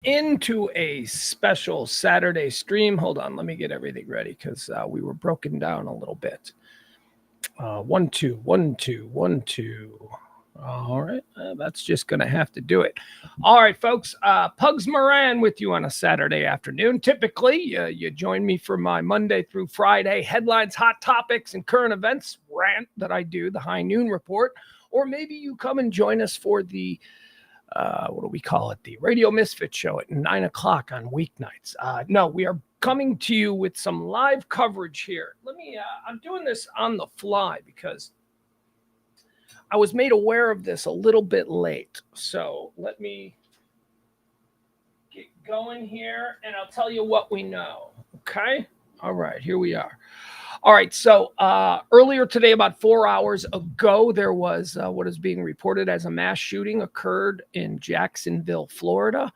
into a special Saturday stream. Hold on, let me get everything ready because we were broken down a little bit. 1, 2, 1, 2, 1, 2. All right, that's just going to have to do it. All right, folks, Pugs Moran with you on a Saturday afternoon. Typically, you join me for my Monday through Friday headlines, hot topics, and current events rant that I do, the High Noon Report. Or maybe you come and join us for the what do we call it? The Radio Misfit Show at 9 o'clock on weeknights. No, we are coming to you with some live coverage here. I'm doing this on the fly because I was made aware of this a little bit late. So let me get going here and I'll tell you what we know. Okay. All right, here we are. All right, so earlier today, about 4 hours ago, there was what is being reported as a mass shooting occurred in Jacksonville, Florida,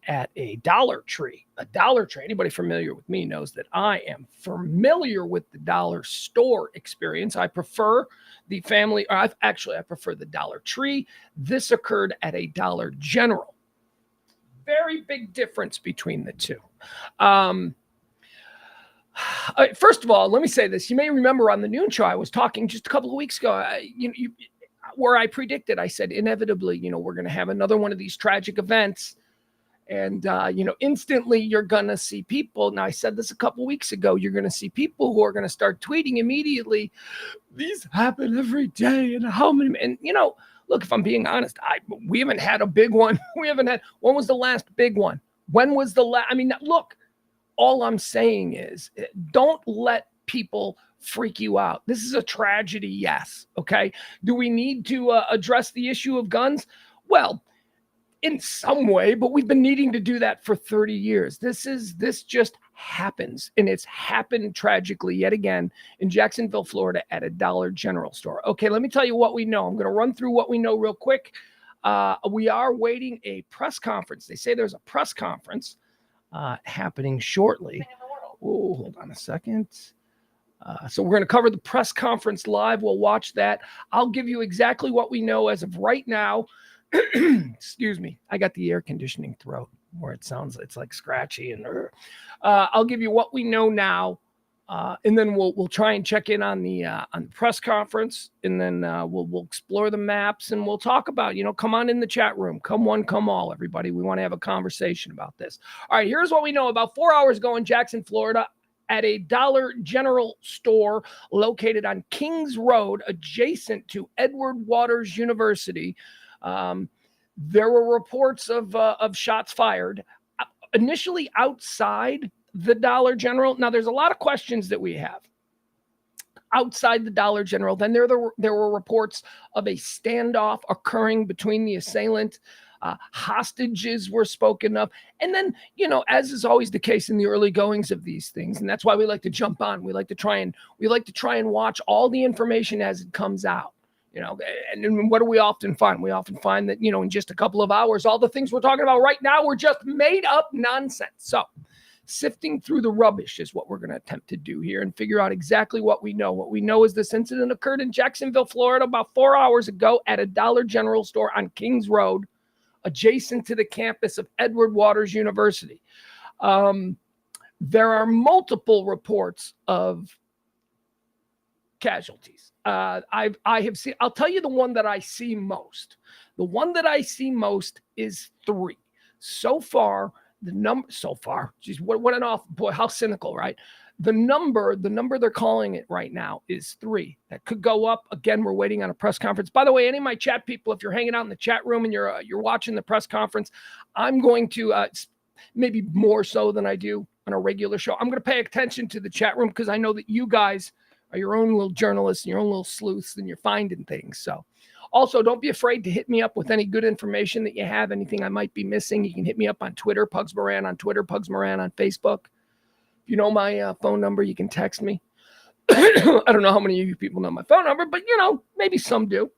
at a Dollar Tree. A Dollar Tree. Anybody familiar with me knows that I am familiar with the dollar store experience. I prefer the family, or I prefer the Dollar Tree. This occurred at a Dollar General. Very big difference between the two. First of all, let me say this. You may remember on the noon show, I was talking just a couple of weeks ago, where I predicted, I said, inevitably, we're going to have another one of these tragic events. And, instantly you're going to see people. Now, I said this a couple of weeks ago, you're going to see people who are going to start tweeting immediately. These happen every day. And how many? And, look, if I'm being honest, we haven't had a big one. When was the last big one? When was the last? Look. All I'm saying is don't let people freak you out. This is a tragedy, yes. Okay. Do we need to address the issue of guns? Well, in some way, but we've been needing to do that for 30 years. This just happens, and it's happened tragically yet again in Jacksonville, Florida at a Dollar General store. Okay, let me tell you what we know. I'm going to run through what we know real quick. We are waiting a press conference. They say there's a press conference happening shortly. Oh, hold on a second. So we're going to cover the press conference live. We'll watch that. I'll give you exactly what we know as of right now. Excuse me. I got the air conditioning throat where it's like scratchy and I'll give you what we know now. And then we'll try and check in on the press conference, and then we'll explore the maps, and we'll talk about, come on in the chat room. Come one, come all, everybody. We want to have a conversation about this. All right, here's what we know. About 4 hours ago in Jackson, Florida, at a Dollar General store located on Kings Road, adjacent to Edward Waters University, there were reports of shots fired, initially outside the Dollar General. Now, there's a lot of questions that we have outside the Dollar General. Then there were reports of a standoff occurring between the assailant. Hostages were spoken of. And then, as is always the case in the early goings of these things, and that's why we like to jump on. We like to try and watch all the information as it comes out. And what do we often find? We often find that, in just a couple of hours, all the things we're talking about right now were just made up nonsense. So sifting through the rubbish is what we're going to attempt to do here and figure out exactly what we know. What we know is this incident occurred in Jacksonville, Florida, about 4 hours ago at a Dollar General store on Kings Road, adjacent to the campus of Edward Waters University. There are multiple reports of casualties. I have seen, I'll tell you the one that I see most. The one that I see most is 3. So far, geez, what an awful, boy, how cynical, right? The number they're calling it right now is 3. That could go up. Again, we're waiting on a press conference. By the way, any of my chat people, if you're hanging out in the chat room and you're watching the press conference, I'm going to, maybe more so than I do on a regular show, I'm going to pay attention to the chat room because I know that you guys are your own little journalists and your own little sleuths, and you're finding things. So also, don't be afraid to hit me up with any good information that you have, anything I might be missing. You can hit me up on Twitter, Pugs Moran on Twitter, Pugs Moran on Facebook. If you know my phone number, you can text me. I don't know how many of you people know my phone number, but, maybe some do.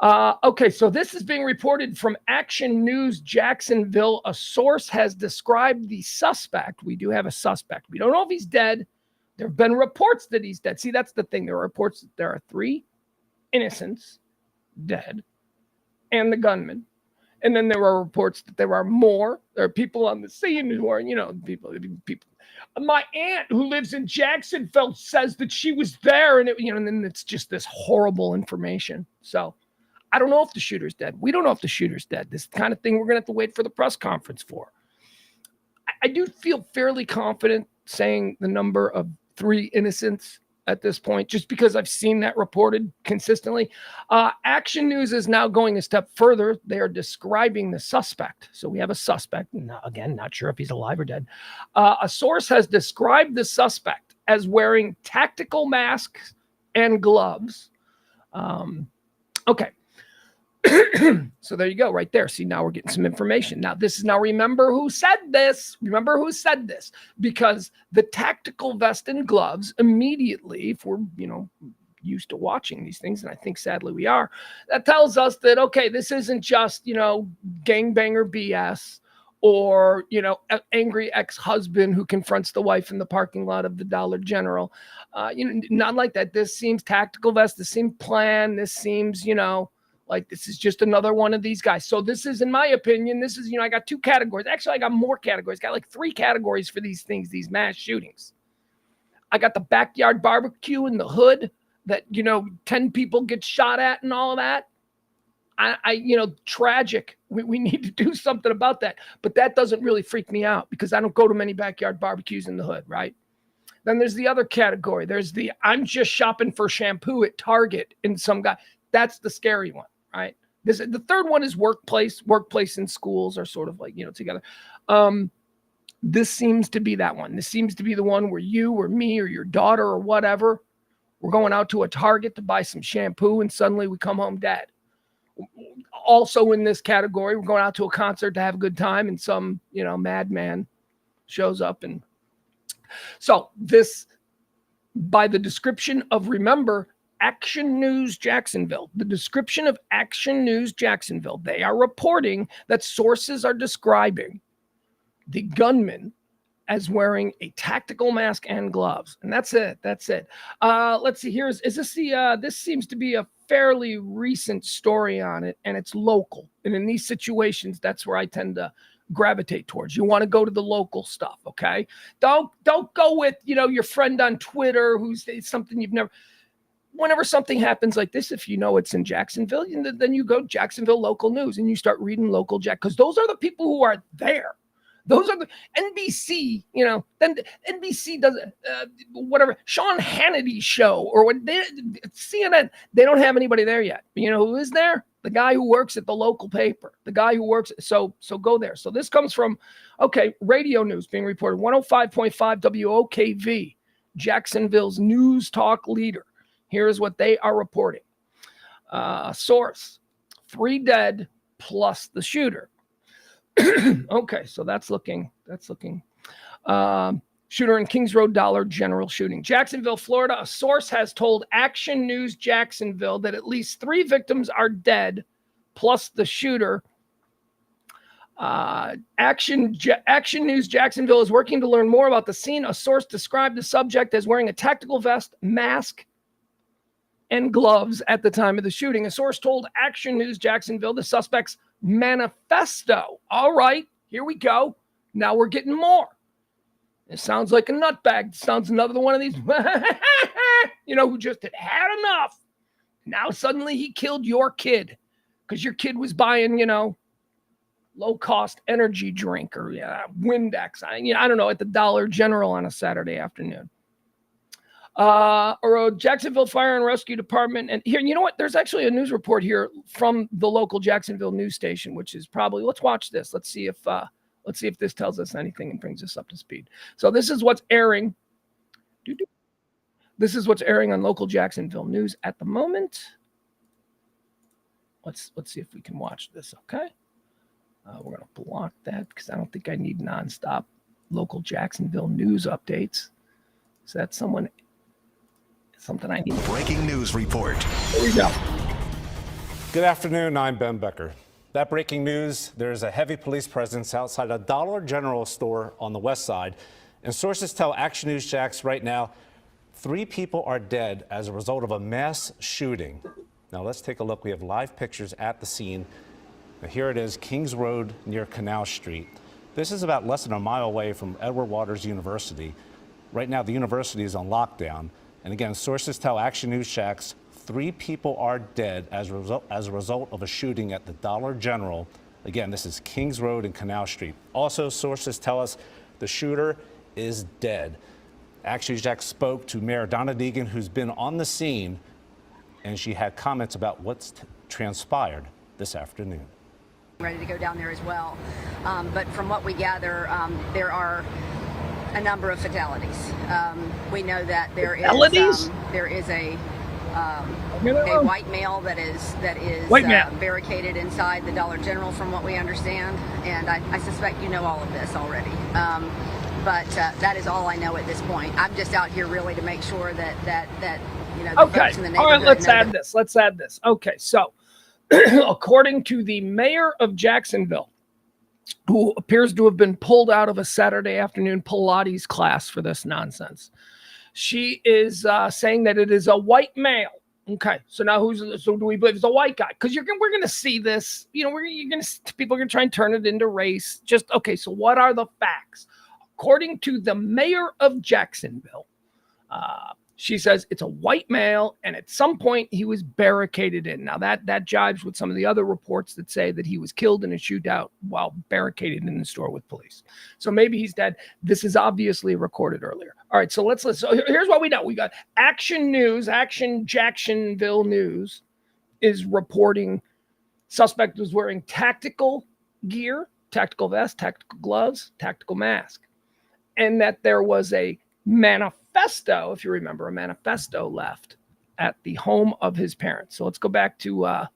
Okay, so this is being reported from Action News Jacksonville. A source has described the suspect. We do have a suspect. We don't know if he's dead. There have been reports that he's dead. See, that's the thing. There are reports that there are 3 innocents dead and the gunman. And then there are reports that there are more. There are people on the scene who are, people. My aunt who lives in Jacksonville says that she was there, and and then it's just this horrible information. So I don't know if the shooter's dead. We don't know if the shooter's dead. This kind of thing we're going to have to wait for the press conference for. I do feel fairly confident saying the number of 3 innocents at this point, just because I've seen that reported consistently. Action News is now going a step further. They are describing the suspect. So we have a suspect. Again, not sure if he's alive or dead. A source has described the suspect as wearing tactical masks and gloves. Okay. So there you go, right there. See, now we're getting some information. Now remember who said this. Because the tactical vest and gloves immediately, if we're, used to watching these things, and I think sadly we are, that tells us that, okay, this isn't just, gangbanger BS or, angry ex-husband who confronts the wife in the parking lot of the Dollar General. Not like that. This seems tactical vest. This seems plan. This seems, like this is just another one of these guys. So this is, in my opinion, I got 2 categories. Actually, I got more categories. Got like 3 categories for these things, these mass shootings. I got the backyard barbecue in the hood that, 10 people get shot at and all of that. Tragic. We need to do something about that. But that doesn't really freak me out because I don't go to many backyard barbecues in the hood, right? Then there's the other category. There's the I'm just shopping for shampoo at Target and some guy. That's the scary one. Right. The third one is workplace and schools are sort of like, together. This seems to be that one. This seems to be the one where you or me or your daughter or whatever, we're going out to a Target to buy some shampoo and suddenly we come home dead. Also in this category, we're going out to a concert to have a good time and some, madman shows up. And so this, by the description of, remember, Action News Jacksonville, the description of Action News Jacksonville, they are reporting that sources are describing the gunman as wearing a tactical mask and gloves. And that's it. Let's see, this seems to be a fairly recent story on it, and it's local. And in these situations, that's where I tend to gravitate towards. You want to go to the local stuff, okay? Don't go with, your friend on Twitter who's something you've never. Whenever something happens like this, if it's in Jacksonville, then you go Jacksonville local news and you start reading local because those are the people who are there. Those are the NBC, then NBC does whatever, Sean Hannity's show or what CNN, they don't have anybody there yet. You know who is there? The guy who works at the local paper, the guy who works. So go there. So this comes from, radio news being reported, 105.5 WOKV, Jacksonville's news talk leader. Here's what they are reporting. Source, 3 dead plus the shooter. Okay, so that's looking. Shooter in Kings Road Dollar General shooting. Jacksonville, Florida. A source has told Action News Jacksonville that at least 3 victims are dead plus the shooter. Action News Jacksonville is working to learn more about the scene. A source described the subject as wearing a tactical vest, mask, and gloves at the time of the shooting. A source told Action News Jacksonville the suspect's manifesto. All right, here we go. Now we're getting more. It sounds like a nutbag. It sounds another one of these, who just had enough. Now suddenly he killed your kid because your kid was buying, low-cost energy drink or Windex. I don't know, at the Dollar General on a Saturday afternoon. Or a Jacksonville Fire and Rescue Department. And here, you know what? There's actually a news report here from the local Jacksonville news station, which is probably, let's watch this. Let's see if this tells us anything and brings us up to speed. So this is what's airing. This is what's airing on local Jacksonville news at the moment. Let's see if we can watch this. Okay. We're going to block that because I don't think I need nonstop local Jacksonville news updates. Is that something I need? Breaking news report. Here we go. Good afternoon. I'm Ben Becker. That breaking news, there's a heavy police presence outside a Dollar General store on the west side. And sources tell Action News Jax right now, 3 people are dead as a result of a mass shooting. Now let's take a look. We have live pictures at the scene. Now, here it is, Kings Road near Canal Street. This is about less than a mile away from Edward Waters University. Right now, the university is on lockdown. And again, sources tell Action News Jax 3 people are dead as a result of a shooting at the Dollar General. Again, this is Kings Road and Canal Street. Also, sources tell us the shooter is dead. Action News Jax spoke to Mayor Donna Deegan, who's been on the scene, and she had comments about what's transpired this afternoon. Ready to go down there as well. But from what we gather, there are a number of fatalities. We know that there is a white male that is barricaded inside the Dollar General, from what we understand, and I suspect you know all of this already. But that is all I know at this point. I'm just out here really to make sure that you know, the folks in the neighborhood. All right, let's add this. Okay, so according to the mayor of Jacksonville, who appears to have been pulled out of a Saturday afternoon Pilates class for this nonsense, she is saying that it is a white male. Okay, so now so do we believe it's a white guy? Because we're gonna see this. You know, people are gonna try and turn it into race. Just okay. So what are the facts? According to the mayor of Jacksonville, she says it's a white male, and at some point he was barricaded in. Now that jives with some of the other reports that say that he was killed in a shootout while barricaded in the store with police. So maybe he's dead. This is obviously recorded earlier. All right, so let's. So here's what we know. We got Jacksonville News is reporting suspect was wearing tactical gear, tactical vest, tactical gloves, tactical mask, and that there was a manifesto, if you remember, a manifesto left at the home of his parents. So let's go back to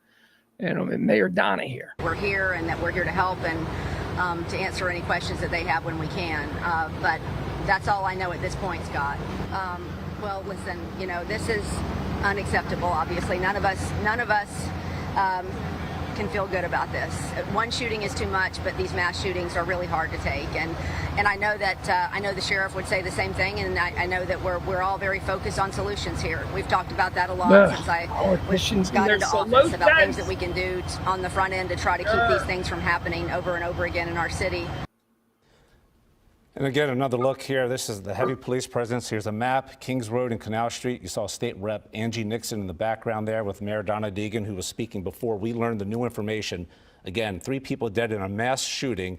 Mayor Donna here. We're here, and that we're here to help and to answer any questions that they have when we can. But that's all I know at this point, Scott. Well, listen, you know, this is unacceptable. Obviously, none of us can feel good about this. One shooting is too much, but these mass shootings are really hard to take. And I know that I know the sheriff would say the same thing, and I know that we're all very focused on solutions here. We've talked about that a lot since I got into office, about things that we can do on the front end to try to keep these things from happening over and over again in our city. And again, another look here. This is the heavy police presence. Here's a map, Kings Road and Canal Street. You saw State Rep Angie Nixon in the background there with Mayor Donna Deegan, who was speaking before we learned the new information. Again, 3 people dead in a mass shooting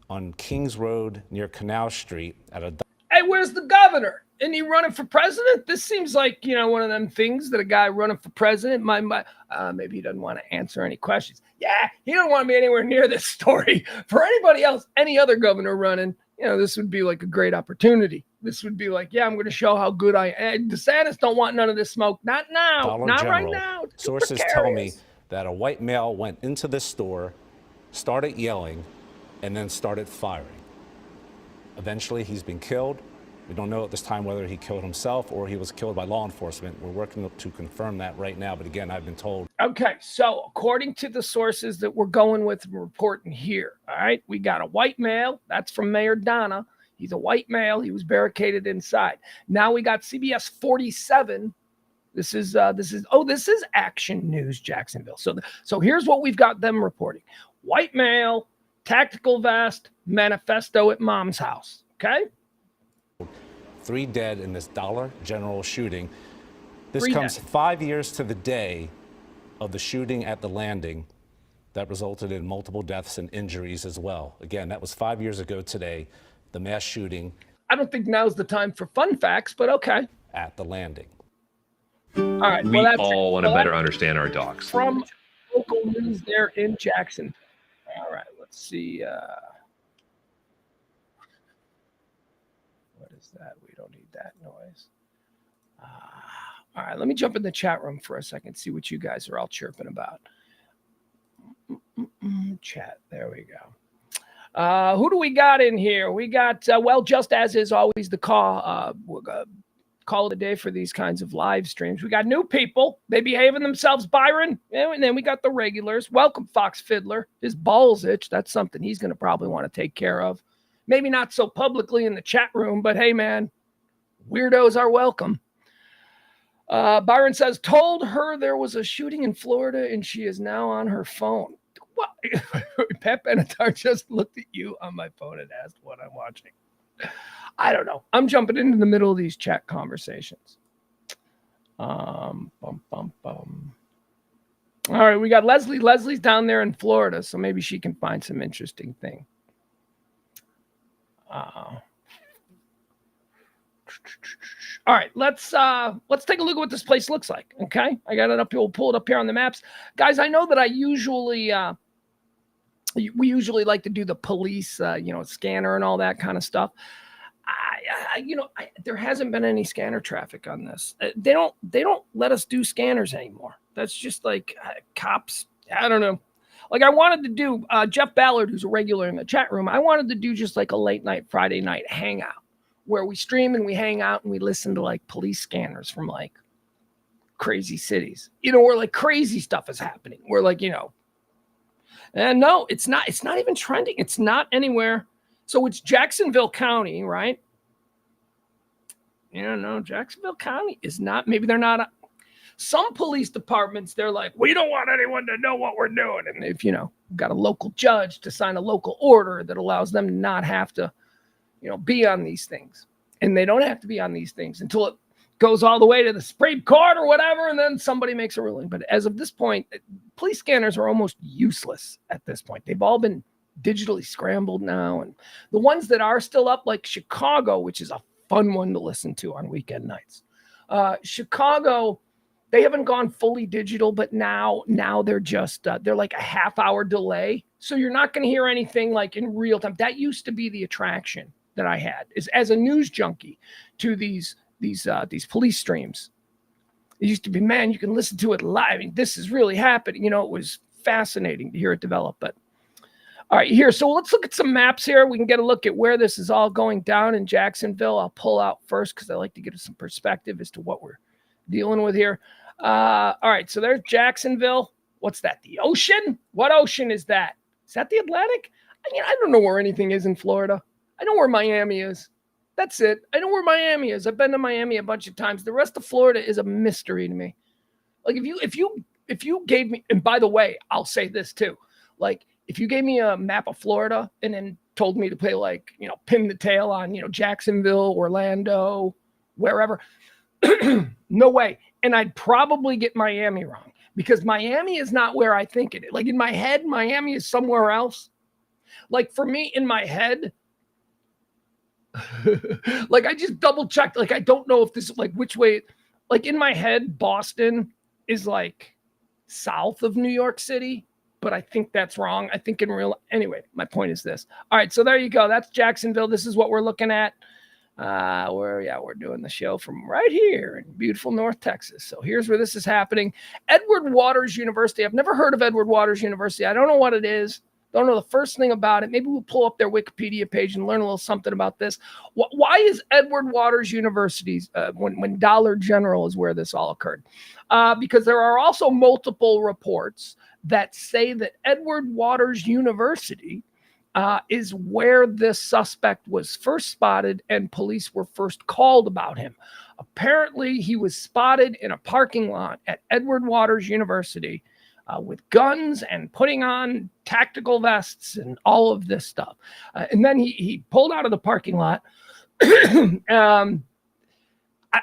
on Kings Road near Canal Street at a... Hey, where's the governor? Isn't he running for president? This seems like, you know, one of them things that a guy running for president maybe he doesn't want to answer any questions. Yeah, he don't want to be anywhere near this story. For anybody else, any other governor running, you know, this would be like a great opportunity. This would be like, yeah, I'm going to show how good I am. DeSantis don't want none of this smoke. Not now. Dollar not General. Right now. Sources tell me that a white male went into this store, started yelling, and then started firing. Eventually, he's been killed. We don't know at this time whether he killed himself or he was killed by law enforcement. We're working to confirm that right now. But again, I've been told. Okay, so according to the sources that we're going with and reporting here, all right, we got a white male. That's from Mayor Donna. He's a white male. He was barricaded inside. Now we got CBS 47. This is Action News Jacksonville. So here's what we've got them reporting. White male, tactical vest, manifesto at mom's house. Okay. 3 dead in this Dollar General shooting. This comes 5 years to the day of the shooting at the Landing that resulted in multiple deaths and injuries as well. Again, that was 5 years ago today, the mass shooting. I don't think now's the time for fun facts, but okay. At the Landing. All right. We all want to better understand our dogs. From local news there in Jackson. All right, let's see. What is that? We don't need that noise. All right, let me jump in the chat room for a second, see what you guys are all chirping about. Chat, there we go. Who do we got in here? We got, well, just as is always the call, call it a day for these kinds of live streams. We got new people. They behaving themselves, Byron. And then we got the regulars. Welcome, Fox Fiddler. His balls itch. That's something he's going to probably want to take care of. Maybe not so publicly in the chat room, but hey, man, weirdos are welcome. Byron says, told her there was a shooting in Florida and she is now on her phone. What? Pat Benatar just looked at you on my phone and asked what I'm watching. I don't know. I'm jumping into the middle of these chat conversations. All right, we got Leslie. Leslie's down there in Florida, so maybe she can find some interesting thing. All right, let's take a look at what this place looks like. Okay, I got it up here. We'll pull it up here on the maps, guys. I know that we usually like to do the police, scanner and all that kind of stuff. There hasn't been any scanner traffic on this. They don't let us do scanners anymore. That's just like cops. I don't know. Like I wanted to do Jeff Ballard, who's a regular in the chat room. I wanted to do just like a late night Friday night hangout where we stream and we hang out and we listen to like police scanners from like crazy cities, where like crazy stuff is happening. We're like, and no, it's not even trending. It's not anywhere. So it's Jacksonville County, right? No, Jacksonville County is not. Maybe they're not. Some police departments, they're like, we don't want anyone to know what we're doing. And if, got a local judge to sign a local order that allows them to not have to, be on these things. And they don't have to be on these things until it goes all the way to the Supreme Court or whatever. And then somebody makes a ruling. But as of this point, police scanners are almost useless at this point. They've all been digitally scrambled now. And the ones that are still up, like Chicago, which is a fun one to listen to on weekend nights. Chicago, they haven't gone fully digital, but now they're just, they're like a half-hour delay. So you're not going to hear anything like in real time. That used to be the attraction that I had is as a news junkie to these police streams. It used to be, man, you can listen to it live. I mean, this is really happening. It was fascinating to hear it develop. But all right, here. So let's look at some maps here. We can get a look at where this is all going down in Jacksonville. I'll pull out first because I like to get some perspective as to what we're dealing with here. All right, so there's Jacksonville. What's that? The ocean? What ocean is that? Is that the Atlantic? I don't know where anything is in Florida. I know where Miami is. That's it. I know where Miami is. I've been to Miami a bunch of times. The rest of Florida is a mystery to me. Like if you gave me, and by the way, I'll say this too. Like if you gave me a map of Florida and then told me to play like, pin the tail on, Jacksonville, Orlando, wherever, no way. And I'd probably get Miami wrong because Miami is not where I think it is. Like in my head, Miami is somewhere else. Like for me in my head, like I just double checked. Like I don't know if this is like which way, like in my head, Boston is like south of New York City, but I think that's wrong. I think anyway, my point is this. All right, so there you go. That's Jacksonville. This is what we're looking at. We're doing the show from right here in beautiful North Texas. So here's where this is happening. Edward Waters University. I've never heard of Edward Waters University. I don't know what it is. Don't know the first thing about it. Maybe we'll pull up their Wikipedia page and learn a little something about this. Why is Edward Waters University, when Dollar General is where this all occurred? Because there are also multiple reports that say that Edward Waters University is where this suspect was first spotted and police were first called about him. Apparently, he was spotted in a parking lot at Edward Waters University with guns and putting on tactical vests and all of this stuff. And then he pulled out of the parking lot.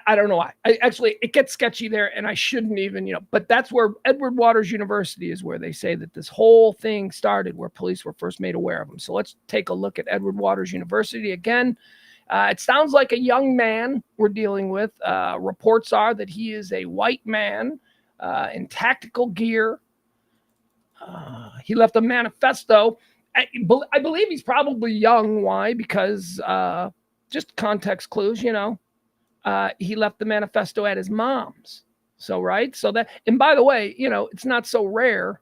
I don't know why. It gets sketchy there, and I shouldn't even, but that's where Edward Waters University is where they say that this whole thing started, where police were first made aware of him. So let's take a look at Edward Waters University again. It sounds like a young man we're dealing with. Reports are that he is a white man in tactical gear. He left a manifesto. I believe he's probably young. Why? Because just context clues, he left the manifesto at his mom's. So, right. So that, and by the way, it's not so rare.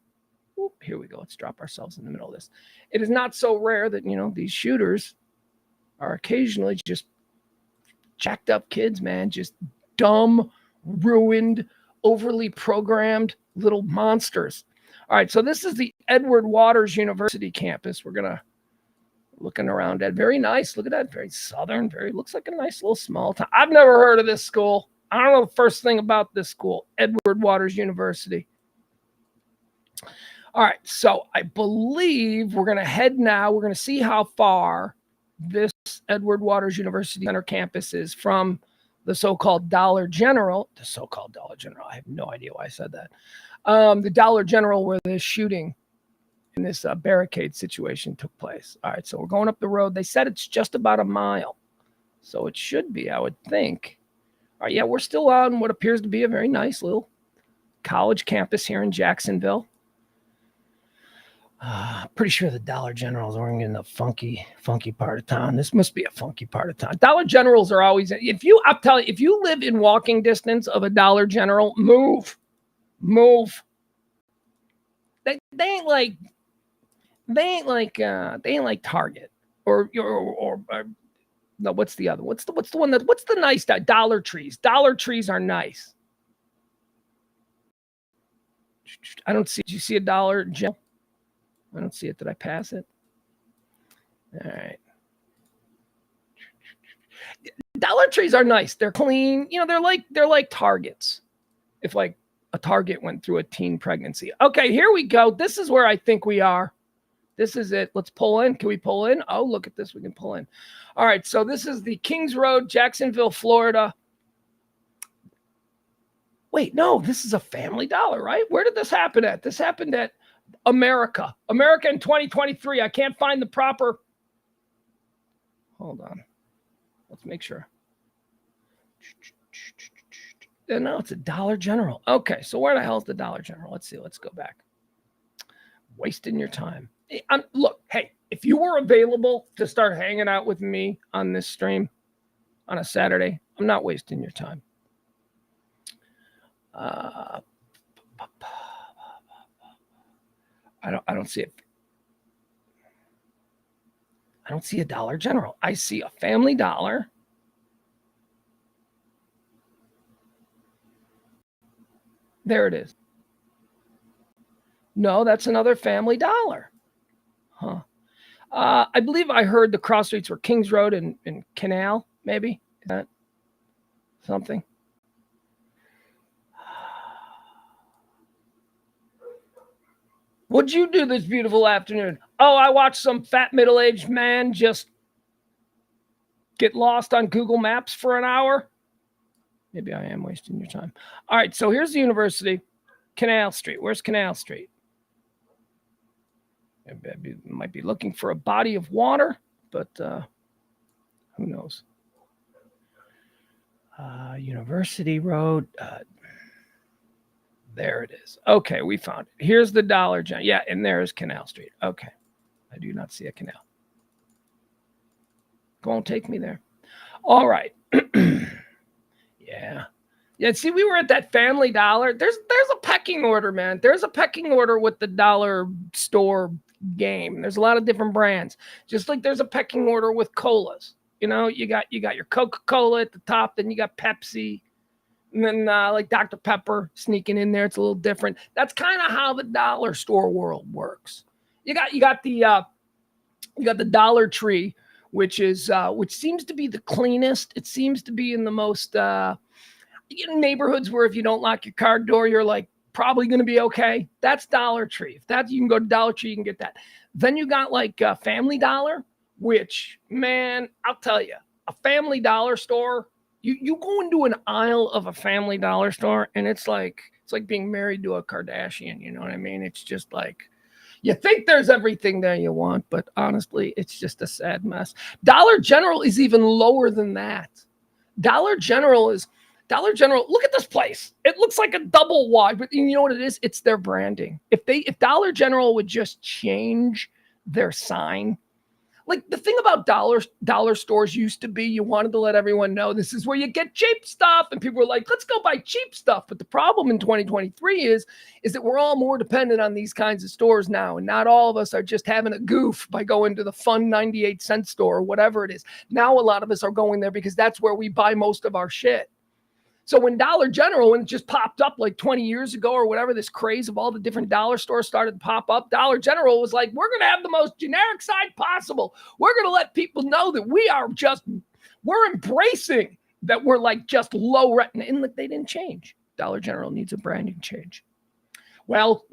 Here we go. Let's drop ourselves in the middle of this. It is not so rare that, these shooters are occasionally just jacked up kids, man, just dumb, ruined, overly programmed little monsters. All right. So this is the Edward Waters University campus. We're going to looking around at. Very nice. Look at that. Very southern. Looks like a nice little small town. I've never heard of this school. I don't know the first thing about this school, Edward Waters University. All All right, so I believe we're going to head now. We're going to see how far this Edward Waters University Center campus is from the so-called Dollar General. The so-called Dollar General. I have no idea why I said that. The Dollar General where this shooting in this barricade situation took place. All right, so we're going up the road. They said it's just about a mile. So it should be, I would think. All right, yeah, we're still on what appears to be a very nice little college campus here in Jacksonville. Pretty sure the Dollar Generals are in the funky part of town. This must be a funky part of town. Dollar Generals are always, I'll tell you, if you live in walking distance of a Dollar General, move. They ain't like Target or no, what's the other? What's the nice Dollar Trees? Dollar Trees are nice. I don't see. Did you see a Dollar General? I don't see it. Did I pass it? All right. Dollar Trees are nice. They're clean. They're like Targets. If like a Target went through a teen pregnancy. Okay, here we go. This is where I think we are. This is it. Let's pull in. Can we pull in? Oh, look at this. We can pull in. All right. So this is the Kings Road, Jacksonville, Florida. Wait, no, this is a Family Dollar, right? Where did this happen at? This happened at America in 2023. I can't find the proper. Hold on. Let's make sure. No, it's a Dollar General. Okay, so where the hell is the Dollar General? Let's see. Let's go back. Wasting your time. Look, hey, if you were available to start hanging out with me on this stream on a Saturday, I'm not wasting your time. I don't see it. I don't see a Dollar General. I see a Family Dollar. There it is. No, that's another Family Dollar. Huh. I believe I heard the cross streets were Kings Road and Canal, maybe. Is that something? What'd you do this beautiful afternoon? Oh, I watched some fat middle-aged man just get lost on Google Maps for an hour. Maybe I am wasting your time. All right, so here's the university. Canal Street. Where's Canal Street? Might be looking for a body of water, but who knows? University Road. There it is. Okay, we found it. Here's the Dollar General. Yeah, and there's Canal Street. Okay. I do not see a canal. Won't take me there. All right. Yeah. Yeah, see, we were at that Family Dollar. There's a pecking order, man. There's a pecking order with the dollar store game. There's a lot of different brands. Just like there's a pecking order with colas. You got your Coca-Cola at the top, then you got Pepsi. And then like Dr. Pepper sneaking in there. It's a little different. That's kind of how the dollar store world works. You got the Dollar Tree, which seems to be the cleanest. It seems to be in the most neighborhoods where if you don't lock your car door, you're like probably going to be okay. That's Dollar Tree. If that you can go to Dollar Tree, you can get that. Then you got like Family Dollar, which, man, I'll tell you, a Family Dollar store. You go into an aisle of a Family Dollar store, and it's like being married to a Kardashian. You know what I mean? It's just like you think there's everything there you want, but honestly, it's just a sad mess. Dollar General is even lower than that. Dollar General. Look at this place. It looks like a double wide, but you know what it is? It's their branding. If Dollar General would just change their sign. Like the thing about dollar stores used to be, you wanted to let everyone know this is where you get cheap stuff. And people were like, let's go buy cheap stuff. But the problem in 2023 is that we're all more dependent on these kinds of stores now. And not all of us are just having a goof by going to the fun 98-cent store or whatever it is. Now a lot of us are going there because that's where we buy most of our shit. So when Dollar General, when it just popped up like 20 years ago or whatever, this craze of all the different dollar stores started to pop up, Dollar General was like, we're going to have the most generic side possible. We're going to let people know that we're embracing that we're like just low rent. And like they didn't change. Dollar General needs a branding change. Well,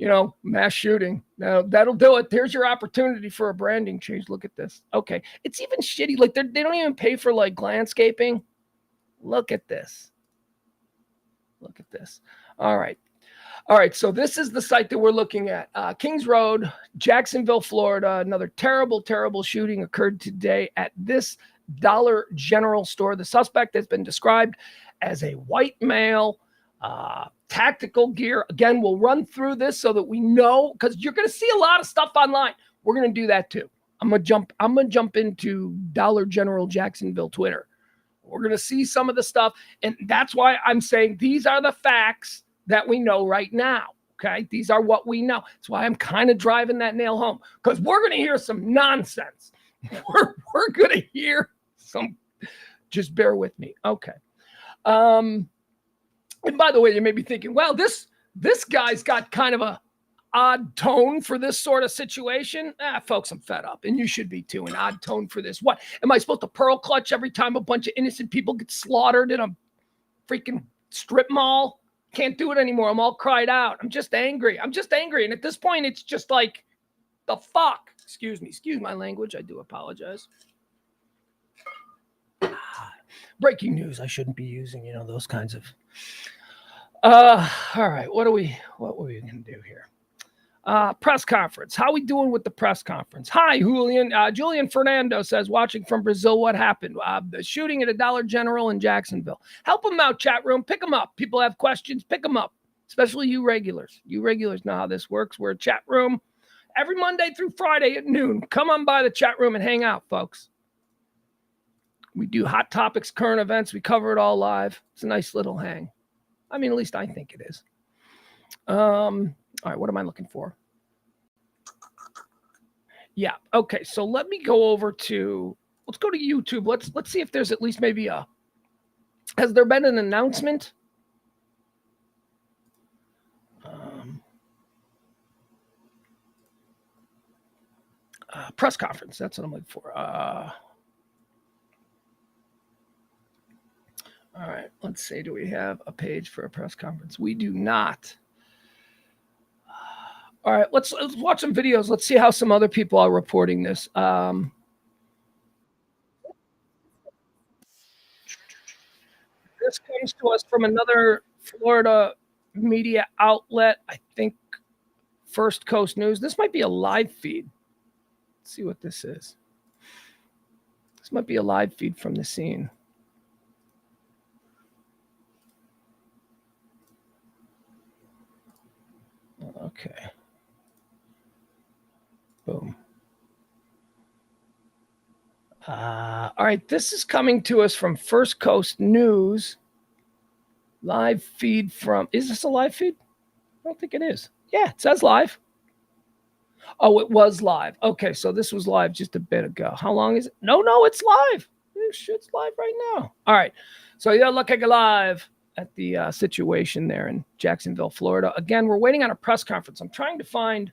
mass shooting. Now that'll do it. There's your opportunity for a branding change. Look at this. Okay. It's even shitty. Like they don't even pay for like landscaping. Look at this. Look at this. All right. So this is the site that we're looking at. Kings Road, Jacksonville, Florida. Another terrible, terrible shooting occurred today at this Dollar General store. The suspect has been described as a white male, tactical gear. Again, we'll run through this so that we know, because you're going to see a lot of stuff online. We're going to do that too. I'm going to jump into Dollar General Jacksonville Twitter. We're going to see some of the stuff. And that's why I'm saying these are the facts that we know right now. Okay. These are what we know. That's why I'm kind of driving that nail home, because we're going to hear some nonsense. We're going to hear some, just bear with me. Okay. And by the way, you may be thinking, well, this guy's got kind of a odd tone for this sort of situation. Folks, I'm fed up, and you should be too. An odd tone for this. What? Am I supposed to pearl clutch every time a bunch of innocent people get slaughtered in a freaking strip mall? Can't do it anymore. I'm all cried out. I'm just angry. And at this point, it's just like, the fuck? Excuse my language. I do apologize. Breaking news. I shouldn't be using, those kinds of. All right. What were we going to do here? Press conference. How we doing with the press conference? Hi, Julian. Julian Fernando says, watching from Brazil, what happened? The shooting at a Dollar General in Jacksonville. Help them out, chat room. Pick them up. People have questions. Pick them up, especially you regulars. You regulars know how this works. We're a chat room every Monday through Friday at noon. Come on by the chat room and hang out, folks. We do hot topics, current events. We cover it all live. It's a nice little hang. I mean, at least I think it is. All right, what am I looking for? Yeah, okay. So let me go over to, let's go to YouTube. Let's see if there's at least maybe has there been an announcement? Press conference. That's what I'm looking for. All right, let's see. Do we have a page for a press conference? We do not. All right, let's watch some videos. Let's see how some other people are reporting this. This comes to us from another Florida media outlet, I think First Coast News. This might be a live feed. Let's see what this is. This might be a live feed from the scene. Okay. Boom. All right, this is coming to us from First Coast News. Live feed from, is this a live feed? I don't think it is. Yeah, it says live. Oh, it was live. Okay, so this was live just a bit ago. How long is it? No, it's live. This shit's live right now. All right, so you're looking live at the situation there in Jacksonville, Florida. Again, we're waiting on a press conference. I'm trying to find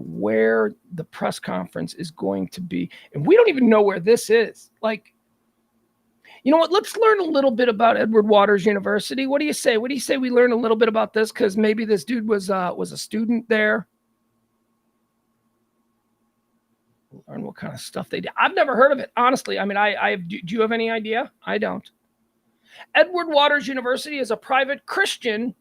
where the press conference is going to be. And we don't even know where this is. Like, you know what? Let's learn a little bit about Edward Waters University. What do you say? What do you say we learn a little bit about this? Because maybe this dude was a student there. Learn what kind of stuff they did. I've never heard of it, honestly. I mean, do you have any idea? I don't. Edward Waters University is a private Christian.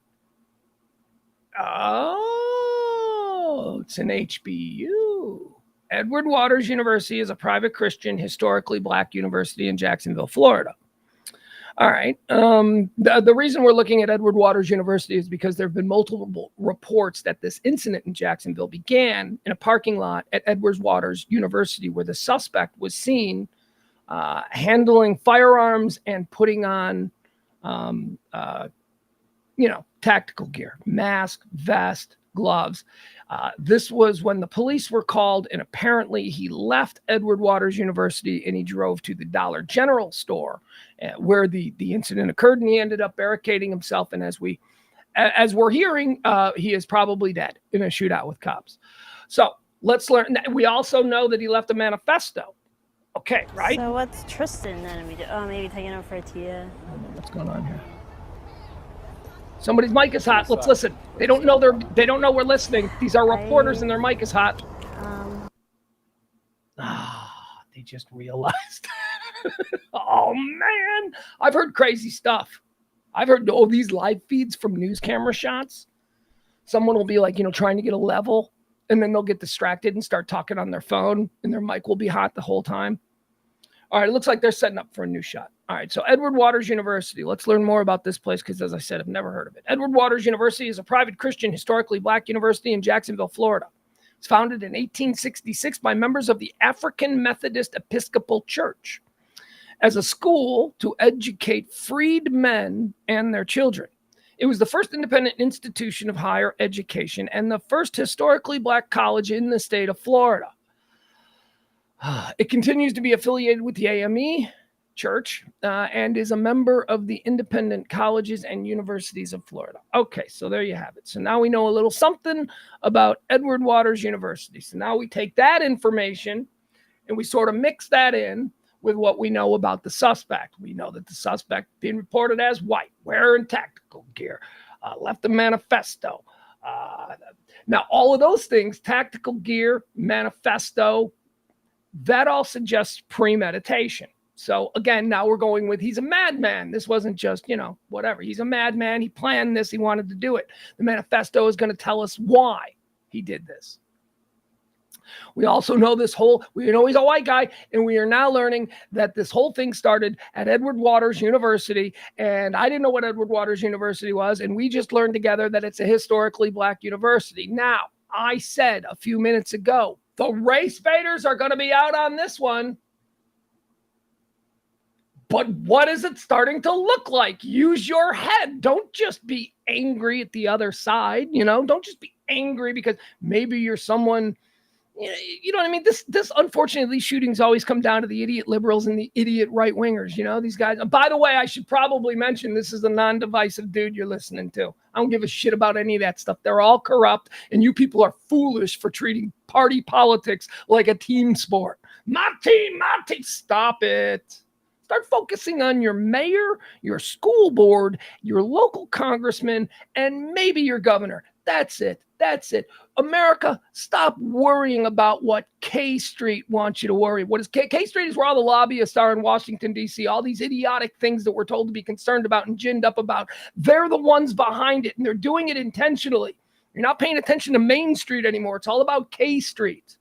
Oh, it's an HBU. Edward Waters University is a private Christian, historically black university in Jacksonville, Florida. All right. The reason we're looking at Edward Waters University is because there have been multiple reports that this incident in Jacksonville began in a parking lot at Edward Waters University, where the suspect was seen handling firearms and putting on, tactical gear, mask, vest, gloves. This was when the police were called, and apparently he left Edward Waters University and he drove to the Dollar General store where the incident occurred, and he ended up barricading himself. And as we're hearing, he is probably dead in a shootout with cops. So let's learn. We also know that he left a manifesto. Okay, right? So what's Tristan then? Maybe taking over for Tia. What's going on here? Somebody's mic is hot. Let's listen. They don't know we're listening. These are reporters and their mic is hot. They just realized. Oh man, I've heard crazy stuff. I've heard these live feeds from news camera shots. Someone will be like, trying to get a level, and then they'll get distracted and start talking on their phone, and their mic will be hot the whole time. All right, it looks like they're setting up for a new shot. All right, so Edward Waters University. Let's learn more about this place because, as I said, I've never heard of it. Edward Waters University is a private Christian, historically black university in Jacksonville, Florida. It's founded in 1866 by members of the African Methodist Episcopal Church as a school to educate freed men and their children. It was the first independent institution of higher education and the first historically black college in the state of Florida. It continues to be affiliated with the AME Church and is a member of the Independent Colleges and Universities of Florida. Okay, so there you have it. So now we know a little something about Edward Waters University. So now we take that information and we sort of mix that in with what we know about the suspect. We know that the suspect being reported as white, wearing tactical gear, left a manifesto. Now, all of those things, tactical gear, manifesto, that all suggests premeditation. So again, now we're going with he's a madman. This wasn't just, whatever. He's a madman. He planned this. He wanted to do it. The manifesto is going to tell us why he did this. We also know he's a white guy, and we are now learning that this whole thing started at Edward Waters University, and I didn't know what Edward Waters University was, and we just learned together that it's a historically black university. Now, I said a few minutes ago, the race baiters are going to be out on this one. But what is it starting to look like? Use your head. Don't just be angry at the other side. Don't just be angry because maybe you're someone, you know what I mean? This unfortunately, these shootings always come down to the idiot liberals and the idiot right wingers. These guys. By the way, I should probably mention this is a non-divisive dude you're listening to. I don't give a shit about any of that stuff. They're all corrupt, and you people are foolish for treating party politics like a team sport. My team. Stop it. Start focusing on your mayor, your school board, your local congressman, and maybe your governor. That's it. America, stop worrying about what K Street wants you to worry. What is K Street is where all the lobbyists are in Washington, D.C. All these idiotic things that we're told to be concerned about and ginned up about. They're the ones behind it, and they're doing it intentionally. You're not paying attention to Main Street anymore. It's all about K Street.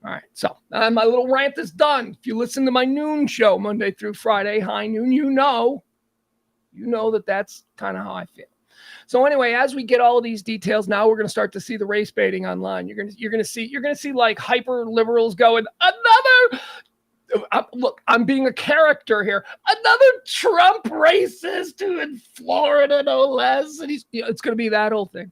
All right, so my little rant is done. If you listen to my noon show Monday through Friday, high noon, you know that's kind of how I feel. So anyway, as we get all of these details, now we're going to start to see the race baiting online. You're going to see like hyper liberals going, look, I'm being a character here. Another Trump racist in Florida, no less. And it's going to be that whole thing.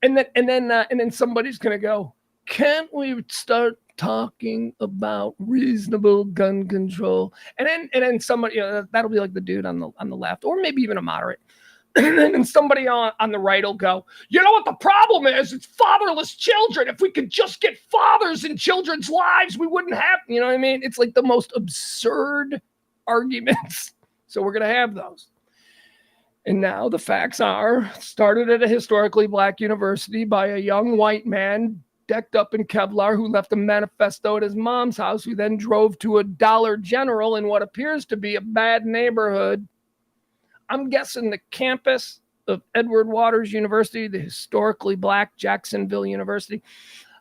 And then somebody's going to go, can't we start talking about reasonable gun control? And then somebody, that'll be like the dude on the left, or maybe even a moderate. And then somebody on the right will go, you know what the problem is? It's fatherless children. If we could just get fathers in children's lives, we wouldn't have, you know what I mean? It's like the most absurd arguments. So we're going to have those. And now the facts are, started at a historically black university by a young white man decked up in Kevlar who left a manifesto at his mom's house, who then drove to a Dollar General in what appears to be a bad neighborhood. I'm guessing the campus of Edward Waters University, the historically black Jacksonville University,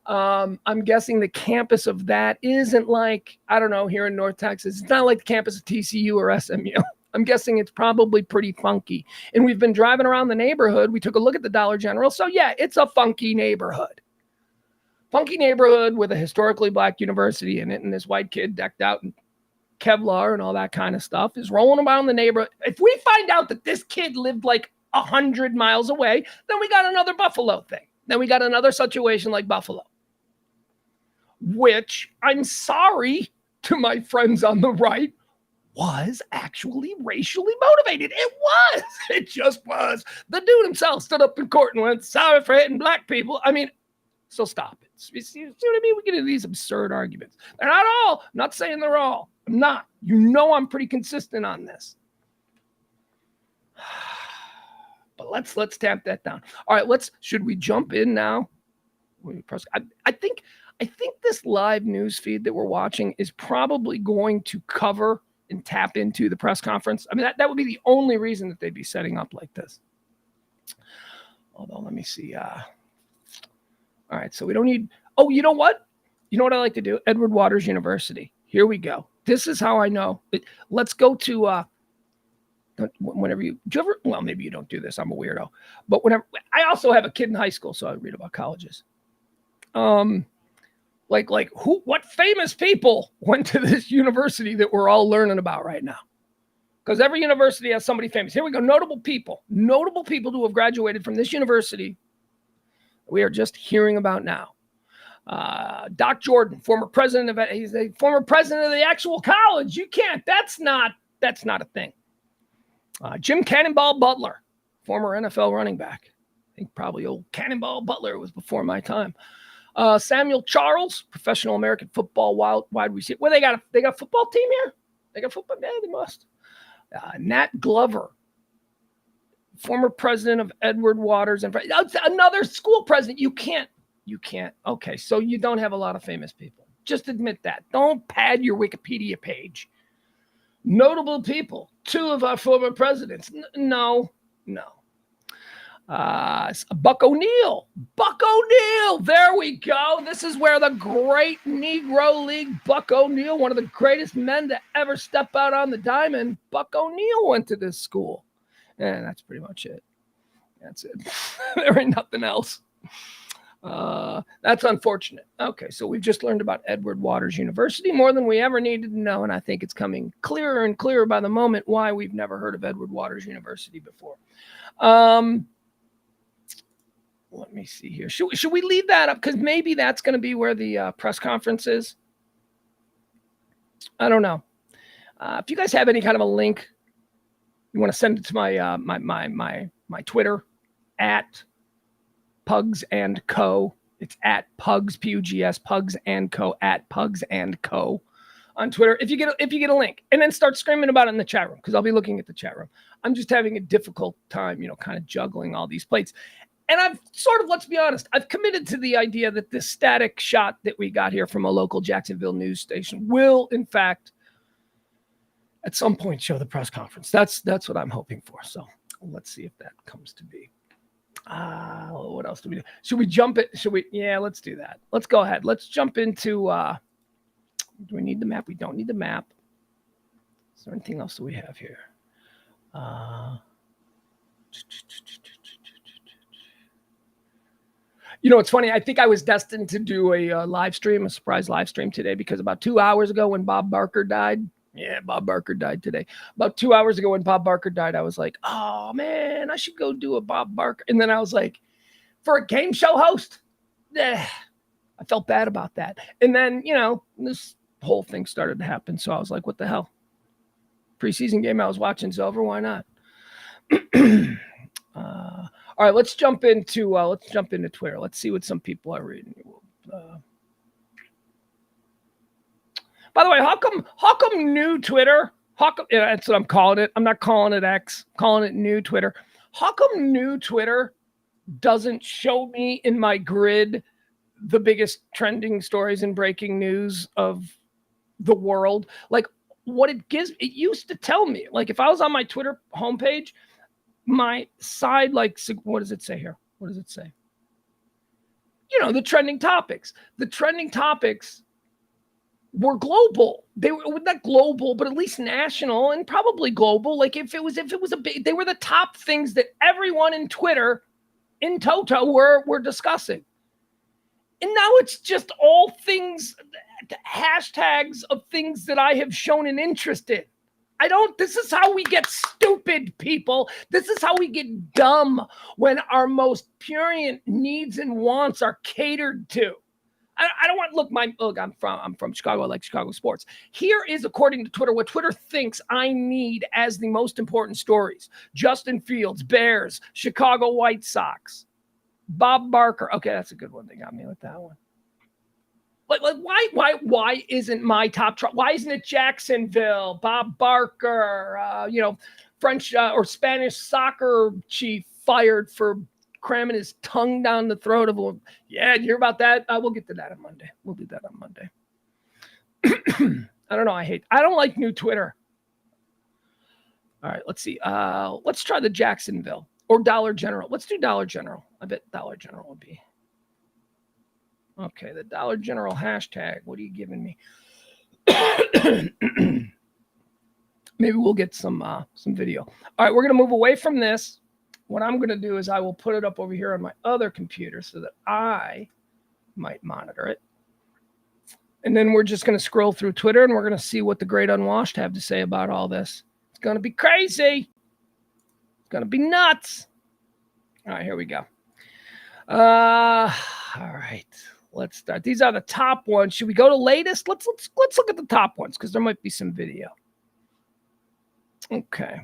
I'm guessing the campus of that isn't like, I don't know, here in North Texas. It's not like the campus of TCU or SMU. I'm guessing it's probably pretty funky. And we've been driving around the neighborhood. We took a look at the Dollar General. So yeah, it's a funky neighborhood. Funky neighborhood with a historically black university in it. And this white kid decked out in Kevlar and all that kind of stuff is rolling around the neighborhood. If we find out that this kid lived like 100 miles away, then we got another Buffalo thing. Then we got another situation like Buffalo, which I'm sorry to my friends on the right, was actually racially motivated. It was. It just was. The dude himself stood up in court and went, sorry for hitting black people. I mean, so stop it. You see what I mean? We get into these absurd arguments. They're not all. I'm not saying they're all. I'm not. I'm pretty consistent on this. But let's tamp that down. All right, should we jump in now? I think this live news feed that we're watching is probably going to cover and tap into the press conference. I mean, that would be the only reason that they'd be setting up like this. Although, let me see. All right, so we don't need. Oh, you know what? You know what I like to do? Edward Waters University. Here we go. This is how I know. Let's go to. Whenever do you ever? Well, maybe you don't do this. I'm a weirdo. But whenever I also have a kid in high school, so I read about colleges. Like who? What famous people went to this university that we're all learning about right now? Because every university has somebody famous. Here we go. Notable people who have graduated from this university. We are just hearing about now. Doc Jordan, former president he's a former president of the actual college. You can't. That's not a thing. Jim Cannonball Butler, former NFL running back. I think probably old Cannonball Butler was before my time. Samuel Charles, professional American football wide receiver. Well, they got a football team here. They got football. Yeah, they must. Nat Glover, former president of Edward Waters, and another school president. You can't. Okay, so you don't have a lot of famous people. Just admit that. Don't pad your Wikipedia page. Notable people. 2 of our former presidents. No. Buck O'Neil. There we go. This is where the great Negro League Buck O'Neil, one of the greatest men to ever step out on the diamond, Buck O'Neil went to this school. And that's pretty much it. That's it. There ain't nothing else. That's unfortunate. Okay, so we've just learned about Edward Waters University more than we ever needed to know, and I think it's coming clearer and clearer by the moment why we've never heard of Edward Waters University before. Let me see here. Should we leave that up? Because maybe that's going to be where the press conference is. I don't know. If you guys have any kind of a link, you want to send it to my my Twitter at Pugs and Co. It's at Pugs, Pugs, Pugs and Co. at Pugs and Co. on Twitter. If you get a link, and then start screaming about it in the chat room, because I'll be looking at the chat room. I'm just having a difficult time, kind of juggling all these plates. And I've sort of, let's be honest, I've committed to the idea that this static shot that we got here from a local Jacksonville news station will, in fact, at some point show the press conference. That's what I'm hoping for. So let's see if that comes to be. What else do we do? Should we jump it? Yeah, let's do that. Let's go ahead. Let's jump into, do we need the map? We don't need the map. Is there anything else that we have here? It's funny. I think I was destined to do a live stream, a surprise live stream today, because about 2 hours ago when Bob Barker died, Bob Barker died today. About 2 hours ago when Bob Barker died, I was like, oh, man, I should go do a Bob Barker. And then I was like, for a game show host? I felt bad about that. And then, this whole thing started to happen. So I was like, what the hell? Preseason game I was watching's over. Why not? All right, let's jump into Twitter. Let's see what some people are reading. By the way, how come new Twitter? That's what I'm calling it. I'm not calling it X. I'm calling it new Twitter. How come new Twitter doesn't show me in my grid the biggest trending stories and breaking news of the world? Like what it used to tell me. Like if I was on my Twitter homepage, my side, like, what does it say here? What does it say? The trending topics. The trending topics were global. They were not global, but at least national and probably global. Like if it was a big, they were the top things that everyone in Twitter in toto were discussing. And now it's just all things, hashtags of things that I have shown an interest in. This is how we get stupid, people. This is how we get dumb when our most prurient needs and wants are catered to. I don't want, I'm from Chicago. I like Chicago sports. Here is, according to Twitter, what Twitter thinks I need as the most important stories. Justin Fields, Bears, Chicago White Sox, Bob Barker. Okay, that's a good one. They got me with that one. Like why isn't my top? Why isn't it Jacksonville, Bob Barker, French or Spanish soccer chief fired for cramming his tongue down the throat of a woman. Yeah, you hear about that? We'll get to that on Monday. We'll do that on Monday. I don't know. I don't like new Twitter. All right, let's see. Let's try the Jacksonville or Dollar General. Let's do Dollar General. I bet Dollar General would be. Okay, the Dollar General hashtag. What are you giving me? Maybe we'll get some video. All right, we're going to move away from this. What I'm going to do is I will put it up over here on my other computer so that I might monitor it. And then we're just going to scroll through Twitter and we're going to see what the Great Unwashed have to say about all this. It's going to be crazy. It's going to be nuts. All right, here we go. All right, let's start. These are the top ones. Should we go to latest? Let's look at the top ones because there might be some video. Okay.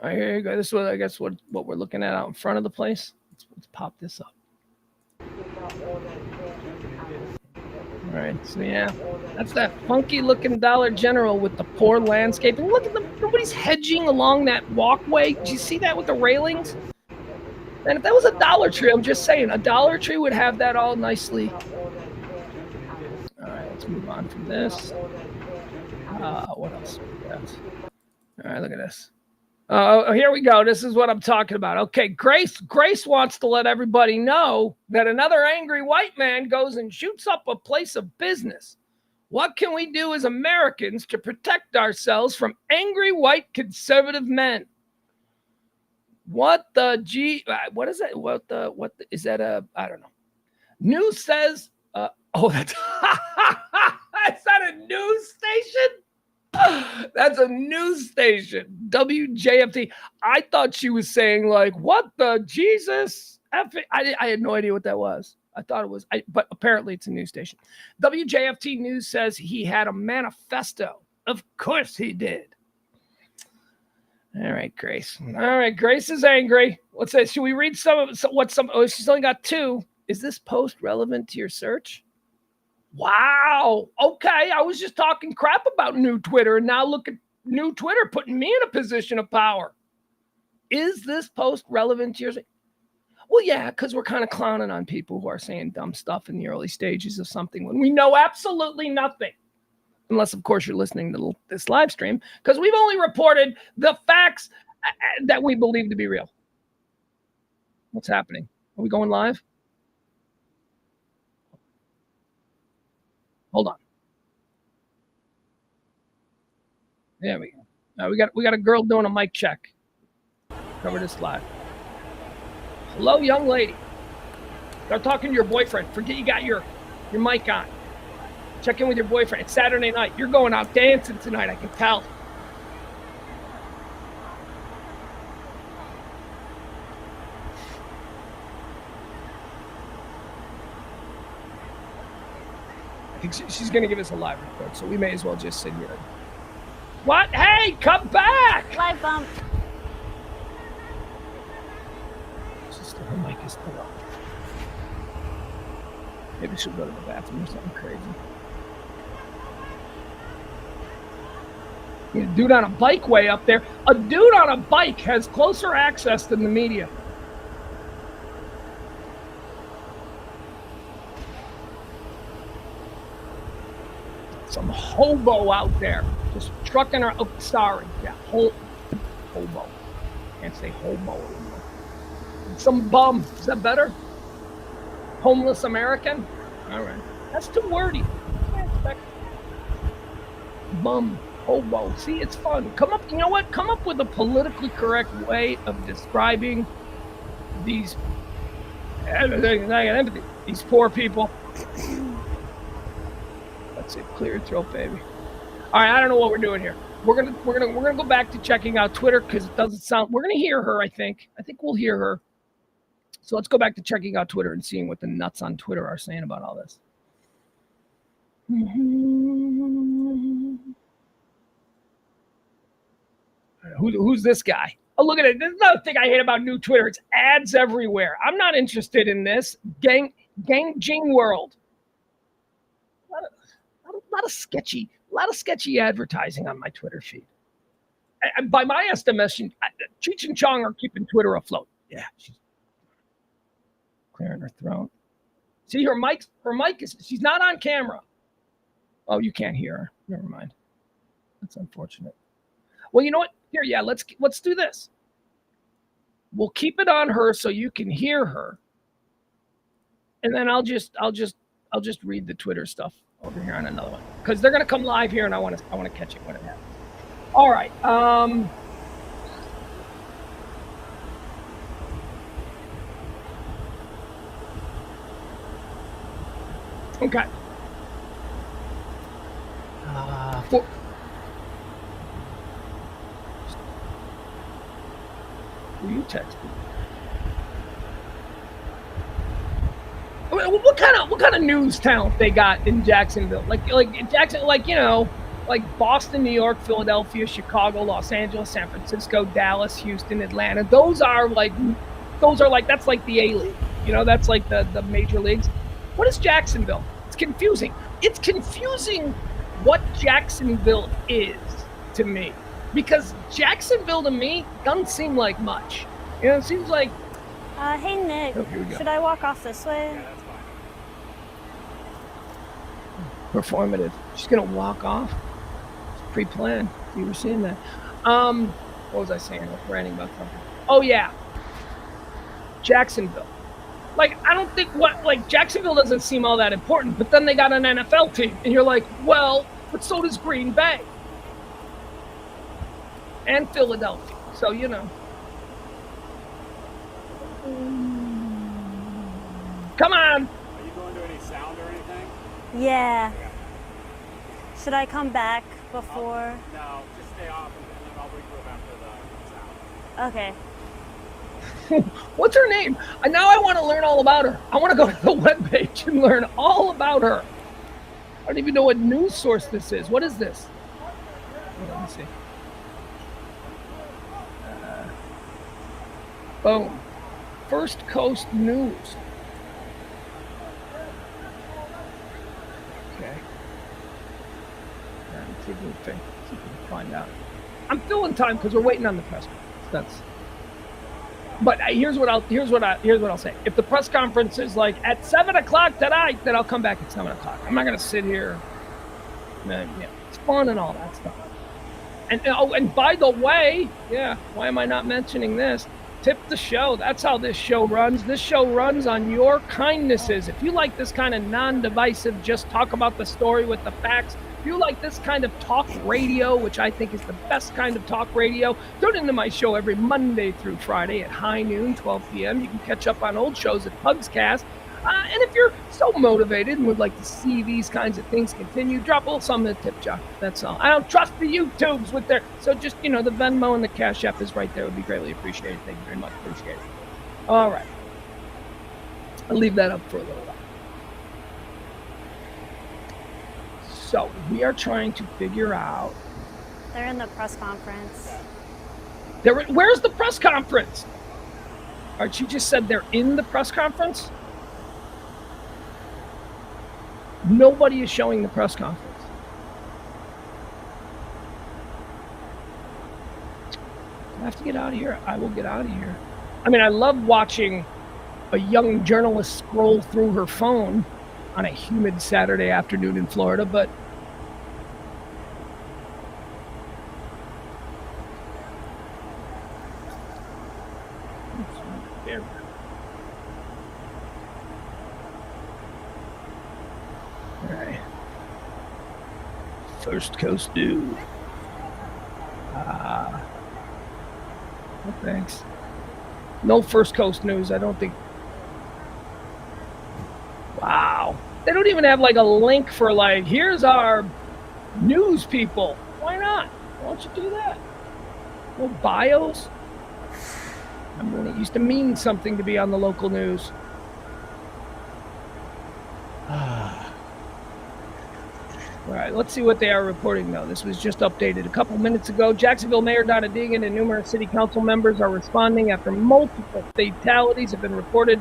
All right, here you go. This is what I guess what we're looking at out in front of the place. Let's pop this up. All right, so yeah, that's that funky looking Dollar General with the poor landscaping. Look at them. Nobody's hedging along that walkway. Do you see that with the railings? And if that was a Dollar Tree, I'm just saying, a Dollar Tree would have that all nicely. All right, let's move on from this. What else we got? All right, look at this. Here we go. This is what I'm talking about. Okay, Grace wants to let everybody know that another angry white man goes and shoots up a place of business. What can we do as Americans to protect ourselves from angry white conservative men? What is that? Is that I don't know. News says, that's, is that a news station? That's a news station, WJFT. I thought she was saying like, what the Jesus? I had no idea what that was. I thought it was, but apparently it's a news station. WJFT News says he had a manifesto. Of course he did. All right, Grace. All right, Grace is angry. Let's say, should we read some of oh, she's only got 2. Is this post relevant to your search? Wow. Okay. I was just talking crap about new Twitter, and now look at new Twitter putting me in a position of power. Is this post relevant to yours? Well, yeah, because we're kind of clowning on people who are saying dumb stuff in the early stages of something when we know absolutely nothing. Unless, of course, you're listening to this live stream, because we've only reported the facts that we believe to be real. What's happening? Are we going live? Hold on. There we go. We got a girl doing a mic check. Cover this live. Hello, young lady. Start talking to your boyfriend. Forget you got your mic on. Check in with your boyfriend. It's Saturday night. You're going out dancing tonight. I can tell. I think she's going to give us a live report, so we may as well just sit here. What? Hey, come back! Live bump. Her mic is still on. Maybe she'll go to the bathroom or something crazy. A dude on a bike way up there. A dude on a bike has closer access than the media. Some hobo out there just trucking her. Oh, sorry. Yeah, hobo. Can't say hobo anymore. Some bum. Is that better? Homeless American? All right. That's too wordy. Bum. Hobo. See, it's fun. You know what? Come up with a politically correct way of describing these poor people. That's it. Clear your throat, baby. All right, I don't know what we're doing here. We're gonna go back to checking out Twitter because it doesn't sound. We're gonna hear her. I think we'll hear her. So let's go back to checking out Twitter and seeing what the nuts on Twitter are saying about all this. Who's this guy? Oh, look at it. There's another thing I hate about new Twitter. It's ads everywhere. I'm not interested in this. Gang Jing World. A lot of sketchy advertising on my Twitter feed. By my estimation, Cheech and Chong are keeping Twitter afloat. Yeah, she's clearing her throat. See, her mic is, she's not on camera. Oh, you can't hear her. Never mind. That's unfortunate. Well, you know what? Here, yeah, let's do this. We'll keep it on her so you can hear her. And then I'll just read the Twitter stuff over here on another one. Because they're gonna come live here and I wanna catch it when it happens. All right. Okay. Who you texting? What kind of news talent they got in Jacksonville? Like Jackson, like Boston, New York, Philadelphia, Chicago, Los Angeles, San Francisco, Dallas, Houston, Atlanta. Those are like that's like the A-League. That's like the major leagues. What is Jacksonville? It's confusing. It's confusing what Jacksonville is to me. Because Jacksonville to me doesn't seem like much. It seems like. Hey Nick, should I walk off this way? Yeah, that's fine. Performative. She's gonna walk off. It's pre-planned. You were seeing that. What was I saying? I was ranting about something. Oh yeah, Jacksonville. Like I don't think Jacksonville doesn't seem all that important, but then they got an NFL team, and you're like, well, but so does Green Bay. And Philadelphia. So, Come on. Are you going to any sound or anything? Yeah. Should I come back before? No, just stay off and then I'll regroup after the sound. Okay. What's her name? Now I want to learn all about her. I want to go to the webpage and learn all about her. I don't even know what news source this is. What is this? Let me see. Boom. First Coast News. Okay. Let's see if we can find out. I'm filling time because we're waiting on the press conference. But here's what I'll say. If the press conference is like at 7:00 tonight, then I'll come back at 7:00. I'm not gonna sit here. It's fun and all that stuff. And by the way, why am I not mentioning this? Tip the show. That's how this show runs. This show runs on your kindnesses. If you like this kind of non-divisive, just talk about the story with the facts, if you like this kind of talk radio, which I think is the best kind of talk radio, tune into my show every Monday through Friday at high noon, 12 p.m. You can catch up on old shows at Pugscast. And if you're so motivated and would like to see these kinds of things continue, drop a little something in the tip jar. That's all. I don't trust the YouTubes with their... So just, the Venmo and the Cash App is right there. It would be greatly appreciated. Thank you very much. Appreciate it. All right. I'll leave that up for a little while. So we are trying to figure out... They're in the press conference. Where's the press conference? All right, she just said they're in the press conference? Nobody is showing the press conference. I have to get out of here. I will get out of here. I mean, I love watching a young journalist scroll through her phone on a humid Saturday afternoon in Florida, but First Coast News. No thanks. No First Coast News, I don't think. Wow. They don't even have like a link for here's our news people. Why not? Why don't you do that? No bios? I mean, it used to mean something to be on the local news. All right, let's see what they are reporting, though. This was just updated a couple minutes ago. Jacksonville Mayor Donna Deegan and numerous city council members are responding after multiple fatalities have been reported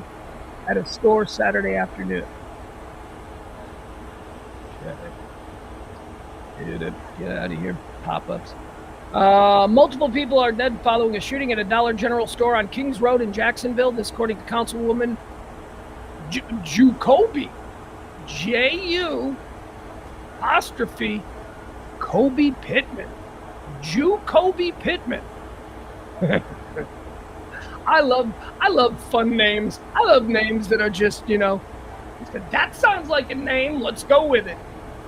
at a store Saturday afternoon. Get out of here, pop-ups. Multiple people are dead following a shooting at a Dollar General store on Kings Road in Jacksonville. This according to Councilwoman Jacoby. J-U apostrophe Kobe Pittman. Jacoby Pittman. I love fun names. I love names that are just, that sounds like a name. Let's go with it.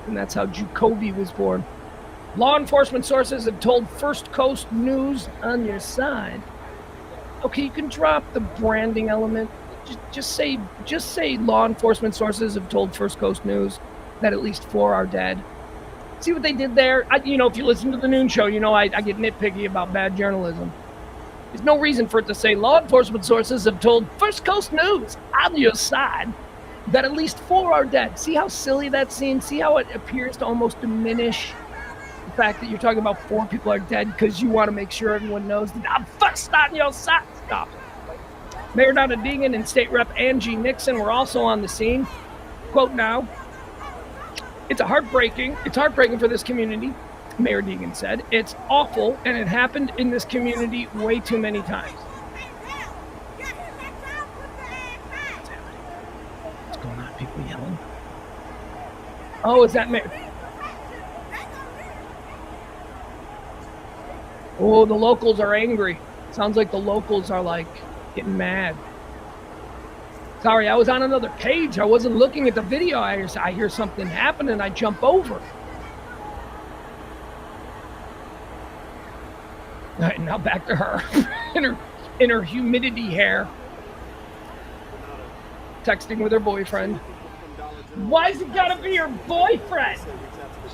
And that's how Jacoby was born. Law enforcement sources have told First Coast News on your side. Okay, you can drop the branding element. Just say law enforcement sources have told First Coast News that at least 4 are dead. See what they did there? If you listen to the noon show, I get nitpicky about bad journalism. There's no reason for it to say law enforcement sources have told First Coast News on your side that at least 4 are dead. See how silly that seems? See how it appears to almost diminish the fact that you're talking about 4 people are dead because you want to make sure everyone knows that I'm first on your side. Stop. Mayor Donna Deegan and State Rep Angie Nixon were also on the scene. Quote now, it's heartbreaking for this community, Mayor Deegan said. It's awful, and it happened in this community way too many times. What's going on? People yelling? Oh, is that Mayor? Oh, the locals are angry. Sounds like the locals are getting mad. Sorry, I was on another page. I wasn't looking at the video. I hear something happen and I jump over. All right, now back to her. in her humidity hair. Texting with her boyfriend. Why's it gotta be her boyfriend?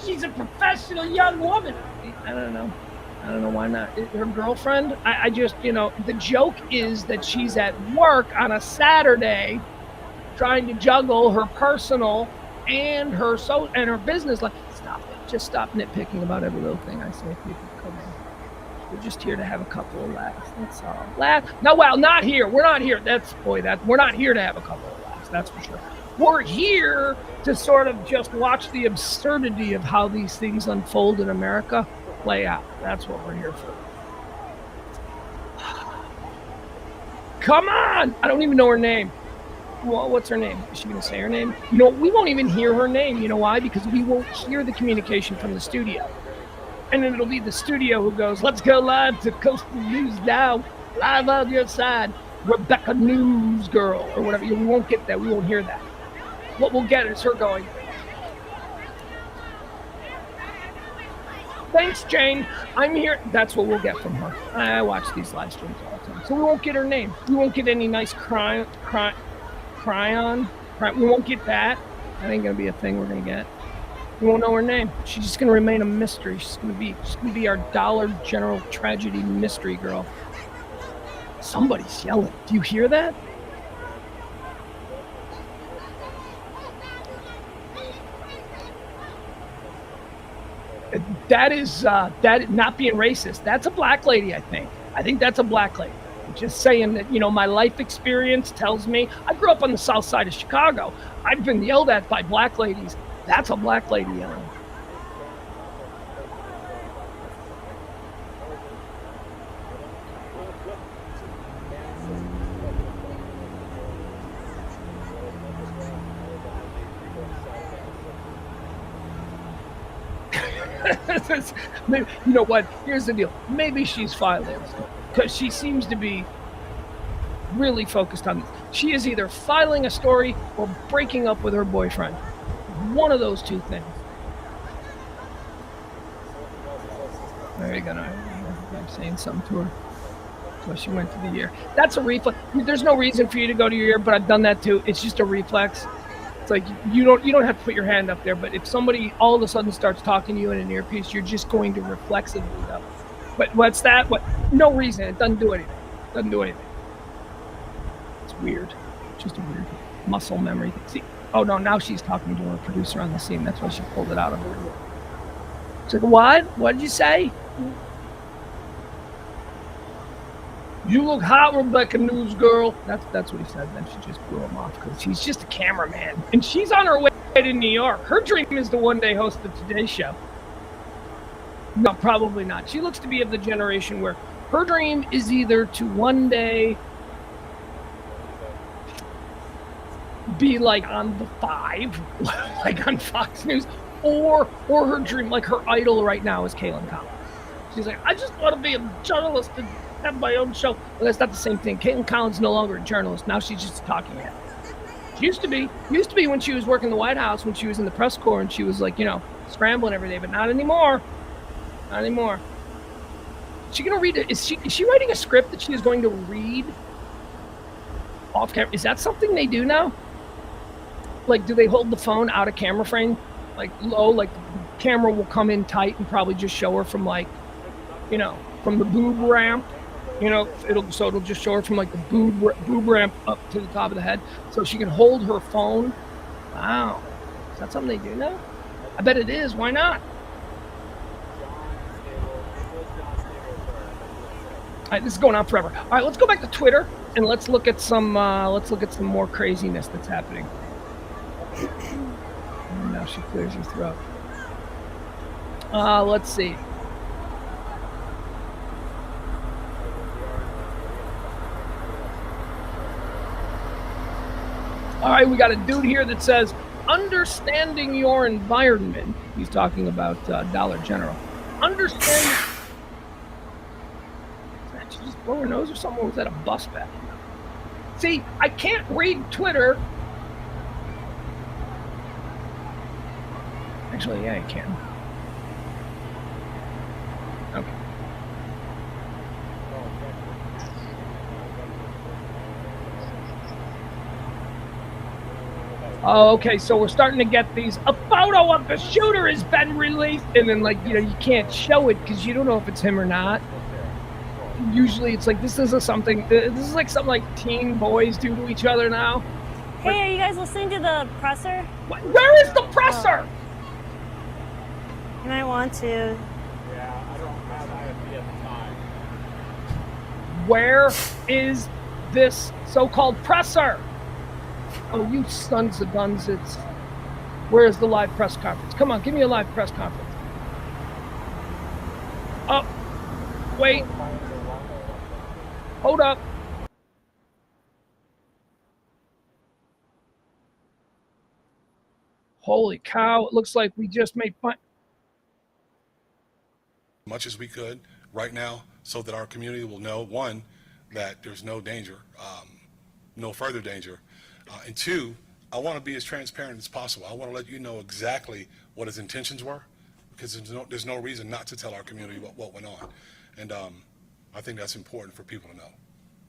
She's a professional young woman. I don't know why not. Her girlfriend? I just, the joke is that she's at work on a Saturday trying to juggle her personal and her business life. Stop it. Just stop nitpicking about every little thing I say. People come in. We're just here to have a couple of laughs. That's all. No, well, not here. We're not here. We're not here to have a couple of laughs. That's for sure. We're here to sort of just watch the absurdity of how these things unfold in America play out. That's what we're here for. Come on! I don't even know her name. Well, what's her name? Is she going to say her name? We won't even hear her name. You know why? Because we won't hear the communication from the studio. And then it'll be the studio who goes, let's go live to Coastal News now. Live on your side. Rebecca News Girl or whatever. We won't get that. We won't hear that. What we'll get is her going, thanks, Jane. I'm here. That's what we'll get from her. I watch these live streams all the time. So we won't get her name. We won't get any nice cryon. We won't get that. That ain't going to be a thing we're going to get. We won't know her name. She's just going to remain a mystery. She's going to be our Dollar General tragedy mystery girl. Somebody's yelling. Do you hear that? That is not being racist. That's a black lady, I think. I think that's a black lady. I'm just saying that, my life experience tells me. I grew up on the south side of Chicago. I've been yelled at by black ladies. That's a black lady yelling. You know what? Here's the deal. Maybe she's filing because she seems to be really focused on this. She is either filing a story or breaking up with her boyfriend. One of those two things. There you go. I'm saying something to her. So she went to the ear. That's a reflex. There's no reason for you to go to your ear, but I've done that too. It's just a reflex. It's like you don't have to put your hand up there, but if somebody all of a sudden starts talking to you in an earpiece, you're just going to reflexively go. But what's that? What? No reason. It doesn't do anything. It's weird. It's just a weird muscle memory thing. See? Oh no, now she's talking to her producer on the scene. That's why she pulled it out of her. She's like, what? What did you say? You look hot, Rebecca News Girl. That's what he said. Then she just blew him off because he's just a cameraman. And she's on her way to New York. Her dream is to one day host the Today Show. No, probably not. She looks to be of the generation where her dream is either to one day be like on the 5, like on Fox News, or her dream, like her idol right now is Kaylin Collins. She's like, I just want to be a journalist and have my own show. Well, that's not the same thing. Kaylin Collins is no longer a journalist. Now she's just a talking head. She used to be when she was working the White House, when she was in the press corps, and she was like, scrambling every day, but not anymore. Not anymore. Is she gonna read it? Is she writing a script that she is going to read off camera? Is that something they do now? Like, do they hold the phone out of camera frame, like low, like the camera will come in tight and probably just show her from like, from the boob ramp, it'll just show her from like the boob ramp up to the top of the head, so she can hold her phone. Wow, is that something they do now? I bet it is. Why not? All right, this is going on forever. All right, let's go back to Twitter and let's look at some more craziness that's happening. And now she clears her throat. Let's see. All right, we got a dude here that says, understanding your environment. He's talking about Dollar General. Understand. Did she just blow her nose or something? Or was that a bus back? See, I can't read Twitter. Actually, yeah, I can. Okay. Oh, okay, so we're starting to get these. A photo of the shooter has been released, and then you can't show it because you don't know if it's him or not. Usually, it's like this is something like teen boys do to each other now. Hey, are you guys listening to the presser? Where is the presser? You might want to. Yeah, I don't have IFB at the time. Where is this so-called presser? Oh, you sons of guns! Where is the live press conference? Come on, give me a live press conference. Oh, wait. Hold up. Holy cow, it looks like we just made fun. Much as we could right now so that our community will know, one, that there's no danger, no further danger, and two, I want to be as transparent as possible. I want to let you know exactly what his intentions were, because there's no reason not to tell our community what went on, and I think that's important for people to know.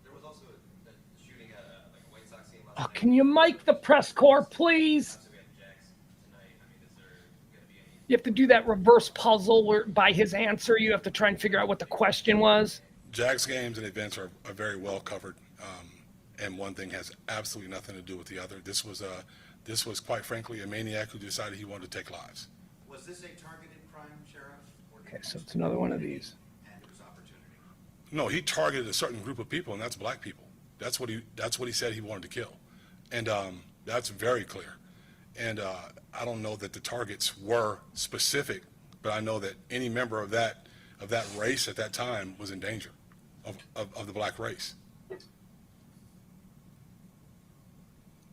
There was also a shooting at a White Sox game last night. Can you mic the press corps, please? So we have the Jacks tonight. I mean, is there going to be any? You have to do that reverse puzzle where by his answer, you have to try and figure out what the question was. Jags games and events are very well covered, and one thing has absolutely nothing to do with the other. This was quite frankly a maniac who decided he wanted to take lives. Was this a targeted crime, Sheriff? Okay, so it's another one of these. And it was opportunity. No, he targeted a certain group of people, and that's black people. That's what he said he wanted to kill, and that's very clear. And I don't know that the targets were specific, but I know that any member of that race at that time was in danger of the black race.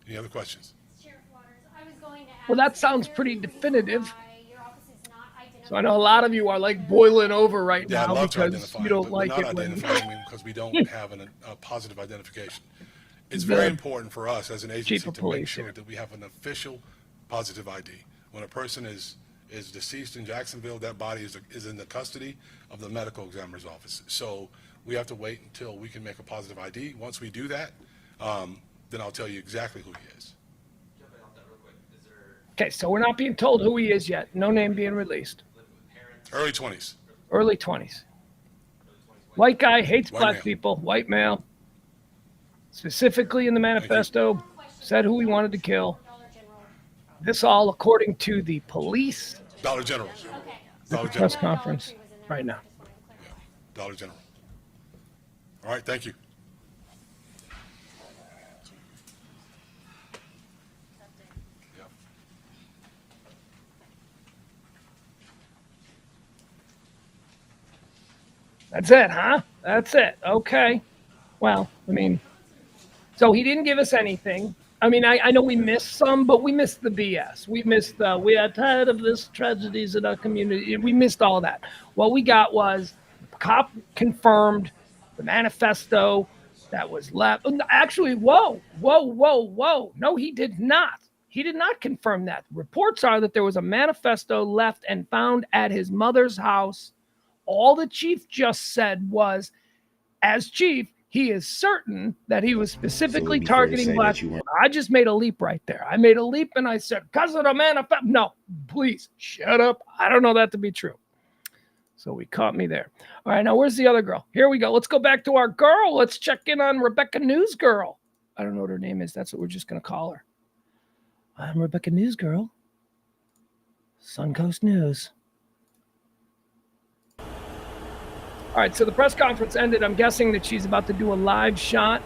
Any other questions? Sheriff Waters, I was going to ask, Well, that sounds pretty definitive. why your office is not identifying. So I know a lot of you are like boiling over right Yeah, I'd now love to because identify you him, don't but like we're it not when identifying him because we don't have a positive identification. It's very important for us as an agency to make sure that we have an official positive ID. When a person is deceased in Jacksonville, that body is in the custody of the medical examiner's office. So we have to wait until we can make a positive ID. Once we do that, then I'll tell you exactly who he is. Jumping off that real quick, is there Okay, so we're not being told who he is yet. No name being released. living with parents? Early 20s. Early 20s. White guy, hates White black male. people, white male. Specifically in the manifesto, said who he wanted to kill. Dollar General. This all according to the police. Dollar General. Okay. Dollar Press General. conference right now. Just wanted to clarify. Dollar General. All right, thank you. That's it, huh? That's it. Okay. Well, I mean, so he didn't give us anything. I mean, I know we missed some, but we missed the BS. We missed the, we are tired of this tragedies in our community. We missed all that. What we got was the cop confirmed the manifesto that was left. Actually, whoa. No, he did not. He did not confirm that. Reports are that there was a manifesto left and found at his mother's house. All the chief just said was, as chief, he is certain that he was specifically targeting black people. I just made a leap right there. I made a leap and I said, because of the manifesto. No, please shut up. I don't know that to be true. So he caught me there. All right, now where's the other girl? Here we go. Let's go back to our girl. Let's check in on Rebecca News Girl. I don't know what her name is. That's what we're just going to call her. I'm Rebecca News Girl. Suncoast News. All right, so the press conference ended. I'm guessing that she's about to do a live shot.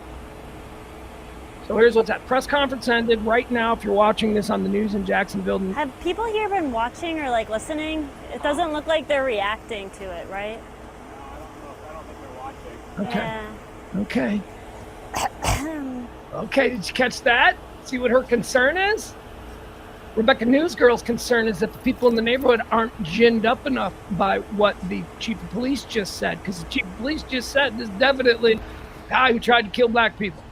So here's what's at. Press conference ended right now. If you're watching this on the news in Jacksonville. Have people here been watching or like listening? It doesn't look like they're reacting to it, right? I don't think they're watching. Okay. Yeah. Okay, did you catch that? See what her concern is? Rebecca News Girl's concern is that the people in the neighborhood aren't ginned up enough by what the chief of police just said, because the chief of police just said this is definitely a guy who tried to kill black people.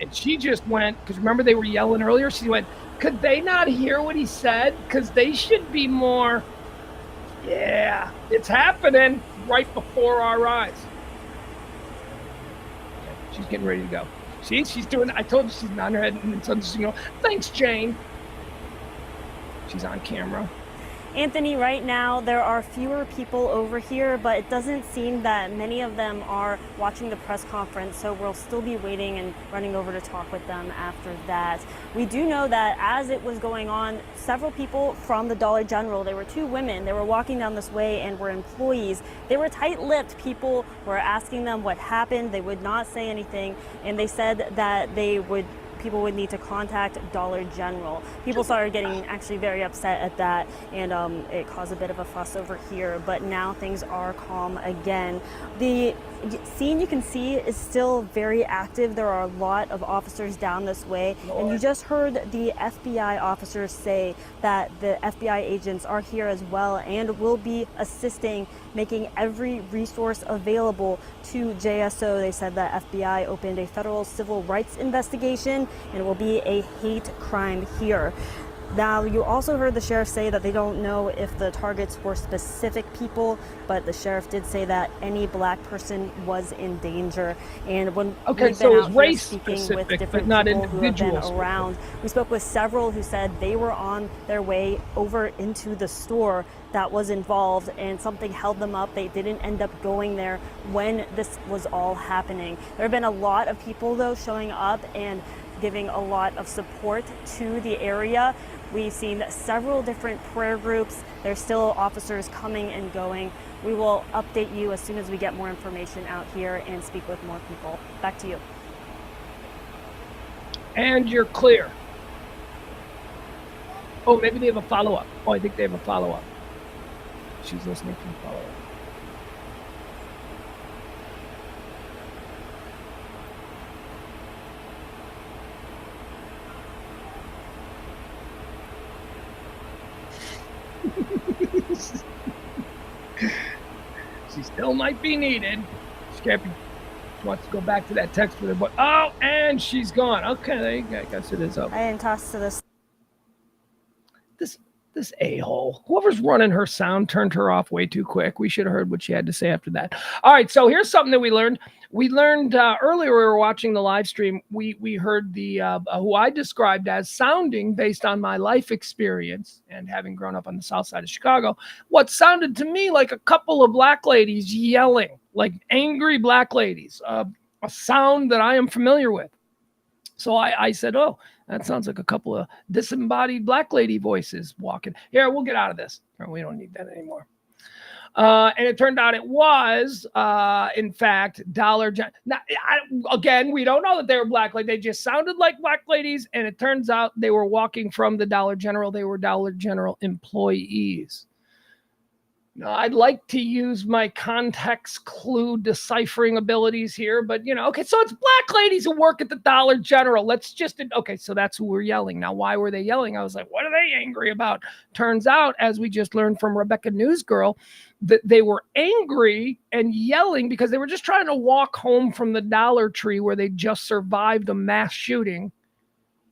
And she just went, because remember they were yelling earlier, she went, could they not hear what he said? Because they should be more, yeah, it's happening right before our eyes. Okay, she's getting ready to go. See, she's doing, I told you she's nodding her head and suddenly she's going, thanks, Jane. She's on camera. Anthony, right now there are fewer people over here, but it doesn't seem that many of them are watching the press conference, so we'll still be waiting and running over to talk with them after that. We do know that as it was going on, several people from the Dollar General, there were two women, they were walking down this way and were employees. They were tight-lipped. People were asking them what happened. They would not say anything, and they said that people would need to contact Dollar General. People started getting actually very upset at that, and it caused a bit of a fuss over here, but now things are calm again. The scene you can see is still very active. There are a lot of officers down this way, and you just heard the FBI officers say that the FBI agents are here as well and will be assisting, making every resource available to JSO. They said that FBI opened a federal civil rights investigation and it will be a hate crime here. Now, you also heard the sheriff say that they don't know if the targets were specific people, but the sheriff did say that any black person was in danger. And when we've been out here speaking with different people who have been around, we spoke with several who said they were on their way over into the store that was involved and something held them up. They didn't end up going there when this was all happening. There have been a lot of people, though, showing up and giving a lot of support to the area. We've seen several different prayer groups. There's still officers coming and going. We will update you as soon as we get more information out here and speak with more people. Back to you. And you're clear. Oh, maybe they have a follow-up. Oh, I think they have a follow-up. She's listening to the follow-up. She still might be needed. She wants to go back to that text with her, but oh, and she's gone. Okay, there you go. I guess it is over. I didn't toss to this. This a-hole. Whoever's running her sound turned her off way too quick. We should have heard what she had to say after that. All right, so here's something that we learned. We learned earlier we were watching the live stream. We heard the who I described as sounding, based on my life experience and having grown up on the south side of Chicago, what sounded to me like a couple of black ladies yelling, like angry black ladies, a sound that I am familiar with. So I said, oh, that sounds like a couple of disembodied black lady voices walking. Here, we'll get out of this. We don't need that anymore. And it turned out it was, in fact, Dollar General. Now, again, we don't know that they were black. Like, they just sounded like black ladies. And it turns out they were walking from the Dollar General. They were Dollar General employees. No, I'd like to use my context clue deciphering abilities here, but okay, so it's black ladies who work at the Dollar General. Okay, so that's who we're yelling. Now, why were they yelling? I was like, what are they angry about? Turns out, as we just learned from Rebecca Newsgirl, that they were angry and yelling because they were just trying to walk home from the Dollar Tree where they just survived a mass shooting.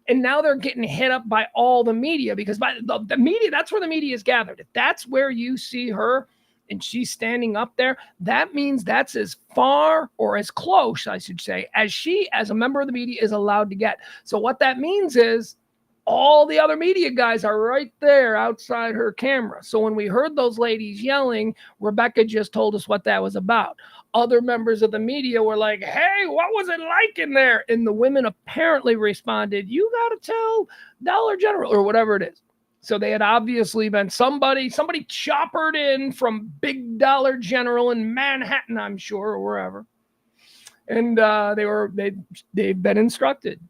And now they're getting hit up by all the media because by the media, that's where the media is gathered. If that's where you see her and she's standing up there, that means that's as far or as close, I should say, as she, as a member of the media, is allowed to get. So what that means is all the other media guys are right there outside her camera. So when we heard those ladies yelling, Rebecca just told us what that was about. Other members of the media were like, hey, what was it like in there? And the women apparently responded, you got to tell Dollar General or whatever it is. So they had obviously been somebody choppered in from Big Dollar General in Manhattan, I'm sure, or wherever. And they've been instructed.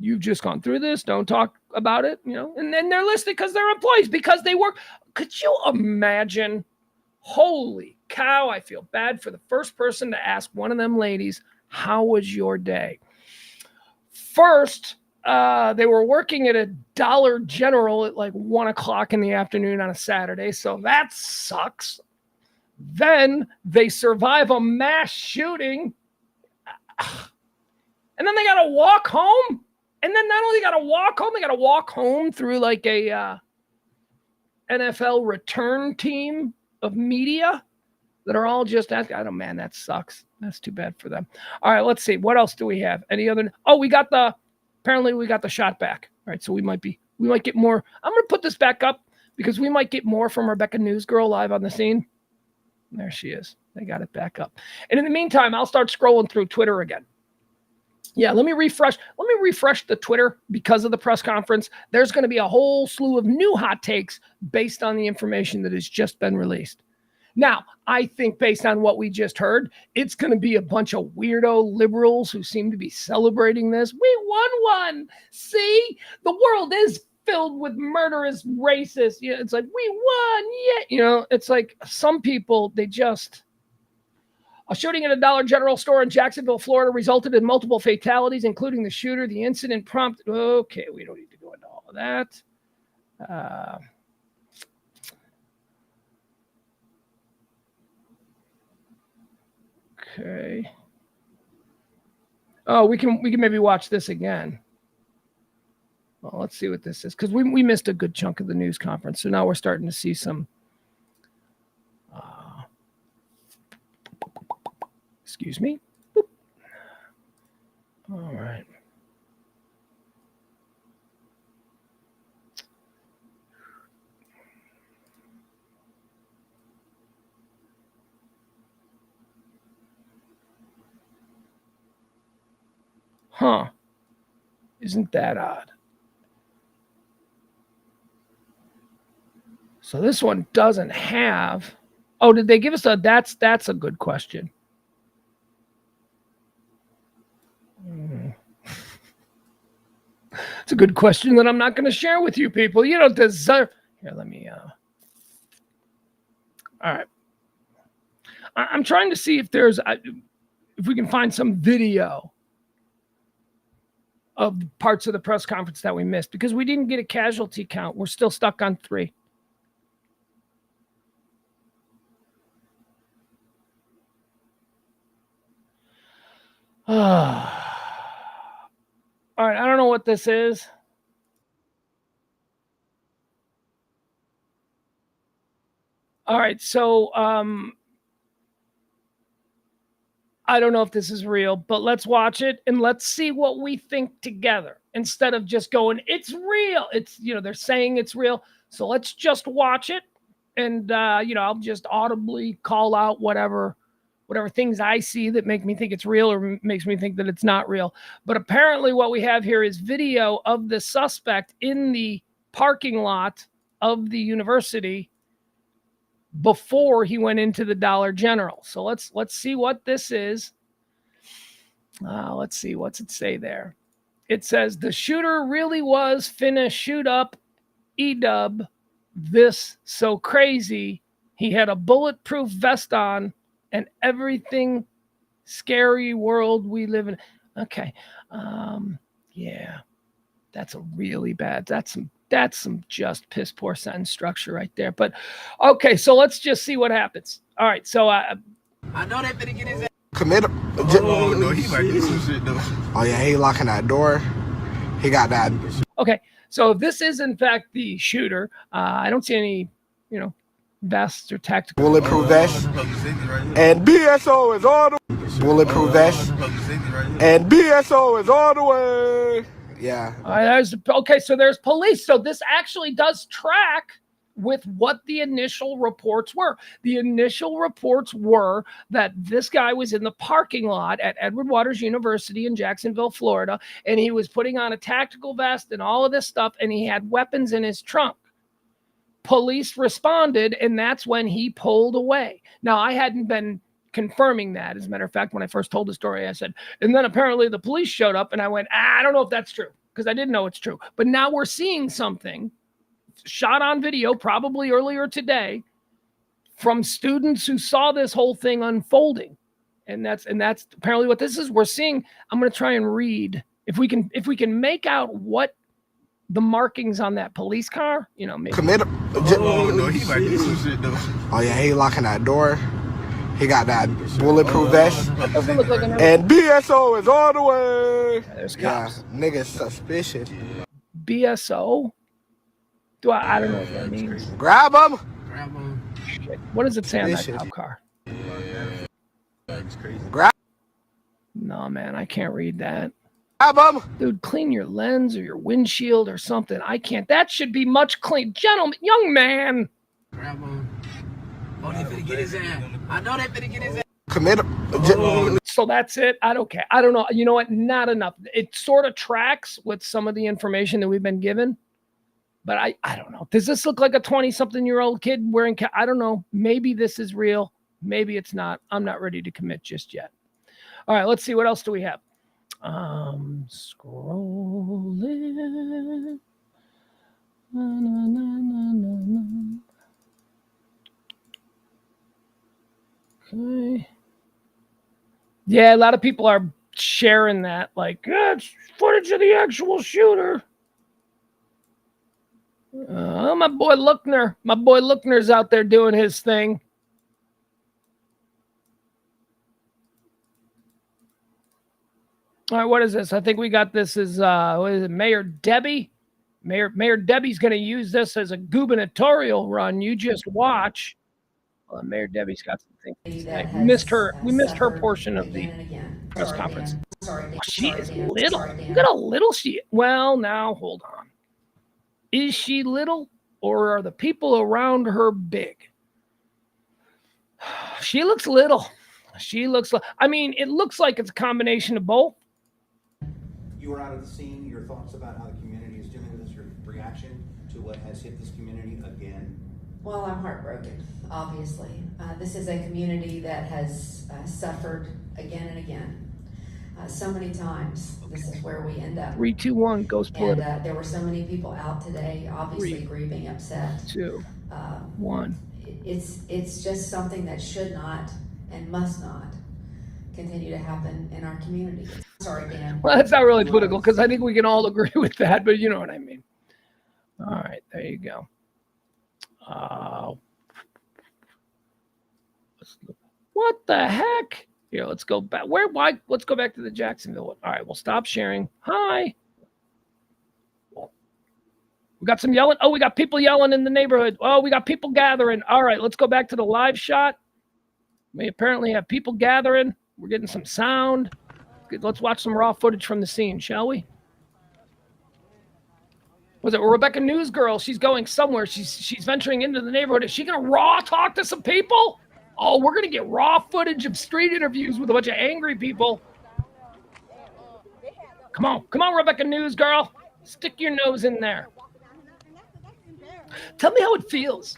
You've just gone through this. Don't talk about it, And then they're listed because they're employees, because they work. Could you imagine? Holy cow, I feel bad for the first person to ask one of them ladies, how was your day? First, they were working at a Dollar General at like 1 o'clock in the afternoon on a Saturday, so that sucks. Then they survive a mass shooting, and then they got to walk home. And then not only got to walk home, they got to walk home through like a NFL return team of media that are all just asking. I don't, man, that sucks. That's too bad for them. All right, let's see. What else do we have? Any other? Oh, apparently we got the shot back. All right, so we might get more. I'm going to put this back up because we might get more from Rebecca Newsgirl live on the scene. There she is. They got it back up. And in the meantime, I'll start scrolling through Twitter again. Yeah, let me refresh the Twitter because of the press conference. There's going to be a whole slew of new hot takes based on the information that has just been released. Now, I think based on what we just heard, it's going to be a bunch of weirdo liberals who seem to be celebrating this. We won one. See, the world is filled with murderous racists. Yeah, it's like, we won. Yeah. It's like some people, a shooting at a Dollar General store in Jacksonville, Florida resulted in multiple fatalities, including the shooter. The incident prompted... Okay, we don't need to go into all of that. Okay. Oh, we can maybe watch this again. Well, let's see what this is, because we missed a good chunk of the news conference. So now we're starting to see some... Excuse me. Boop. All right. Huh. Isn't that odd? So this one doesn't have... Oh, did they give us that's a good question. It's a good question that I'm not going to share with you people. You don't deserve... Here, let me... All right. I'm trying to see if we can find some video of parts of the press conference that we missed, because we didn't get a casualty count. We're still stuck on 3. All right, I don't know what this is. All right, so I don't know if this is real, but let's watch it and let's see what we think together instead of just going, it's real. It's, they're saying it's real. So let's just watch it. And, I'll just audibly call out whatever things I see that make me think it's real or makes me think that it's not real. But apparently what we have here is video of the suspect in the parking lot of the university before he went into the Dollar General. So let's see what this is. Let's see. What's it say there? It says the shooter really was finna shoot up E-dub this so crazy He had a bulletproof vest on and everything scary world we live in. Okay. Yeah, that's a really bad, that's some just piss poor sentence structure right there. But okay, so let's just see what happens. All right, so I know that finna get his ass. Commit. Oh, no, he might do some shit though. Oh yeah, he locking that door. He got that. Okay, so if this is in fact the shooter, I don't see any, vests or tactical. Bulletproof vest. And BSO is all the bulletproof vest. And BSO is all the way. Yeah. All right, okay, so there's police. So this actually does track with what the initial reports were. The initial reports were that this guy was in the parking lot at Edward Waters University in Jacksonville, Florida, and he was putting on a tactical vest and all of this stuff, and he had weapons in his trunk. Police responded, and that's when he pulled away. Now, I hadn't been confirming that. As a matter of fact, when I first told the story, I said, and then apparently the police showed up, and I went, I don't know if that's true, because I didn't know it's true. But now we're seeing something shot on video, probably earlier today, from students who saw this whole thing unfolding. And that's apparently what this is. We're seeing, I'm going to try and read if we can make out what the markings on that police car, maybe. Commit. Oh, no, he might do some shit though. Oh yeah, he locking that door. He got that bulletproof vest. That doesn't look like and BSO is all the way. There's cops. Yeah, niggas suspicious. BSO? I don't know what that means. Grab him. Shit. What does it say on that cop car? That's crazy. Grab. No, man, I can't read that. Grab him. Dude, clean your lens or your windshield or something. I can't. That should be much clean. Gentlemen, young man. Grab him. Oh, they finna get his ass. I know they finna get his ass. Commit. So that's it. I don't care. I don't know. You know what? Not enough. It sort of tracks with some of the information that we've been given. But I don't know. Does this look like a 20-something-year-old kid wearing I don't know. Maybe this is real. Maybe it's not. I'm not ready to commit just yet. All right, let's see. What else do we have? Scrolling. Okay. Yeah, a lot of people are sharing that. Like, it's footage of the actual shooter. My boy Lookner's out there doing his thing. All right, what is this? I think we got this as what is it, Mayor Debbie? Mayor Debbie's going to use this as a gubernatorial run. You just watch. Well, Mayor Debbie's got some things to say. We missed her portion of the press conference. Oh, she is little. Look at how little she is. Well, now hold on. Is she little, or are the people around her big? She looks little. I mean, it looks like it's a combination of both. You were out of the scene. Your thoughts about how the community is dealing with this, your reaction to what has hit this community again? Well, I'm heartbroken, obviously. This is a community that has suffered again and again. So many times, this is where we end up. 3, 2, 1 goes political. And there were so many people out today, obviously grieving, upset. 2, 1. It's just something that should not and must not continue to happen in our community. Sorry, Dan. Well, that's not really political, because I think we can all agree with that, but you know what I mean. All right, there you go. What the heck? Here, let's go back. Why? Let's go back to the Jacksonville one. All right, we'll stop sharing. Hi. We got some yelling. Oh, we got people yelling in the neighborhood. Oh, we got people gathering. All right, let's go back to the live shot. We apparently have people gathering. We're getting some sound. Good. Let's watch some raw footage from the scene, shall we? Was it Rebecca Newsgirl? She's going somewhere. She's venturing into the neighborhood. Is she going to raw talk to some people? Oh, we're going to get raw footage of street interviews with a bunch of angry people. Come on, Rebecca Newsgirl. Stick your nose in there. Tell me how it feels.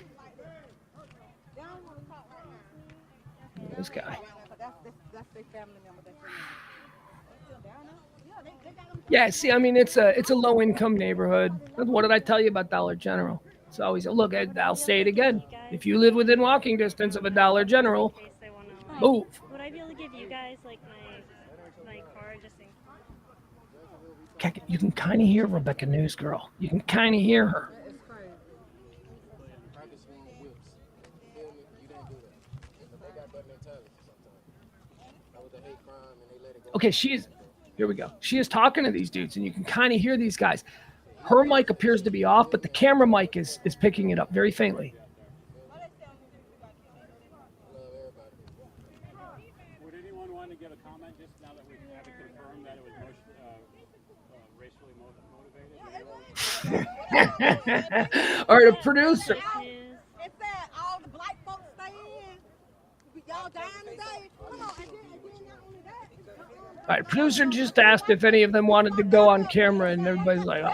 This guy. Yeah, see, I mean, it's a low-income neighborhood. What did I tell you about Dollar General? It's always look. I'll say it again. If you live within walking distance of a Dollar General, move. Would I be able to give you guys like my card just in? You can kind of hear Rebecca News Girl. You can kind of hear her. Okay, here we go. She is talking to these dudes, and you can kind of hear these guys. Her mic appears to be off, but the camera mic is picking it up very faintly. Would anyone want to give a comment just now that we have it confirmed that it was racially motivated? All right, a producer. It said all the black folks stay in. Y'all dying today? Come on, and then not only that. All right, producer just asked if any of them wanted to go on camera, and everybody's like, They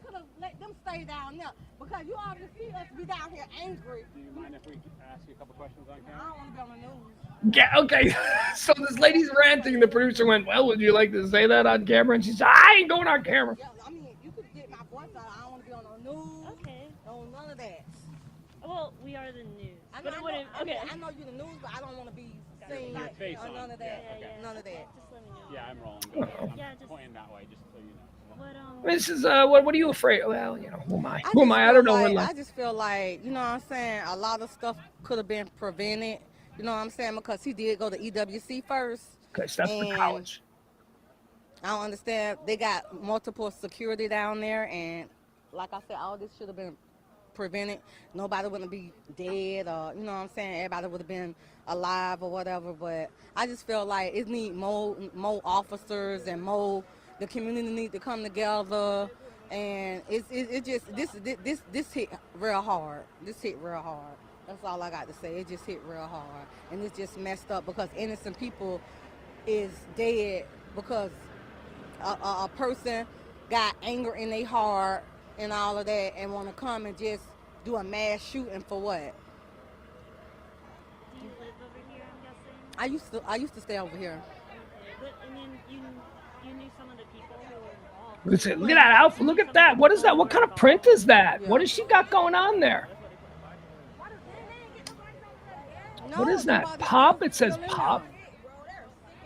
could have let them stay down there because you already see us be down here angry. Do you mind if we ask you a couple questions on camera? I don't want to be on the news. Yeah, okay. So this lady's ranting. The producer went, well, would you like to say that on camera? And she said, I ain't going on camera. Yeah, I mean, you could get my voice out. I don't want to be on the news. Okay. No, none of that. Well, we are the news. I But know, it wouldn't. Okay. I know you're the news, but I don't want to be seen Your face or on. none of that. Yeah, None of that. Just let me know. Yeah, I'm rolling. Go ahead. Yeah, I'm just pointing that way, just so you know. This is, what are you afraid of? Well, who am I? Who am I? I don't know. I just feel like, you know what I'm saying, a lot of stuff could have been prevented. You know what I'm saying? Because he did go to EWC first. Okay, so that's the college. I don't understand. They got multiple security down there, and like I said, all this should have been prevented. Nobody wouldn't be dead, or you know what I'm saying. Everybody would have been alive or whatever. But I just feel like it need more officers and more. The community need to come together, and it just this hit real hard. This hit real hard. That's all I got to say. It just hit real hard, and it's just messed up because innocent people is dead because a person got anger in their heart and all of that, and want to come and just do a mass shooting for what? Do you live over here? I'm guessing. I used to stay over here. Okay, but I mean, you knew some of the people who were involved. Look at that outfit. Look at that. What is that? What kind of print is that? What has she got going on there? What is that? Pop? It says pop.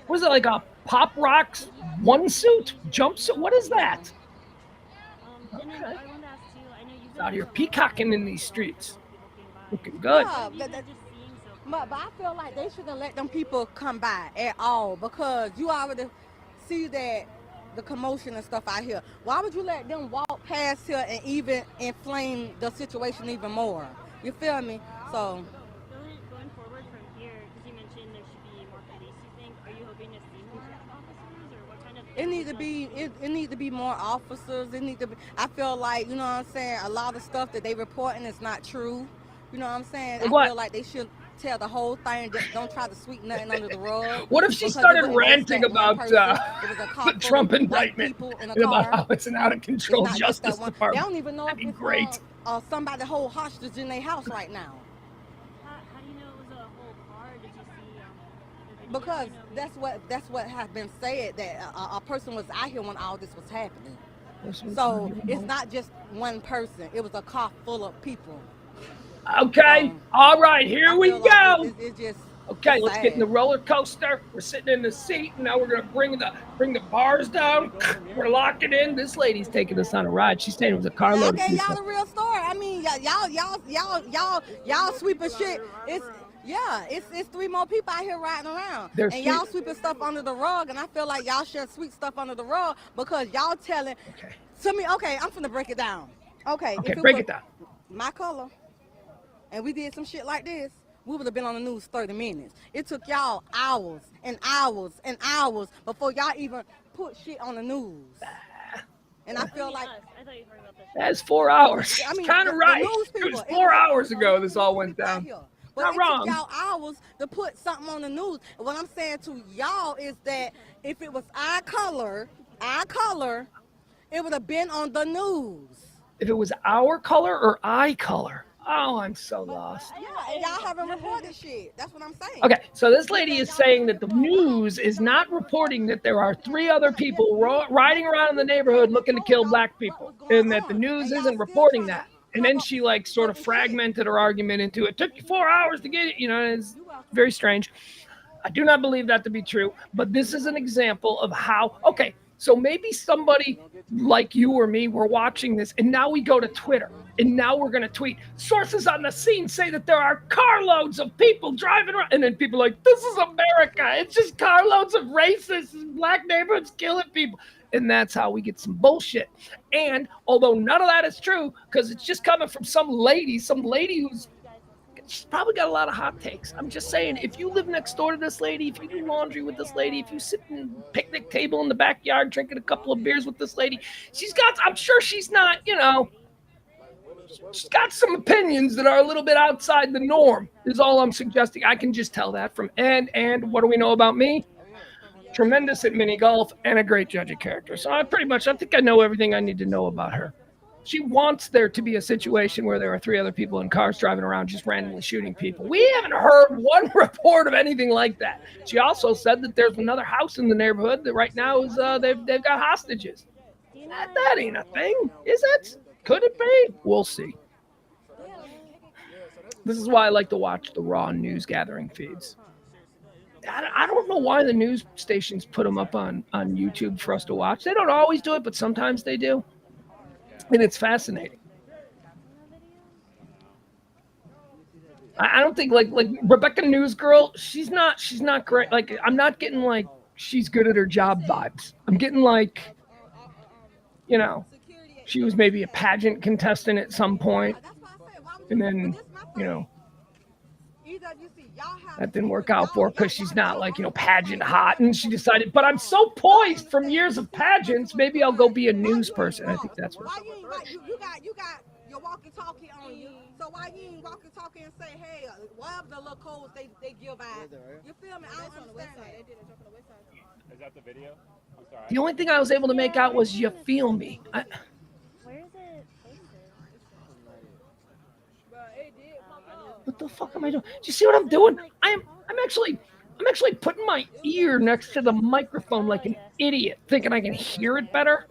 What is it, like a Pop Rocks one suit? Jumpsuit? What is that? Okay. Out here peacocking in these streets. Looking good. Yeah, but I feel like they shouldn't let them people come by at all because you already see that the commotion and stuff out here. Why would you let them walk past here and even inflame the situation even more? You feel me? So. Going forward from here, because you mentioned there should be more police, you think, are you hoping to see more officers, or what kind of... It need to be more officers. It need to be, I feel like, you know what I'm saying, a lot of stuff that they reporting is not true. You know what I'm saying? I feel like they should tell the whole thing. Just don't try to sweep nothing under the rug. What if she started ranting about the Trump indictment and about how it's an out of control Justice Department? They don't even know if it's great. Somebody hold hostage in their house right now. How do you know it was a whole car? Did you see Because that's what has been said, that a person was out here when all this was happening. So it's not just one person. It was a car full of people. Okay. All right. Here we go. It's just okay. Let's get in the roller coaster. We're sitting in the seat. And now we're gonna bring the bars down. We're locking in. This lady's taking us on a ride. She's saying it was a carload. Okay, y'all the real story. I mean, y'all sweeping shit. It's 3 more people out here riding around. And y'all sweeping stuff under the rug, and I feel like y'all should sweep stuff under the rug because y'all telling to me, okay, I'm finna break it down. Okay, break it down. My color, and we did some shit like this, we would have been on the news 30 minutes. It took y'all hours and hours and hours before y'all even put shit on the news. And I feel like I thought you heard about this. That's 4 hours. I mean, kind of right. It was 4 hours ago this all went down. But Not it wrong. took y'all hours to put something on the news. What I'm saying to y'all is that if it was our color, it would have been on the news. If it was our color or eye color? Oh, I'm so lost. Yeah, and y'all haven't reported shit. That's what I'm saying. Okay, so this lady is saying that the news is not reporting that there are 3 other people riding around in the neighborhood looking to kill black people, and that the news isn't reporting that. And then she like sort of fragmented her argument into it took you 4 hours to get it. You know, it's very strange. I do not believe that to be true, but this is an example of how, okay, so maybe somebody like you or me were watching this, and now we go to Twitter, and now we're going to tweet, sources on the scene say that there are carloads of people driving around, and then people are like, this is America. It's just carloads of racists in black neighborhoods killing people. And that's how we get some bullshit. And although none of that is true, because it's just coming from some lady who's she's probably got a lot of hot takes. I'm just saying, if you live next door to this lady, if you do laundry with this lady, if you sit in a picnic table in the backyard drinking a couple of beers with this lady, I'm sure she's not, you know, she's got some opinions that are a little bit outside the norm, is all I'm suggesting. I can just tell that from, and what do we know about me? Tremendous at mini golf and a great judge of character. So I think I know everything I need to know about her. She wants there to be a situation where there are 3 other people in cars driving around just randomly shooting people. We haven't heard one report of anything like that. She also said that there's another house in the neighborhood that right now is they've got hostages. That ain't a thing, is it? Could it be? We'll see. This is why I like to watch the raw news gathering feeds. I don't know why the news stations put them up on YouTube for us to watch. They don't always do it, but sometimes they do. And it's fascinating. I don't think like Rebecca Newsgirl, she's not great. Like, I'm not getting like she's good at her job vibes. I'm getting like, you know, she was maybe a pageant contestant at some point, and then, you know, that didn't work out for her because she's not like, you know, pageant hot, and she decided, but I'm so poised from years of pageants, maybe I'll go be a news person. I think that's what. You got your walkie-talkie on you, so why you ain't walkie-talkie and say, hey, whatever the little codes they give out? You feel me? I don't understand that. Is that the video? I'm sorry. The only thing I was able to make out was "You feel me." Where is it posted? What the fuck am I doing? Do you see what I'm doing? I'm actually putting my ear next to the microphone like an idiot, thinking I can hear it better.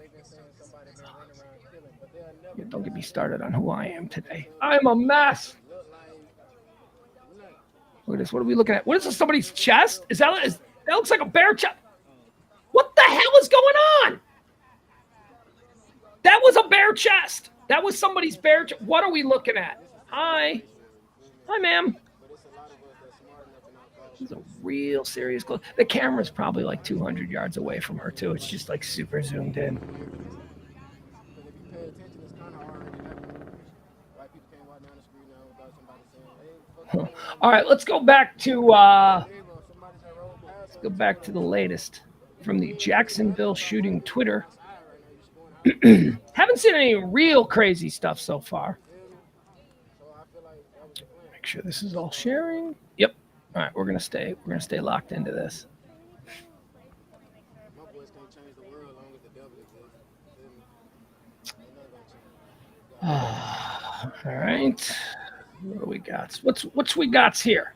Yeah, don't get me started on who I am today. I'm a mess. Look at this. What are we looking at? What is this? Somebody's chest? That looks like a bare chest. What the hell is going on? That was a bare chest. That was somebody's bare chest. What are we looking at? Hi, ma'am. This is a real serious close. The camera's probably like 200 yards away from her too. It's just like super zoomed in. All right, let's go back to the latest from the Jacksonville shooting Twitter. Haven't seen any real crazy stuff so far. Make sure this is all sharing. Yep. All right, we're gonna stay locked into this. All right. What do we got? What's we got here?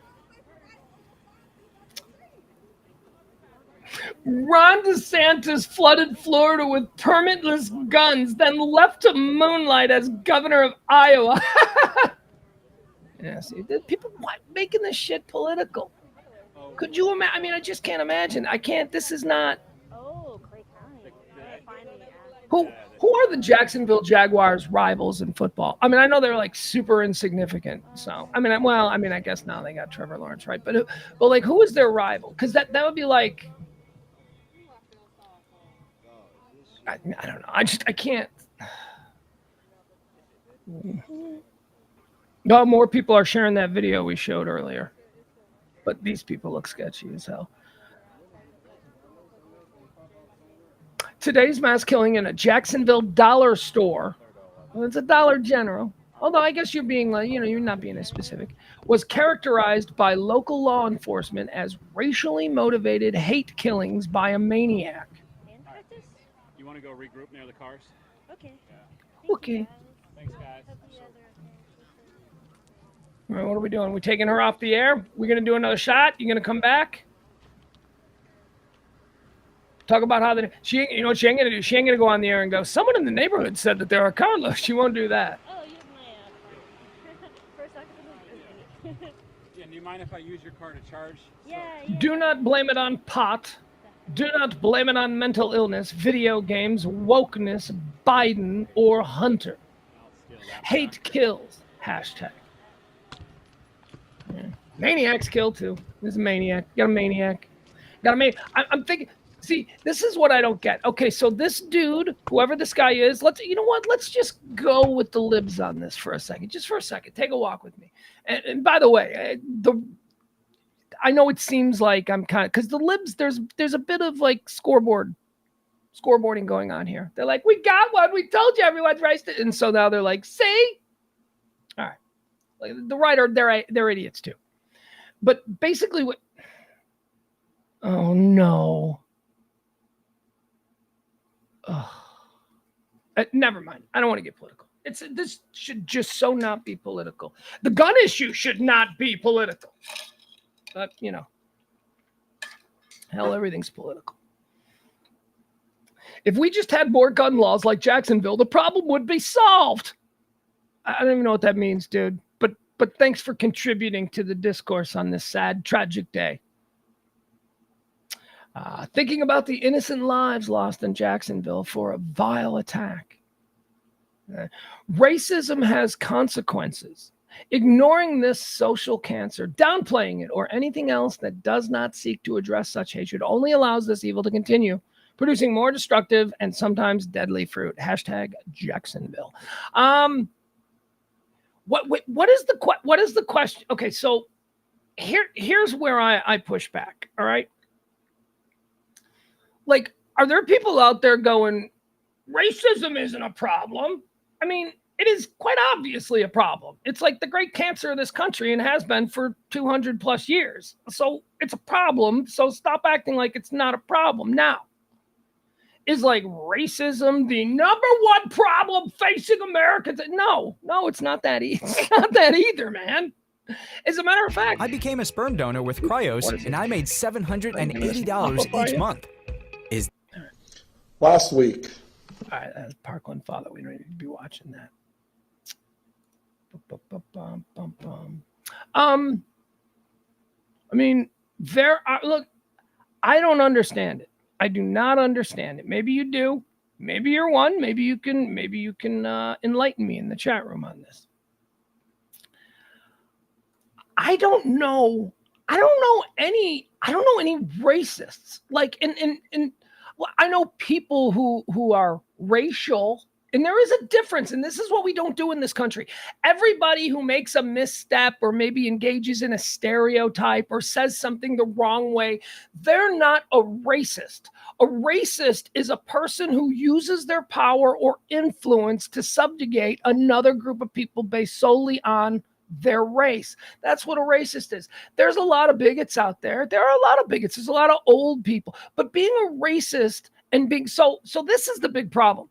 Ron DeSantis flooded Florida with permitless guns, then left to moonlight as governor of Iowa. Yeah, see, people making this shit political. Could you imagine? I mean, I just can't imagine. I can't. This is not. Oh, Clay County. Who are the Jacksonville Jaguars' rivals in football? I mean, I know they're like super insignificant. So, I mean, I guess now they got Trevor Lawrence, right? But like, who is their rival? Because that would be like, I don't know. I can't. No, more people are sharing that video we showed earlier, but these people look sketchy as hell. Today's mass killing in a Jacksonville dollar store, well, it's a Dollar General, although I guess you're being like, you're not being as specific, was characterized by local law enforcement as racially motivated hate killings by a maniac. You want to go regroup near the cars? Okay. Yeah. Okay. Thanks, guys. All right, what are we doing? We taking her off the air? We're going to do another shot? You going to come back? Talk about how she ain't going to do? She ain't going to go on the air and go, someone in the neighborhood said that there are carloads. She won't do that. Oh, you have my Yeah, do you mind if I use your car to charge? Yeah. Do not blame it on pot. Do not blame it on mental illness, video games, wokeness, Biden, or Hunter. Hate kills. Hashtag. Yeah. Maniacs kill too. This is a maniac. Got a maniac. I'm thinking. See, this is what I don't get. Okay, so this dude, whoever this guy is, you know what? Let's just go with the libs on this for a second. Just for a second. Take a walk with me. And by the way, I know it seems like I'm kind of, because the libs, there's a bit of like scoreboarding going on here. They're like, we got one. We told you everyone's racist. And so now they're like, see? All right. Like the right are, they're idiots too. But basically what, oh no. Never mind. I don't want to get political. This should just so not be political. The gun issue should not be political. But, you know, hell, everything's political. If we just had more gun laws like Jacksonville, the problem would be solved. I don't even know what that means, dude. But thanks for contributing to the discourse on this sad, tragic day. Thinking about the innocent lives lost in Jacksonville for a vile attack. Racism has consequences. Ignoring this social cancer, downplaying it, or anything else that does not seek to address such hatred only allows this evil to continue, producing more destructive and sometimes deadly fruit. Hashtag Jacksonville. What is the question? Okay, so here's where I push back. All right. Like, are there people out there going, racism isn't a problem? I mean, it is quite obviously a problem. It's like the great cancer of this country and has been for 200 plus years. So it's a problem. So stop acting like it's not a problem. Now, is like racism the number one problem facing Americans? No, it's not that easy. It's not that either, man. As a matter of fact, I became a sperm donor with Cryos, and I made $780 each month. Last week. All right, that's Parkland Father. We don't need to be watching that. I mean, look, I don't understand it. I do not understand it. Maybe you do. Maybe you're one. Maybe you can enlighten me in the chat room on this. I don't know any racists. Like, well, I know people who are racial, and there is a difference, and this is what we don't do in this country. Everybody who makes a misstep or maybe engages in a stereotype or says something the wrong way, they're not a racist. A racist is a person who uses their power or influence to subjugate another group of people based solely on their race. That's what a racist is. There's a lot of bigots out there. There are a lot of bigots. There's a lot of old people. But being a racist and being so this is the big problem.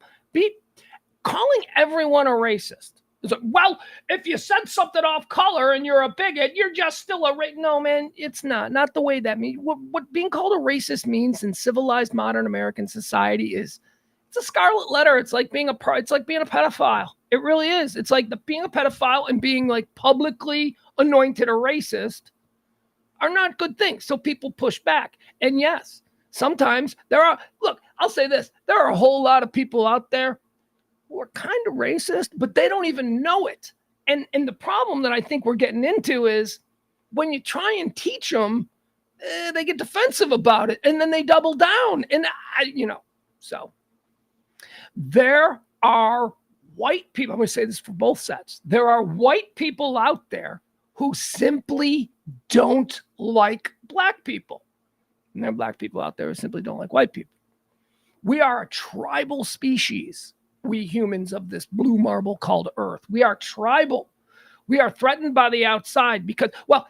Calling everyone a racist. It's like, well, if you said something off color and you're a bigot, you're just still a racist. No, man, it's not the way that means. What being called a racist means in civilized modern American society is it's a scarlet letter. It's like being a pedophile. It really is. It's like being a pedophile and being like publicly anointed a racist are not good things. So people push back. And yes, sometimes I'll say this. There are a whole lot of people out there who are kind of racist, but they don't even know it. And the problem that I think we're getting into is when you try and teach them, they get defensive about it and then they double down. And so there are white people. I'm going to say this for both sets. There are white people out there who simply don't like black people. And there are black people out there who simply don't like white people. We are a tribal species. We humans of this blue marble called Earth. We are tribal. We are threatened by the outside because,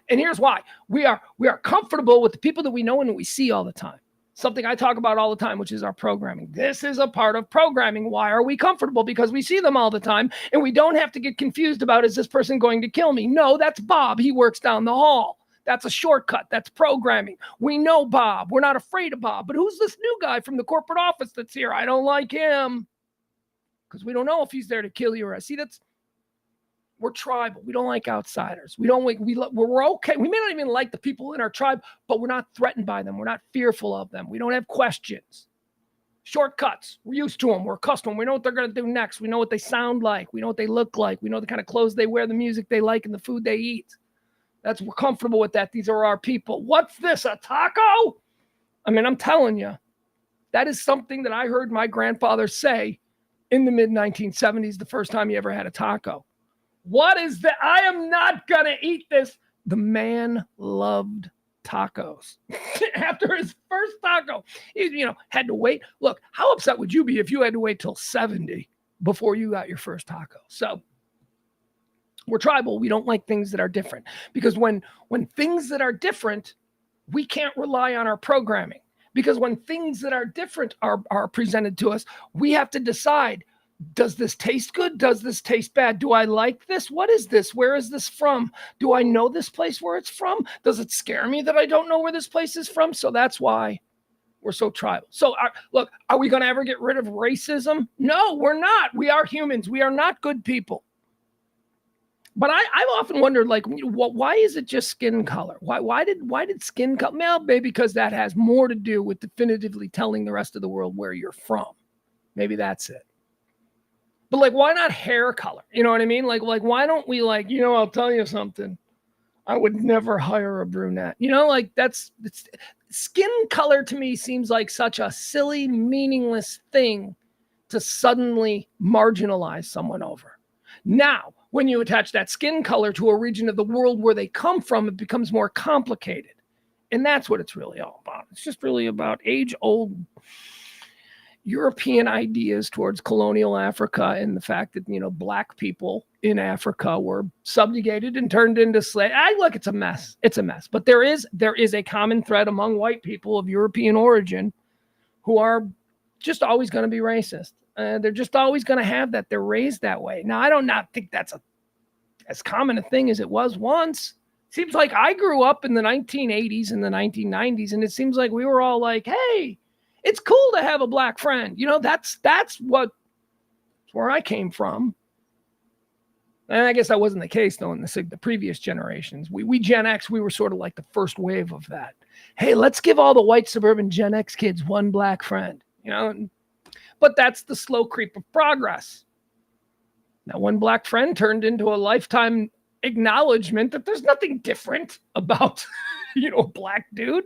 and here's why. We are comfortable with the people that we know and we see all the time. Something I talk about all the time, which is our programming. This is a part of programming. Why are we comfortable? Because we see them all the time and we don't have to get confused about, is this person going to kill me? No, that's Bob. He works down the hall. That's a shortcut. That's programming. We know Bob. We're not afraid of Bob. But who's this new guy from the corporate office that's here? I don't like him. Because we don't know if he's there to kill you or us. See, We're tribal. We don't like outsiders. We're okay. We may not even like the people in our tribe, but we're not threatened by them. We're not fearful of them. We don't have questions. Shortcuts. We're used to them. We're accustomed. We know what they're going to do next. We know what they sound like. We know what they look like. We know the kind of clothes they wear, the music they like, and the food they eat. We're comfortable with that. These are our people. What's this, a taco? I mean, I'm telling you, that is something that I heard my grandfather say in the mid-1970s, the first time he ever had a taco. What is that? I am not going to eat this. The man loved tacos. After his first taco, he, had to wait. Look, how upset would you be if you had to wait till 70 before you got your first taco? So we're tribal. We don't like things that are different, because when things that are different, we can't rely on our programming, because when things that are different are presented to us, we have to decide, does this taste good? Does this taste bad? Do I like this? What is this? Where is this from? Do I know this place where it's from? Does it scare me that I don't know where this place is from? So that's why we're so tribal. So look, are we going to ever get rid of racism? No, we're not. We are humans. We are not good people. But I've often wondered, like, why is it just skin color? Why did skin color? Well, maybe because that has more to do with definitively telling the rest of the world where you're from. Maybe that's it. But like, why not hair color? You know what I mean? Like why don't we I'll tell you something. I would never hire a brunette. It's skin color to me seems like such a silly, meaningless thing to suddenly marginalize someone over. Now, when you attach that skin color to a region of the world where they come from, it becomes more complicated. And that's what it's really all about. It's just really about age-old European ideas towards colonial Africa and the fact that, black people in Africa were subjugated and turned into slaves. Look, it's a mess. It's a mess. But there is a common thread among white people of European origin who are just always going to be racist. They're just always going to have that. They're raised that way. Now, I do not think that's as common a thing as it was once. Seems like I grew up in the 1980s and the 1990s, and it seems like we were all like, hey, it's cool to have a black friend. That's where I came from. And I guess that wasn't the case, though, in the previous generations. We Gen X, we were sort of like the first wave of that. Hey, let's give all the white suburban Gen X kids one black friend, But that's the slow creep of progress. Now, one black friend turned into a lifetime acknowledgement that there's nothing different about, a black dude.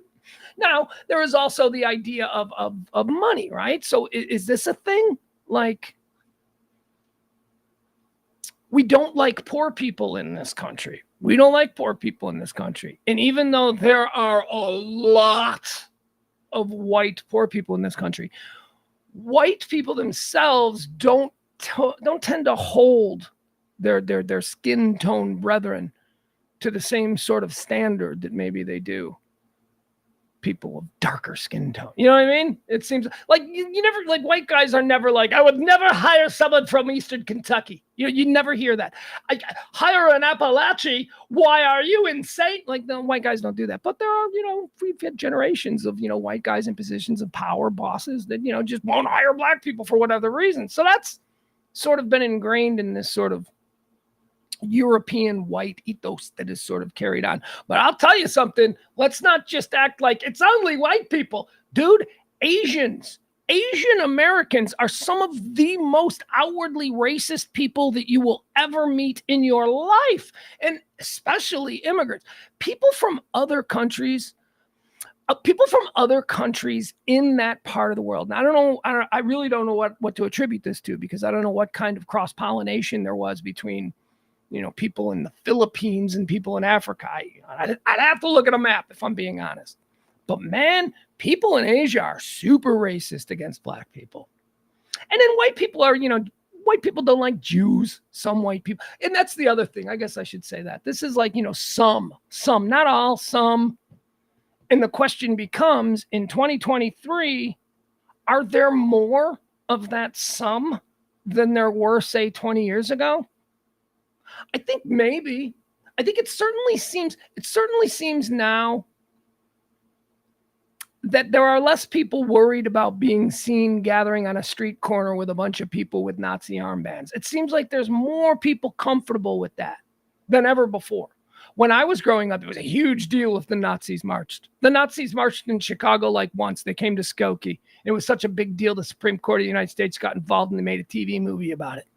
Now, there is also the idea of money, right? So is this a thing? Like, we don't like poor people in this country. We don't like poor people in this country. And even though there are a lot of white poor people in this country, white people themselves don't tend to hold their skin tone brethren to the same sort of standard that maybe they do people of darker skin tone. You know what I mean? It seems like you never, like, white guys are never like, I would never hire someone from Eastern Kentucky. You never hear that. I hire an Appalachian. Why are you insane? Like, the white guys don't do that. But there are, we've had generations of, white guys in positions of power, bosses that, just won't hire black people for whatever reason. So that's sort of been ingrained in this sort of European white ethos that is sort of carried on. But I'll tell you something, let's not just act like it's only white people. Dude, Asian Americans are some of the most outwardly racist people that you will ever meet in your life, and especially immigrants. People from other countries in that part of the world. Now, I really don't know what to attribute this to, because I don't know what kind of cross-pollination there was between people in the Philippines and people in Africa. I'd have to look at a map if I'm being honest. But man, people in Asia are super racist against black people. And then white people don't like Jews, some white people. And that's the other thing. I guess I should say that. This is like, some, not all, some. And the question becomes, in 2023, are there more of that some than there were, say, 20 years ago? I think maybe. I think it certainly seems now that there are less people worried about being seen gathering on a street corner with a bunch of people with Nazi armbands. It seems like there's more people comfortable with that than ever before. When I was growing up, it was a huge deal if the Nazis marched. The Nazis marched in Chicago like once. They came to Skokie. It was such a big deal. The Supreme Court of the United States got involved and they made a TV movie about it.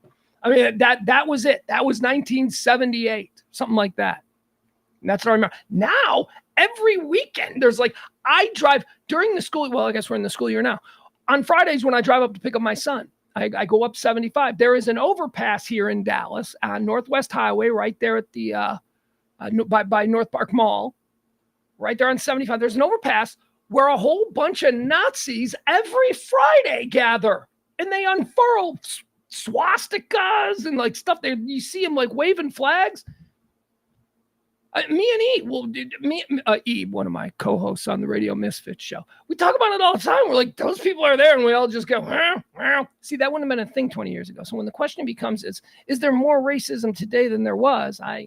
I mean, that was it. That was 1978, something like that. And that's what I remember. Now, every weekend, there's like, I drive during the school. Well, I guess we're in the school year now. On Fridays, when I drive up to pick up my son, I go up 75. There is an overpass here in Dallas on Northwest Highway, right there at the by North Park Mall, right there on 75. There's an overpass where a whole bunch of Nazis every Friday gather, and they unfurl swastikas and like stuff. You see them like waving flags. Me and Eve, one of my co-hosts on the Radio Misfits show, we talk about it all the time. We're like, those people are there, and we all just go, See, that wouldn't have been a thing 20 years ago. So when the question becomes, is there more racism today than there was? I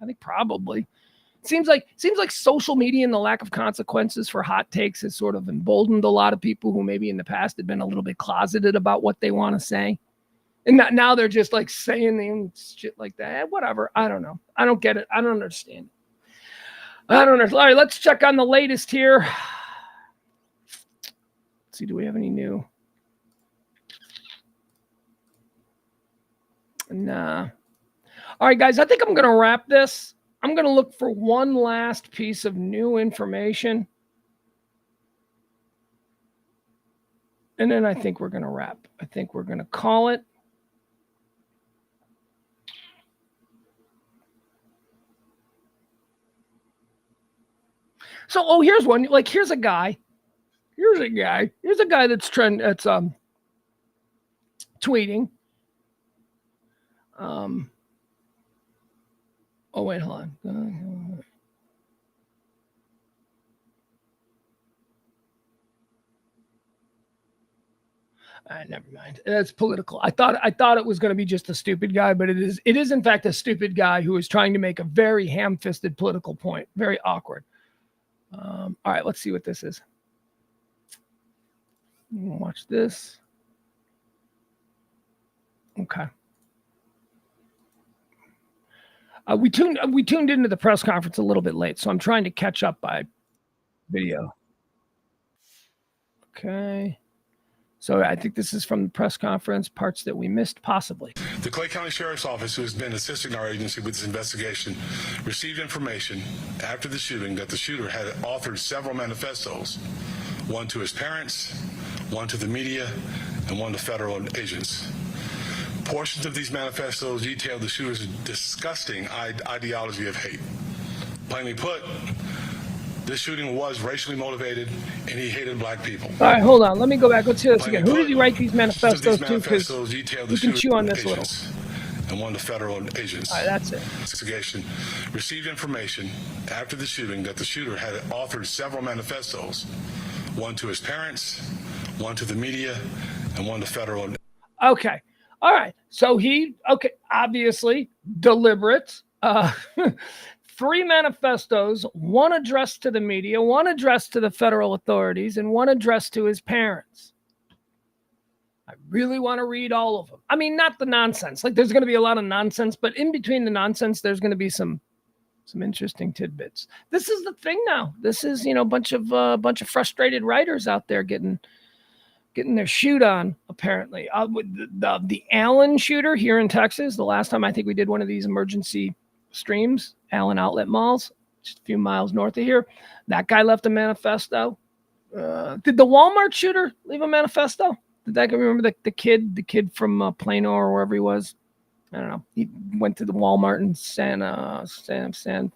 think probably. It seems like social media and the lack of consequences for hot takes has sort of emboldened a lot of people who maybe in the past had been a little bit closeted about what they want to say. And now they're just like saying shit like that. Whatever. I don't know. I don't get it. I don't understand. I don't know. All right, let's check on the latest here. Let's see, do we have any new? Nah. All right, guys, I think I'm going to wrap this. I'm going to look for one last piece of new information. And then I think we're going to wrap. I think we're going to call it. So, here's one. Like, here's a guy that's tweeting. Oh, wait, hold on. Never mind. It's political. I thought it was going to be just a stupid guy, but it is in fact a stupid guy who is trying to make a very ham-fisted political point. Very awkward. All right, let's see what this is. Watch this. Okay. We tuned into the press conference a little bit late, so I'm trying to catch up by video. Okay. So I think this is from the press conference, parts that we missed, possibly. The Clay County Sheriff's Office, who has been assisting our agency with this investigation, received information after the shooting that the shooter had authored several manifestos, one to his parents, one to the media, and one to federal agents. Portions of these manifestos detailed the shooter's disgusting ideology of hate. Plainly put, this shooting was racially motivated, and he hated black people. All right, hold on. Let me go back. Let's hear this again. Who did he write these manifestos to? Because we can chew on this a little. And one to federal agents. All right, that's it. Investigation received information after the shooting that the shooter had authored several manifestos, one to his parents, one to the media, and one to federal. Okay. All right. So obviously deliberate. 3 manifestos, one addressed to the media, one addressed to the federal authorities, and one addressed to his parents. I really want to read all of them. I mean, not the nonsense. Like, there's going to be a lot of nonsense, but in between the nonsense, there's going to be some interesting tidbits. This is the thing now. This is, a bunch of frustrated writers out there getting their shoot on, apparently. The Allen shooter here in Texas, the last time I think we did one of these emergency streams, Allen Outlet Malls, just a few miles north of here. That guy left a manifesto. Did the Walmart shooter leave a manifesto? Did that guy remember the kid from Plano or wherever he was? I don't know. He went to the Walmart in Santa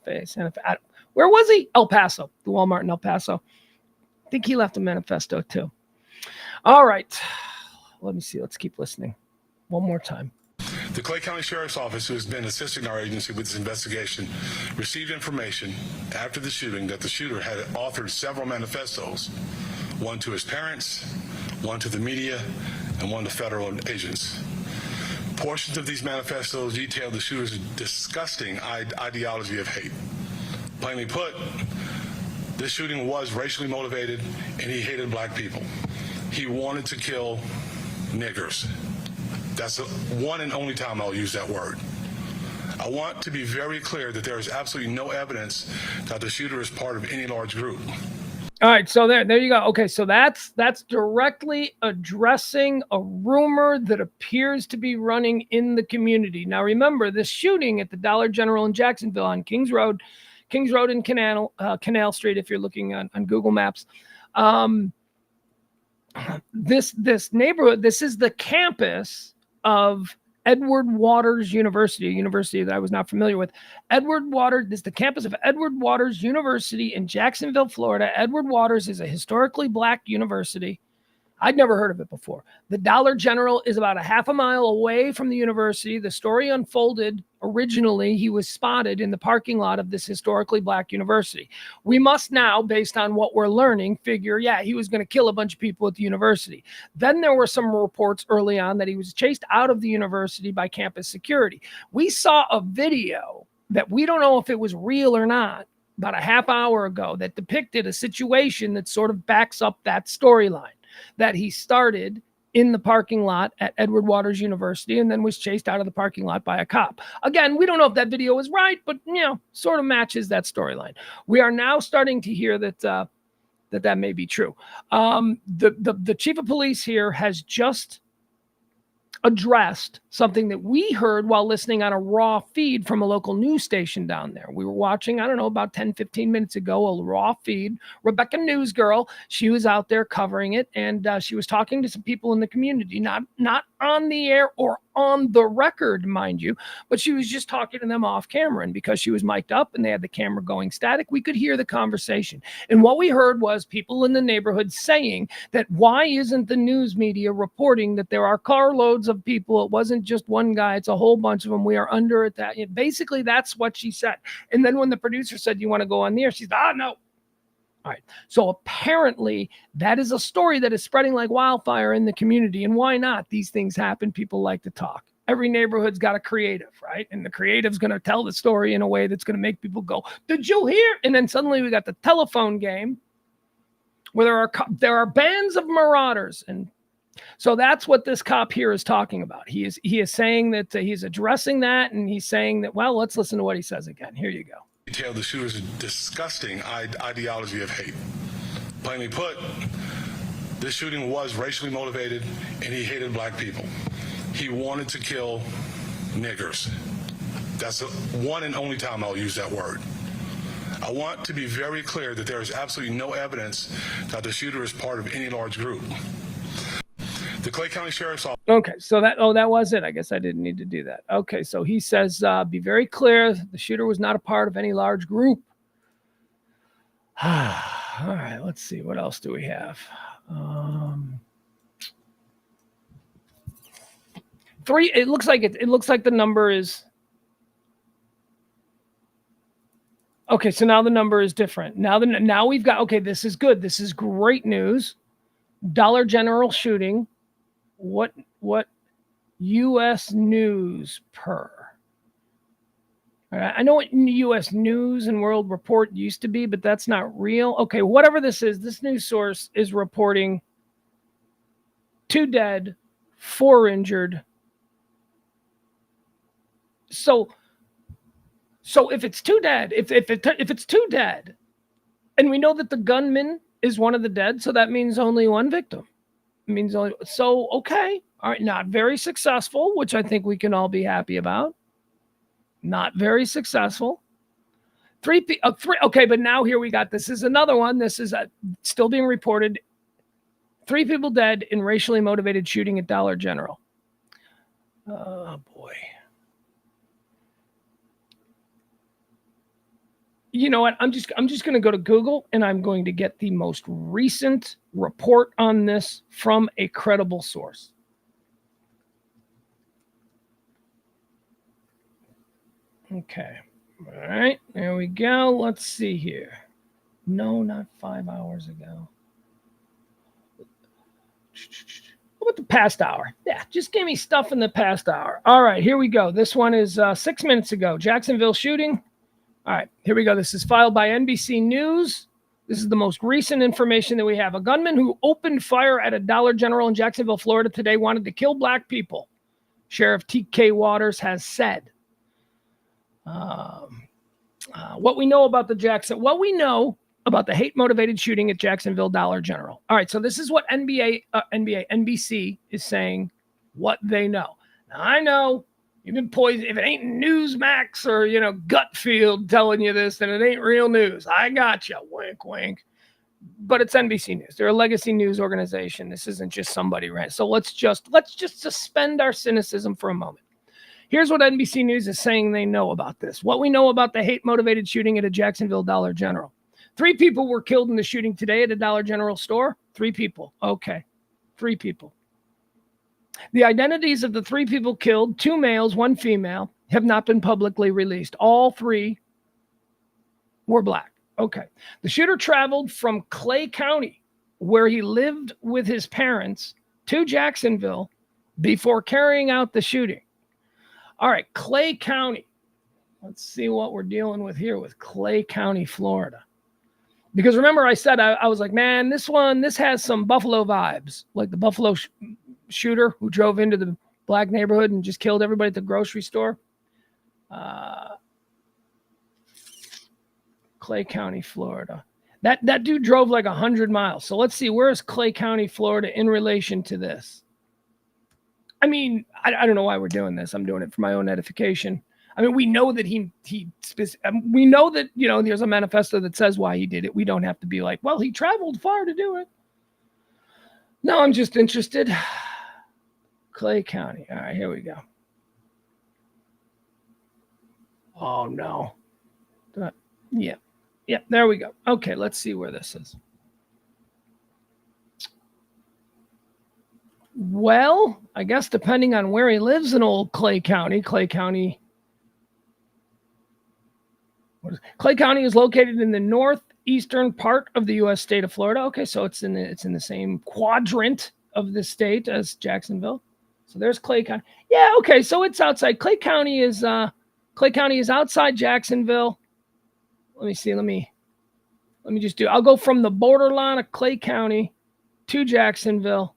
Fe. Where was he? El Paso. The Walmart in El Paso. I think he left a manifesto too. All right. Let me see. Let's keep listening. One more time. The Clay County Sheriff's Office, who has been assisting our agency with this investigation, received information after the shooting that the shooter had authored several manifestos, one to his parents, one to the media, and one to federal agents. Portions of these manifestos detailed the shooter's disgusting ideology of hate. Plainly put, This shooting was racially motivated, and he hated black people. He wanted to kill niggers. That's the one and only time I'll use that word. I want to be very clear that there is absolutely no evidence that the shooter is part of any large group. All right, so there you go. Okay, so that's directly addressing a rumor that appears to be running in the community. Now, remember, this shooting at the Dollar General in Jacksonville on Kings Road and Canal Street, if you're looking on Google Maps. This neighborhood, this is the campus of Edward Waters University, a university that I was not familiar with. This is the campus of Edward Waters University in Jacksonville, Florida. Edward Waters is a historically black university. I'd never heard of it before. The Dollar General is about a half a mile away from the university. The story unfolded originally. He was spotted in the parking lot of this historically black university. We must now, based on what we're learning, figure, yeah, he was going to kill a bunch of people at the university. Then there were some reports early on that he was chased out of the university by campus security. We saw a video that we don't know if it was real or not about a half hour ago that depicted a situation that sort of backs up that storyline, that he started in the parking lot at Edward Waters University and then was chased out of the parking lot by a cop. Again, we don't know if that video is right, but sort of matches that storyline. We are now starting to hear that that may be true. The chief of police here has just addressed something that we heard while listening on a raw feed from a local news station down there. We were watching, I don't know, about 10, 15 minutes ago, a raw feed. Rebecca News Girl, she was out there covering it, and she was talking to some people in the community, not on the air or on the record, mind you, but she was just talking to them off camera. And because she was mic'd up and they had the camera going static, we could hear the conversation. And what we heard was people in the neighborhood saying that why isn't the news media reporting that there are carloads of people? It wasn't just one guy, it's a whole bunch of them. We are under attack. Basically, that's what she said. And then when the producer said, you want to go on the air? She said, no. All right. So apparently that is a story that is spreading like wildfire in the community. And why not? These things happen. People like to talk. Every neighborhood's got a creative, right? And the creative's going to tell the story in a way that's going to make people go, did you hear? And then suddenly we got the telephone game where there are bands of marauders. And so that's what this cop here is talking about. He is saying that he's addressing that. And he's saying that, well, let's listen to what he says again. Here you go. Detail the shooter's disgusting ideology of hate. Plainly put, this shooting was racially motivated, and he hated black people. He wanted to kill niggers. That's the one and only time I'll use that word. I want to be very clear that there is absolutely no evidence that the shooter is part of any large group. The Clay County Sheriff's Office. Okay, so that was it. I guess I didn't need to do that. Okay, so he says, be very clear, the shooter was not a part of any large group. All right, let's see. What else do we have? 3. It looks like it looks like the number is. Okay, so now the number is different. Now we've got, okay, this is good. This is great news. Dollar General shooting. What U.S. News per? All right, I know what U.S. News and World Report used to be, but that's not real. Okay, whatever this is, this news source is reporting 2 dead, 4 injured. So if it's 2 dead, if it's 2 dead, and we know that the gunman is one of the dead, so that means only 1 victim. It means only, so okay, all right, not very successful, which I think we can all be happy about. Not very successful. 3. Okay, but now here we got, this is another one. This is still being reported. 3 people dead in racially motivated shooting at Dollar General. Oh boy. You know what? I'm just going to go to Google and I'm going to get the most recent report on this from a credible source. Okay. All right. There we go. Let's see here. No, not 5 hours ago. How about the past hour? Yeah, just give me stuff in the past hour. All right, here we go. This one is 6 minutes ago. Jacksonville shooting. All right, here we go. This is filed by NBC News This is the most recent information that we have. A gunman who opened fire at a Dollar General in Jacksonville, Florida today wanted to kill black people, Sheriff T.K. Waters has said. What we know about the hate-motivated shooting at Jacksonville Dollar General. All right, so this is what NBC is saying what they know. Now, I know you've been poisoned. If it ain't Newsmax or, Gutfield telling you this, then it ain't real news. I got you. Wink, wink. But it's NBC News. They're a legacy news organization. This isn't just somebody, right? So let's just suspend our cynicism for a moment. Here's what NBC News is saying they know about this. What we know about the hate-motivated shooting at a Jacksonville Dollar General. 3 people were killed in the shooting today at a Dollar General store. 3 people. Okay. 3 people. The identities of the 3 people killed, 2 males, 1 female, have not been publicly released. All 3 were black. Okay. The shooter traveled from Clay County, where he lived with his parents, to Jacksonville before carrying out the shooting. All right, Clay County. Let's see what we're dealing with here with Clay County, Florida. Because remember I said, I was like, man, this has some Buffalo vibes, like the Buffalo shooter who drove into the black neighborhood and just killed everybody at the grocery store. Clay County, Florida. That dude drove like 100 miles. So let's see, where is Clay County, Florida in relation to this? I mean, I don't know why we're doing this. I'm doing it for my own edification. I mean, we know that we know that, there's a manifesto that says why he did it. We don't have to be like, well, he traveled far to do it. No, I'm just interested. Clay County. All right, here we go. Oh, no. Yeah, there we go. Okay, let's see where this is. Well, I guess depending on where he lives in old Clay County, Clay County is located in the northeastern part of the U.S. state of Florida. Okay, so it's in the same quadrant of the state as Jacksonville. So there's Clay County. Yeah, okay, so it's outside. Clay County is outside Jacksonville. Let me see. Let me just I'll go from the borderline of Clay County to Jacksonville.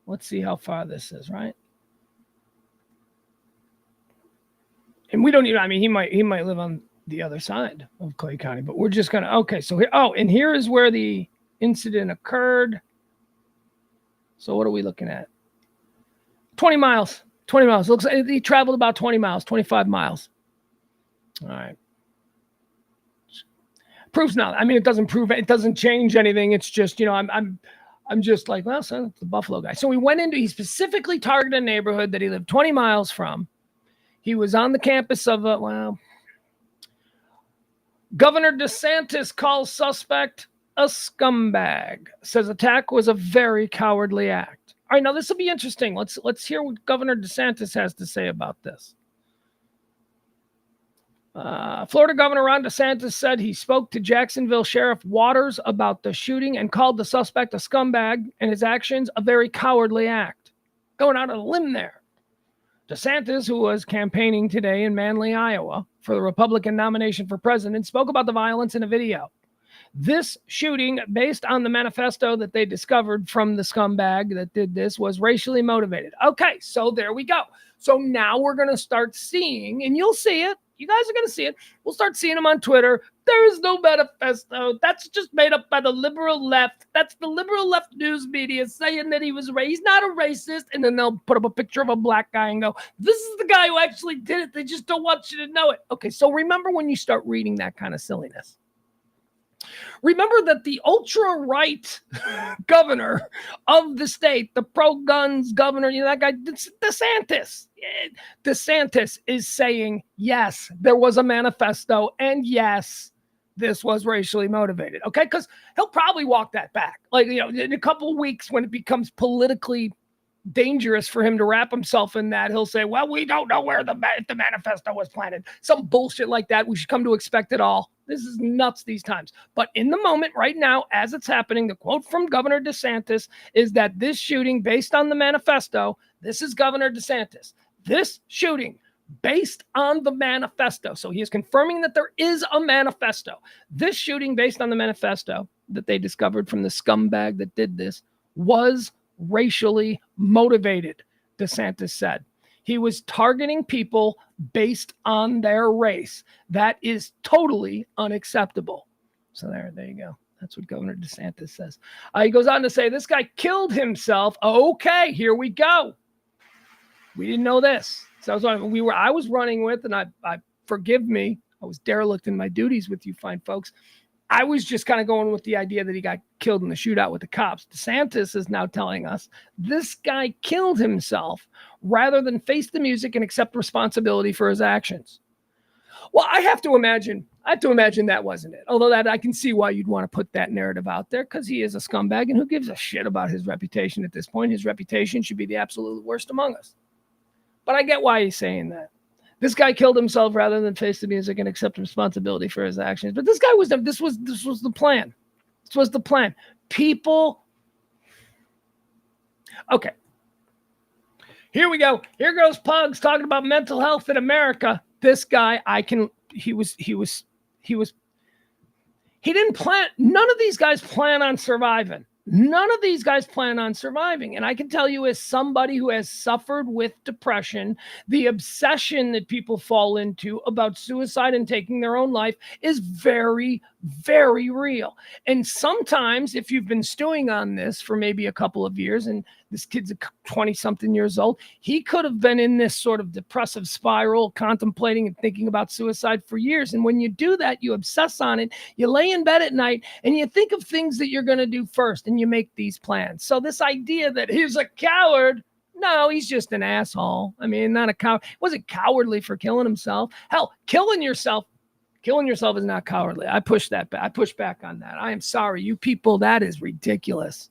Let's see how far this is, right? And we don't even, he might live on the other side of Clay County, but we're just going to, okay, so here, and here is where the incident occurred. So what are we looking at? 20 miles. Looks like he traveled about 20 miles, 25 miles. All right. Proof's not, it doesn't prove, it doesn't change anything. It's just, I'm just like, well, so it's the Buffalo guy. So he specifically targeted a neighborhood that he lived 20 miles from. He was on the campus of Governor DeSantis calls suspect a scumbag. Says attack was a very cowardly act. All right, now this will be interesting. Let's hear what Governor DeSantis has to say about this. Florida Governor Ron DeSantis said he spoke to Jacksonville Sheriff Waters about the shooting and called the suspect a scumbag and his actions a very cowardly act. Going out on a limb there. DeSantis, who was campaigning today in Manly, Iowa, for the Republican nomination for president, spoke about the violence in a video. This shooting, based on the manifesto that they discovered from the scumbag that did this, was racially motivated. Okay, so there we go. So now we're going to start seeing, and you'll see it. You guys are going to see it. We'll start seeing them on Twitter. There is no manifesto. That's just made up by the liberal left. That's the liberal left news media saying that he's not a racist. And then they'll put up a picture of a black guy and go, this is the guy who actually did it. They just don't want you to know it. Okay, so remember when you start reading that kind of silliness. Remember that the ultra-right governor of the state, the pro-guns governor, that guy, DeSantis is saying, yes, there was a manifesto, and yes, this was racially motivated, okay? Because he'll probably walk that back. Like, in a couple of weeks when it becomes politically dangerous for him to wrap himself in that, he'll say, well, we don't know where the manifesto was planted. Some bullshit like that. We should come to expect it all. This is nuts these times. But in the moment right now, as it's happening, the quote from Governor DeSantis is that this shooting, based on the manifesto, this is Governor DeSantis. This shooting, based on the manifesto. So he is confirming that there is a manifesto. This shooting, based on the manifesto that they discovered from the scumbag that did this, was racially motivated, DeSantis said. He was targeting people based on their race. That is totally unacceptable. So there you go. That's what Governor DeSantis says. He goes on to say, this guy killed himself. Okay, here we go. We didn't know this. So I was running with, and I forgive me, I was derelict in my duties with you fine folks. I was just kind of going with the idea that he got killed in the shootout with the cops. DeSantis is now telling us this guy killed himself rather than face the music and accept responsibility for his actions. Well, I have to imagine that wasn't it. Although that I can see why you'd want to put that narrative out there, because he is a scumbag, and who gives a shit about his reputation at this point? His reputation should be the absolute worst among us. But I get why he's saying that. This guy killed himself rather than face the music and accept responsibility for his actions. But this was the plan. This was the plan. People. Okay. Here we go. Here goes Pugs talking about mental health in America. This guy, he didn't plan. None of these guys plan on surviving. None of these guys plan on surviving. And I can tell you, as somebody who has suffered with depression, the obsession that people fall into about suicide and taking their own life is very, very real. And sometimes, if you've been stewing on this for maybe a couple of years, and this kid's 20-something years old, he could have been in this sort of depressive spiral, contemplating and thinking about suicide for years. And when you do that, you obsess on it, you lay in bed at night, and you think of things that you're going to do first, and you make these plans. So this idea that he's a coward, no, he's just an asshole. I mean, not a coward. He wasn't cowardly for killing himself. Hell, killing yourself is not cowardly. I push that back. I push back on that. I am sorry, you people, that is ridiculous.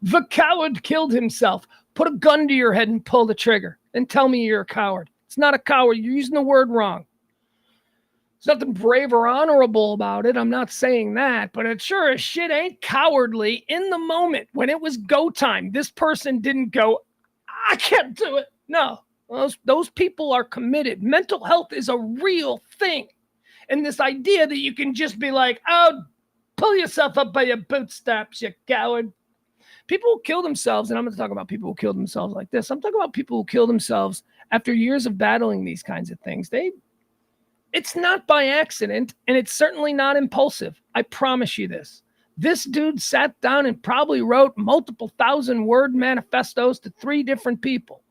The coward killed himself. Put a gun to your head and pull the trigger. And tell me you're a coward. It's not a coward. You're using the word wrong. There's nothing brave or honorable about it. I'm not saying that. But it sure as shit ain't cowardly. In the moment when it was go time, this person didn't go, I can't do it. No. Those people are committed. Mental health is a real thing. And this idea that you can just be like, oh, pull yourself up by your bootstraps, you coward. People who kill themselves, and I'm going to talk about people who kill themselves like this. I'm talking about people who kill themselves after years of battling these kinds of things. It's not by accident, and it's certainly not impulsive. I promise you this. This dude sat down and probably wrote multiple 1,000-word manifestos to 3 different people.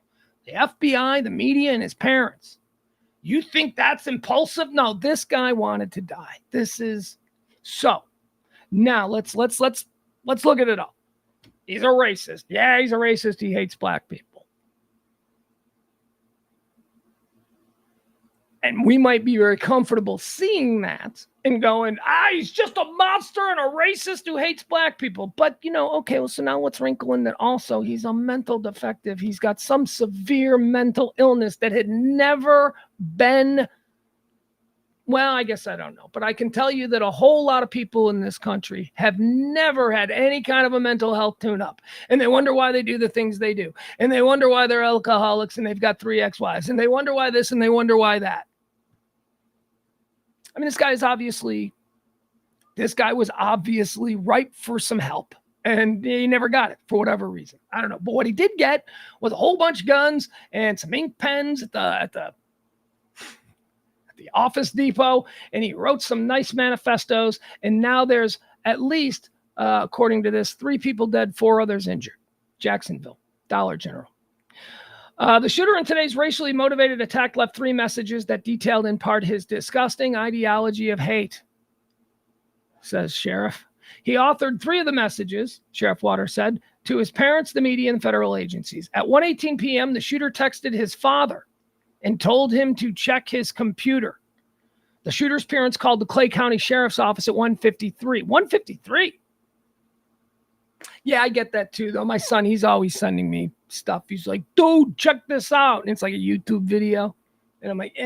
The FBI, the media, and his parents. You think that's impulsive? No, this guy wanted to die. This is so. Now let's look at it all. He's a racist. Yeah, he's a racist. He hates black people. And we might be very comfortable seeing that and going, he's just a monster and a racist who hates black people. But, okay, well, so now let's wrinkle in that also he's a mental defective. He's got some severe mental illness that had never been, well, I guess I don't know. But I can tell you that a whole lot of people in this country have never had any kind of a mental health tune-up. And they wonder why they do the things they do. And they wonder why they're alcoholics and they've got 3 ex-wives. And they wonder why this and they wonder why that. I mean, this guy was obviously ripe for some help, and he never got it for whatever reason. I don't know. But what he did get was a whole bunch of guns and some ink pens at the Office Depot, and he wrote some nice manifestos. And now there's at least, according to this, 3 people dead, 4 others injured. Jacksonville Dollar General. The shooter in today's racially motivated attack left 3 messages that detailed in part his disgusting ideology of hate, says Sheriff. He authored 3 of the messages, Sheriff Waters said, to his parents, the media, and federal agencies. At 1:18 p.m., the shooter texted his father and told him to check his computer. The shooter's parents called the Clay County Sheriff's Office at 1:53. 1:53? Yeah, I get that too, though. My son, he's always sending me stuff. He's like, dude, check this out. And it's like a YouTube video. And I'm like,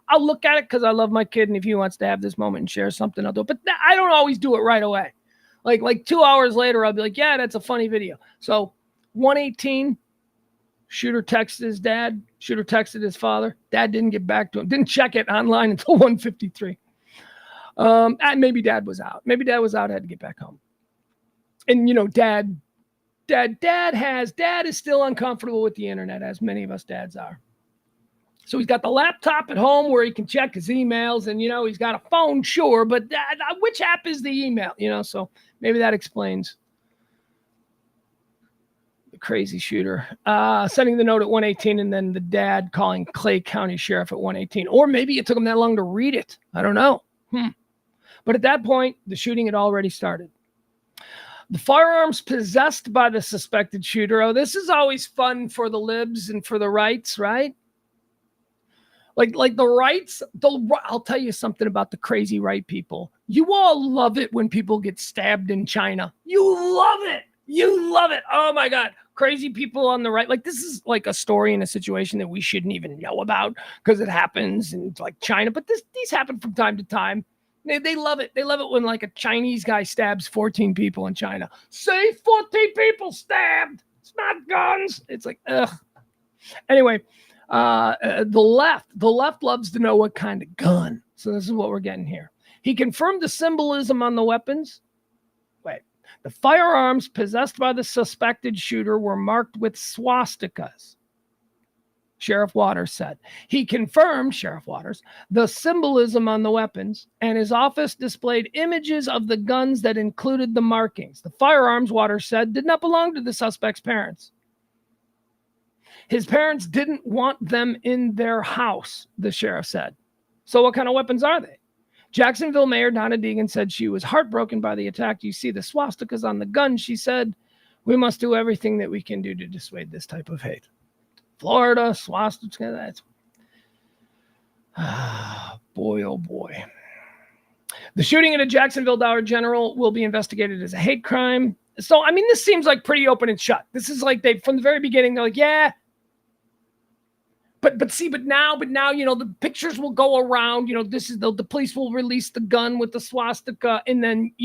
I'll look at it because I love my kid. And if he wants to have this moment and share something, I'll do it. But I don't always do it right away. Like 2 hours later, I'll be like, yeah, that's a funny video. So 1:18, Shooter texted his dad. Shooter texted his father. Dad didn't get back to him. Didn't check it online until 1:53. And maybe dad was out. Maybe dad was out, had to get back home. And, dad is still uncomfortable with the internet, as many of us dads are. So he's got the laptop at home where he can check his emails, and, he's got a phone, sure, but which app is the email? So maybe that explains the crazy shooter. Sending the note at 1:18 and then the dad calling Clay County Sheriff at 1:18. Or maybe it took him that long to read it. I don't know. But at that point, the shooting had already started. The firearms possessed by the suspected shooter. Oh, this is always fun for the libs and for the rights, right? Like the rights, I'll tell you something about the crazy right people. You all love it when people get stabbed in China. You love it. You love it. Oh my God. Crazy people on the right. Like, this is like a story in a situation that we shouldn't even know about because it happens in like China. But these happen from time to time. They love it. They love it when like a Chinese guy stabs 14 people in China. Say 14 people stabbed. It's not guns. It's like, ugh. Anyway, the left loves to know what kind of gun. So this is what we're getting here. He confirmed the symbolism on the weapons. The firearms possessed by the suspected shooter were marked with swastikas, Sheriff Waters said. He confirmed, Sheriff Waters, the symbolism on the weapons, and his office displayed images of the guns that included the markings. The firearms, Waters said, did not belong to the suspect's parents. His parents didn't want them in their house, the sheriff said. So what kind of weapons are they? Jacksonville Mayor Donna Deegan said she was heartbroken by the attack. You see the swastikas on the gun, she said. We must do everything that we can do to dissuade this type of hate. Florida, swastika, that's... boy, oh boy. The shooting at a Jacksonville Dollar General will be investigated as a hate crime. So, I mean, this seems like pretty open and shut. This is like from the very beginning, they're like, yeah. But now, the pictures will go around, this is the police will release the gun with the swastika, and then,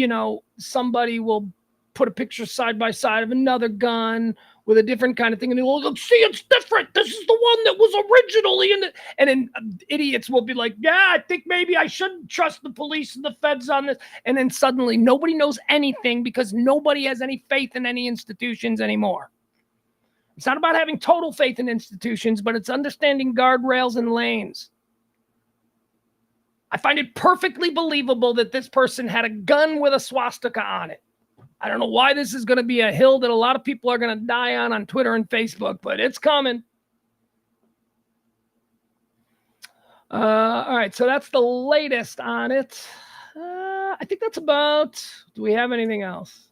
somebody will put a picture side by side of another gun with a different kind of thing. And they'll go, see, it's different. This is the one that was originally in it. And then idiots will be like, yeah, I think maybe I shouldn't trust the police and the feds on this. And then suddenly nobody knows anything because nobody has any faith in any institutions anymore. It's not about having total faith in institutions, but it's understanding guardrails and lanes. I find it perfectly believable that this person had a gun with a swastika on it. I don't know why this is going to be a hill that a lot of people are going to die on Twitter and Facebook, but it's coming. All right, so that's the latest on it. I think that's about... Do we have anything else?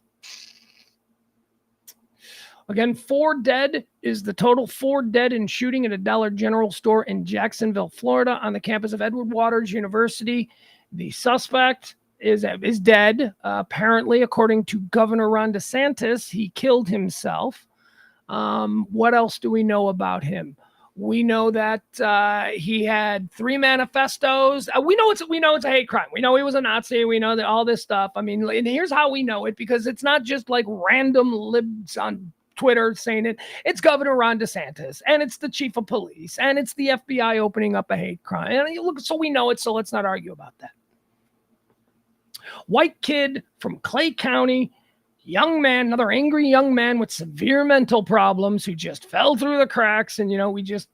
Again, 4 dead is the total. 4 dead in shooting at a Dollar General store in Jacksonville, Florida, on the campus of Edward Waters University. The suspect is dead. Apparently, according to Governor Ron DeSantis, he killed himself. What else do we know about him? We know that he had 3 manifestos. We know it's a hate crime. We know he was a Nazi. We know that all this stuff. I mean, and here's how we know it, because it's not just like random libs on Twitter saying it. It's Governor Ron DeSantis, and it's the chief of police, and it's the FBI opening up a hate crime. And look, so we know it, so let's not argue about that. White kid from Clay County, young man, another angry young man with severe mental problems who just fell through the cracks, and, we just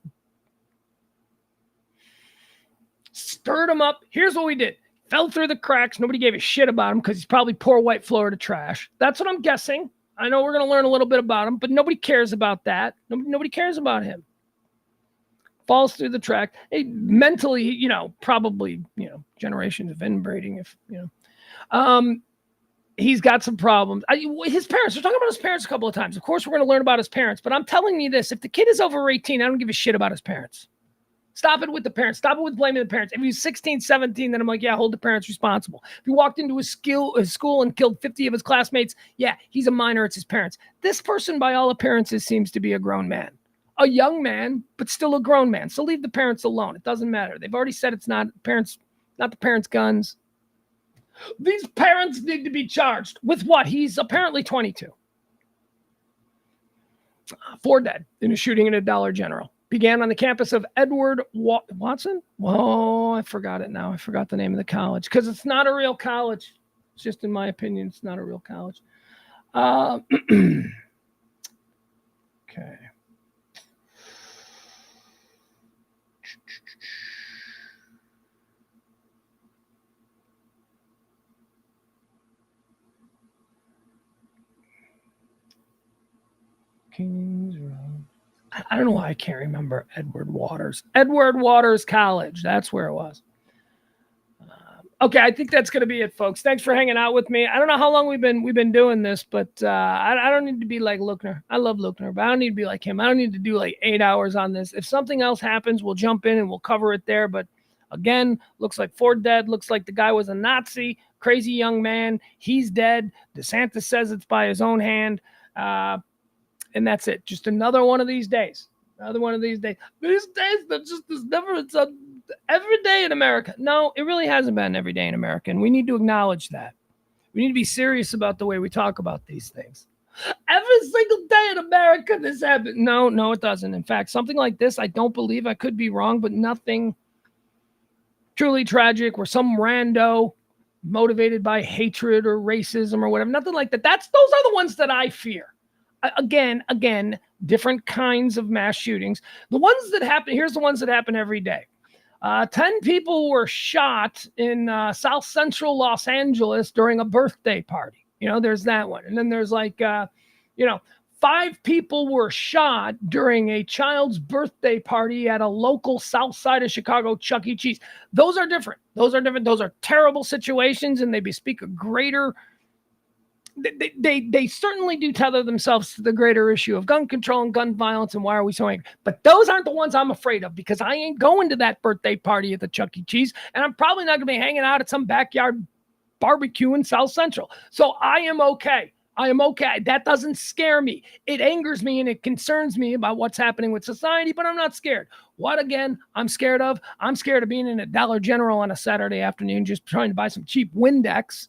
stirred him up. Here's what we did. Fell through the cracks. Nobody gave a shit about him because he's probably poor white Florida trash. That's what I'm guessing. I know we're going to learn a little bit about him, but nobody cares about that. Nobody cares about him. Falls through the track. Hey, mentally, probably, generations of inbreeding, he's got some problems. His parents, we're talking about his parents a couple of times. Of course, we're going to learn about his parents, but I'm telling you this, if the kid is over 18, I don't give a shit about his parents. Stop it with the parents. Stop it with blaming the parents. If he was 16, 17, then I'm like, yeah, hold the parents responsible. If he walked into his school and killed 50 of his classmates, yeah, he's a minor. It's his parents. This person, by all appearances, seems to be a grown man. A young man, but still a grown man. So leave the parents alone. It doesn't matter. They've already said it's not the parents' guns. These parents need to be charged with what? He's apparently 22. 4 dead in a shooting at a Dollar General. Began on the campus of Edward Watson? Oh, I forgot it now. I forgot the name of the college because it's not a real college. It's just in my opinion, it's not a real college. Okay. Kings Road. I don't know why I can't remember Edward Waters. Edward Waters College. That's where it was. Okay, I think that's going to be it, folks. Thanks for hanging out with me. I don't know how long we've been doing this, but I don't need to be like Luckner. I love Luckner, but I don't need to be like him. I don't need to do like 8 hours on this. If something else happens, we'll jump in and we'll cover it there. But again, looks like 4 dead. Looks like the guy was a Nazi, crazy young man. He's dead. DeSantis says it's by his own hand. And that's it. Just another one of these days. Another one of these days. These days, it's every day in America. No, it really hasn't been every day in America. And we need to acknowledge that. We need to be serious about the way we talk about these things. Every single day in America, this happens. No, it doesn't. In fact, something like this, I don't believe. I could be wrong, but nothing truly tragic where some rando motivated by hatred or racism or whatever. Nothing like that. Those are the ones that I fear. Again, different kinds of mass shootings. The ones that happen, here's the ones that happen every day. 10 people were shot in South Central Los Angeles during a birthday party. There's that one. And then there's 5 people were shot during a child's birthday party at a local South Side of Chicago Chuck E. Cheese. Those are different. Those are terrible situations, and they bespeak a greater... They certainly do tether themselves to the greater issue of gun control and gun violence and why are we so angry. But those aren't the ones I'm afraid of because I ain't going to that birthday party at the Chuck E. Cheese, and I'm probably not going to be hanging out at some backyard barbecue in South Central. So I am okay. That doesn't scare me. It angers me and it concerns me about what's happening with society, but I'm not scared. What, again, I'm scared of? I'm scared of being in a Dollar General on a Saturday afternoon just trying to buy some cheap Windex.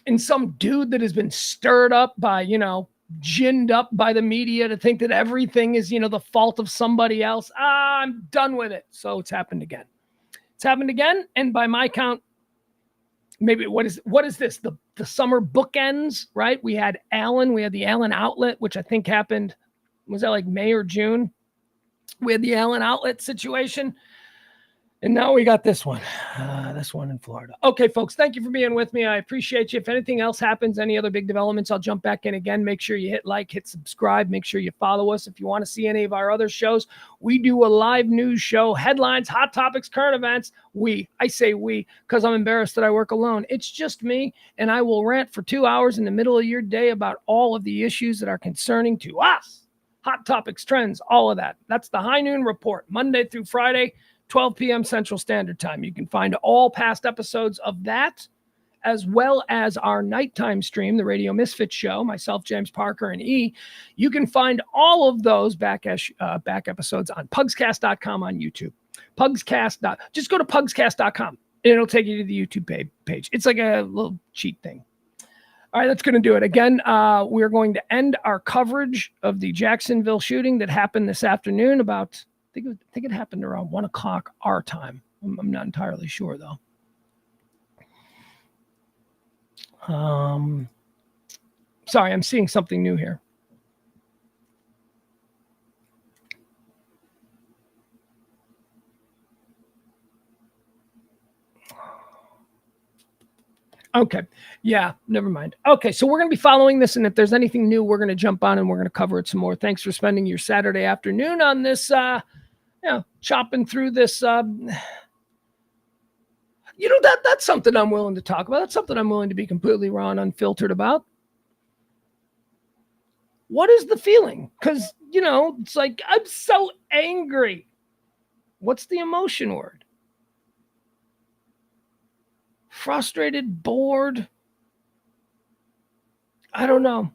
And some dude that has been stirred up by, ginned up by the media to think that everything is, the fault of somebody else. I'm done with it. So it's happened again. And by my count, maybe what is this? The summer bookends, right? We had the Allen outlet, which I think happened, was that like May or June? We had the Allen outlet situation. And now we got this one in Florida. Okay, folks, thank you for being with me. I appreciate you. If anything else happens, any other big developments, I'll jump back in again. Make sure you hit like, hit subscribe. Make sure you follow us. If you want to see any of our other shows, we do a live news show, headlines, hot topics, current events. I say we, because I'm embarrassed that I work alone. It's just me, and I will rant for 2 hours in the middle of your day about all of the issues that are concerning to us. Hot topics, trends, all of that. That's the High Noon Report, Monday through Friday, 12 p.m. Central Standard Time. You can find all past episodes of that, as well as our nighttime stream, the Radio Misfit Show, myself, James Parker, and E. You can find all of those back episodes on pugscast.com on YouTube. Just go to pugscast.com, and it'll take you to the YouTube page. It's like a little cheat thing. All right, that's going to do it. Again, we're going to end our coverage of the Jacksonville shooting that happened this afternoon about... I think it happened around 1 o'clock our time. I'm not entirely sure, though. Sorry, I'm seeing something new here. Okay. Yeah, never mind. Okay, so we're going to be following this, and if there's anything new, we're going to jump on and we're going to cover it some more. Thanks for spending your Saturday afternoon on this, chopping through this. That's something I'm willing to talk about. That's something I'm willing to be completely raw and unfiltered about. What is the feeling? Because, it's like, I'm so angry. What's the emotion word? Frustrated, bored. I don't know.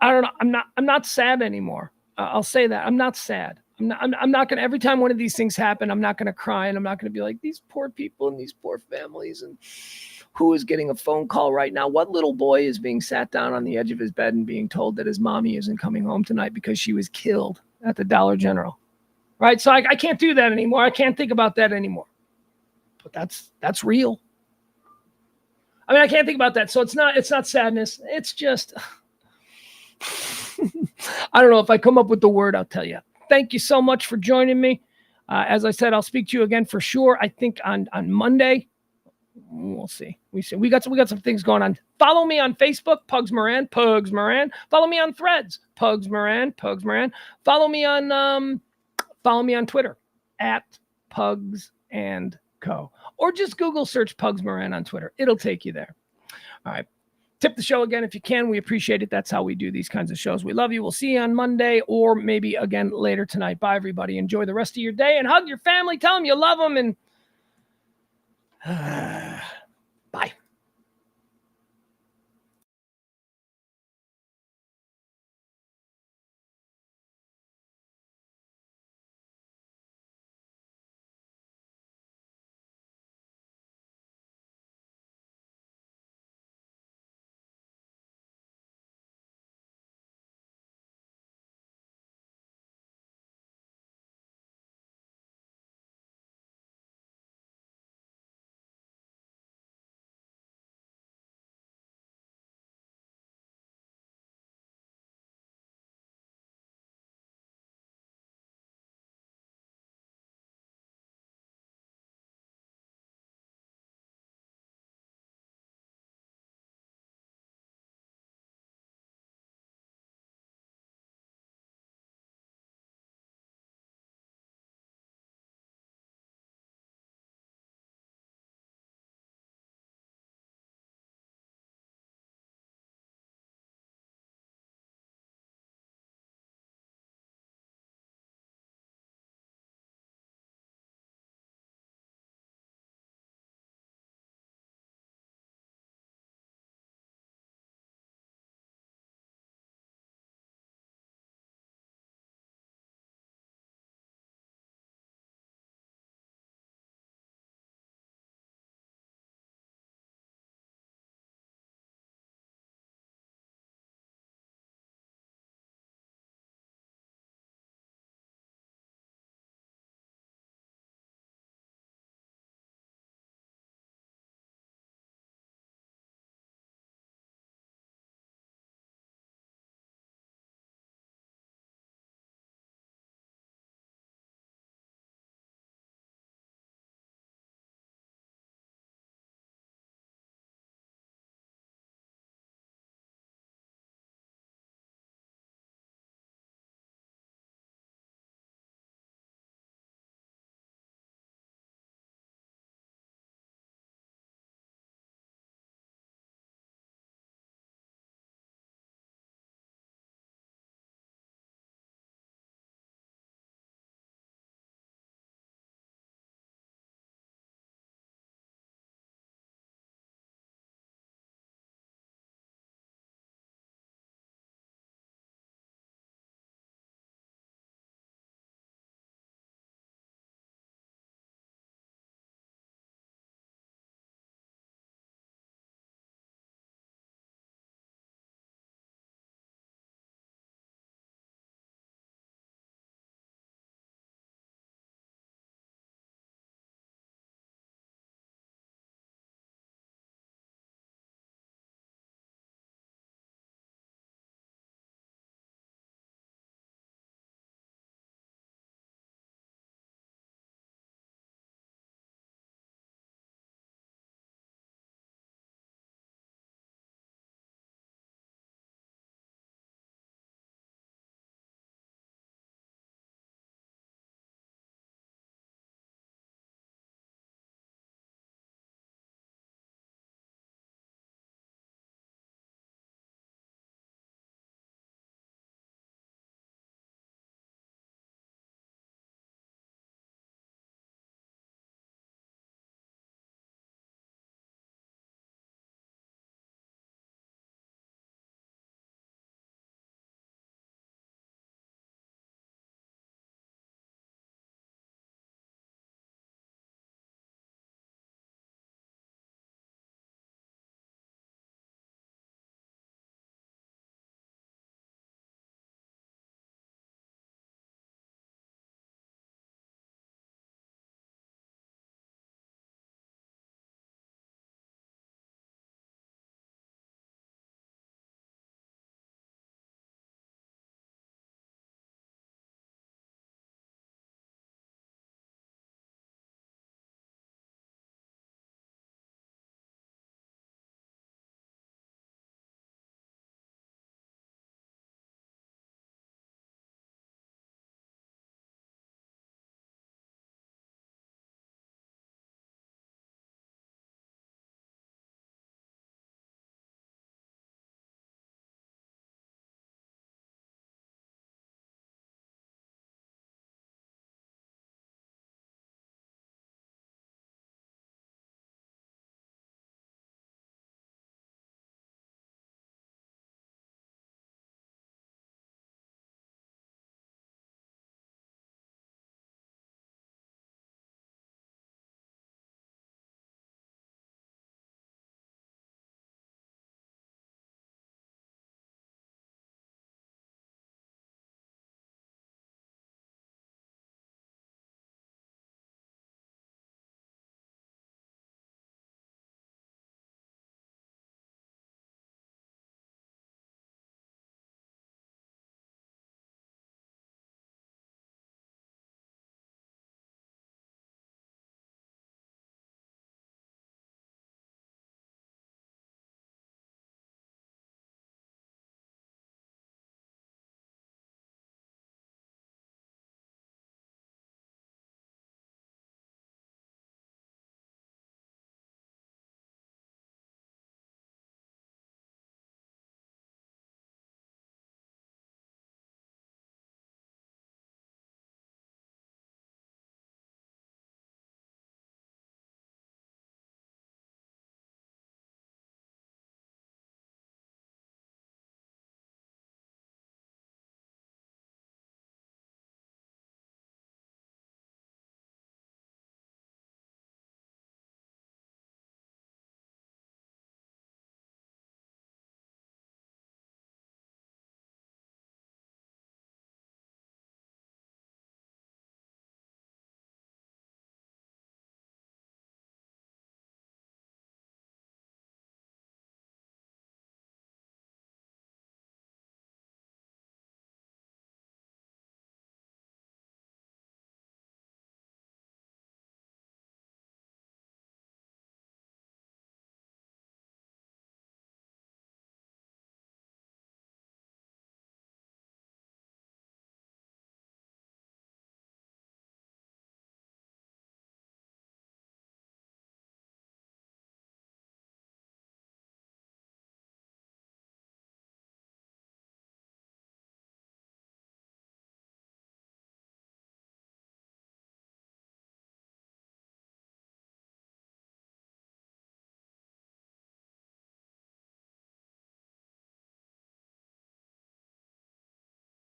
I'm not sad anymore. I'll say that. I'm not sad. I'm not going to, every time one of these things happen, I'm not going to cry, and I'm not going to be like, these poor people and these poor families. And Who is getting a phone call right now? What little boy is being sat down on the edge of his bed and being told that his mommy isn't coming home tonight because she was killed at the Dollar General? Right? So I can't do that anymore. I can't think about that anymore. But that's real. I mean, I can't think about that. So it's not sadness. It's just, I don't know. If I come up with the word, I'll tell you. Thank you so much for joining me. As I said, I'll speak to you again for sure. I think on Monday. We'll see. We got some things going on. Follow me on Facebook, Pugs Moran. Follow me on Threads, Pugs Moran. Follow me on Twitter @Pugs&Co. Or just Google search Pugs Moran on Twitter. It'll take you there. All right. Tip the show again if you can. We appreciate it. That's how we do these kinds of shows. We love you. We'll see you on Monday or maybe again later tonight. Bye, everybody. Enjoy the rest of your day and hug your family. Tell them you love them and bye.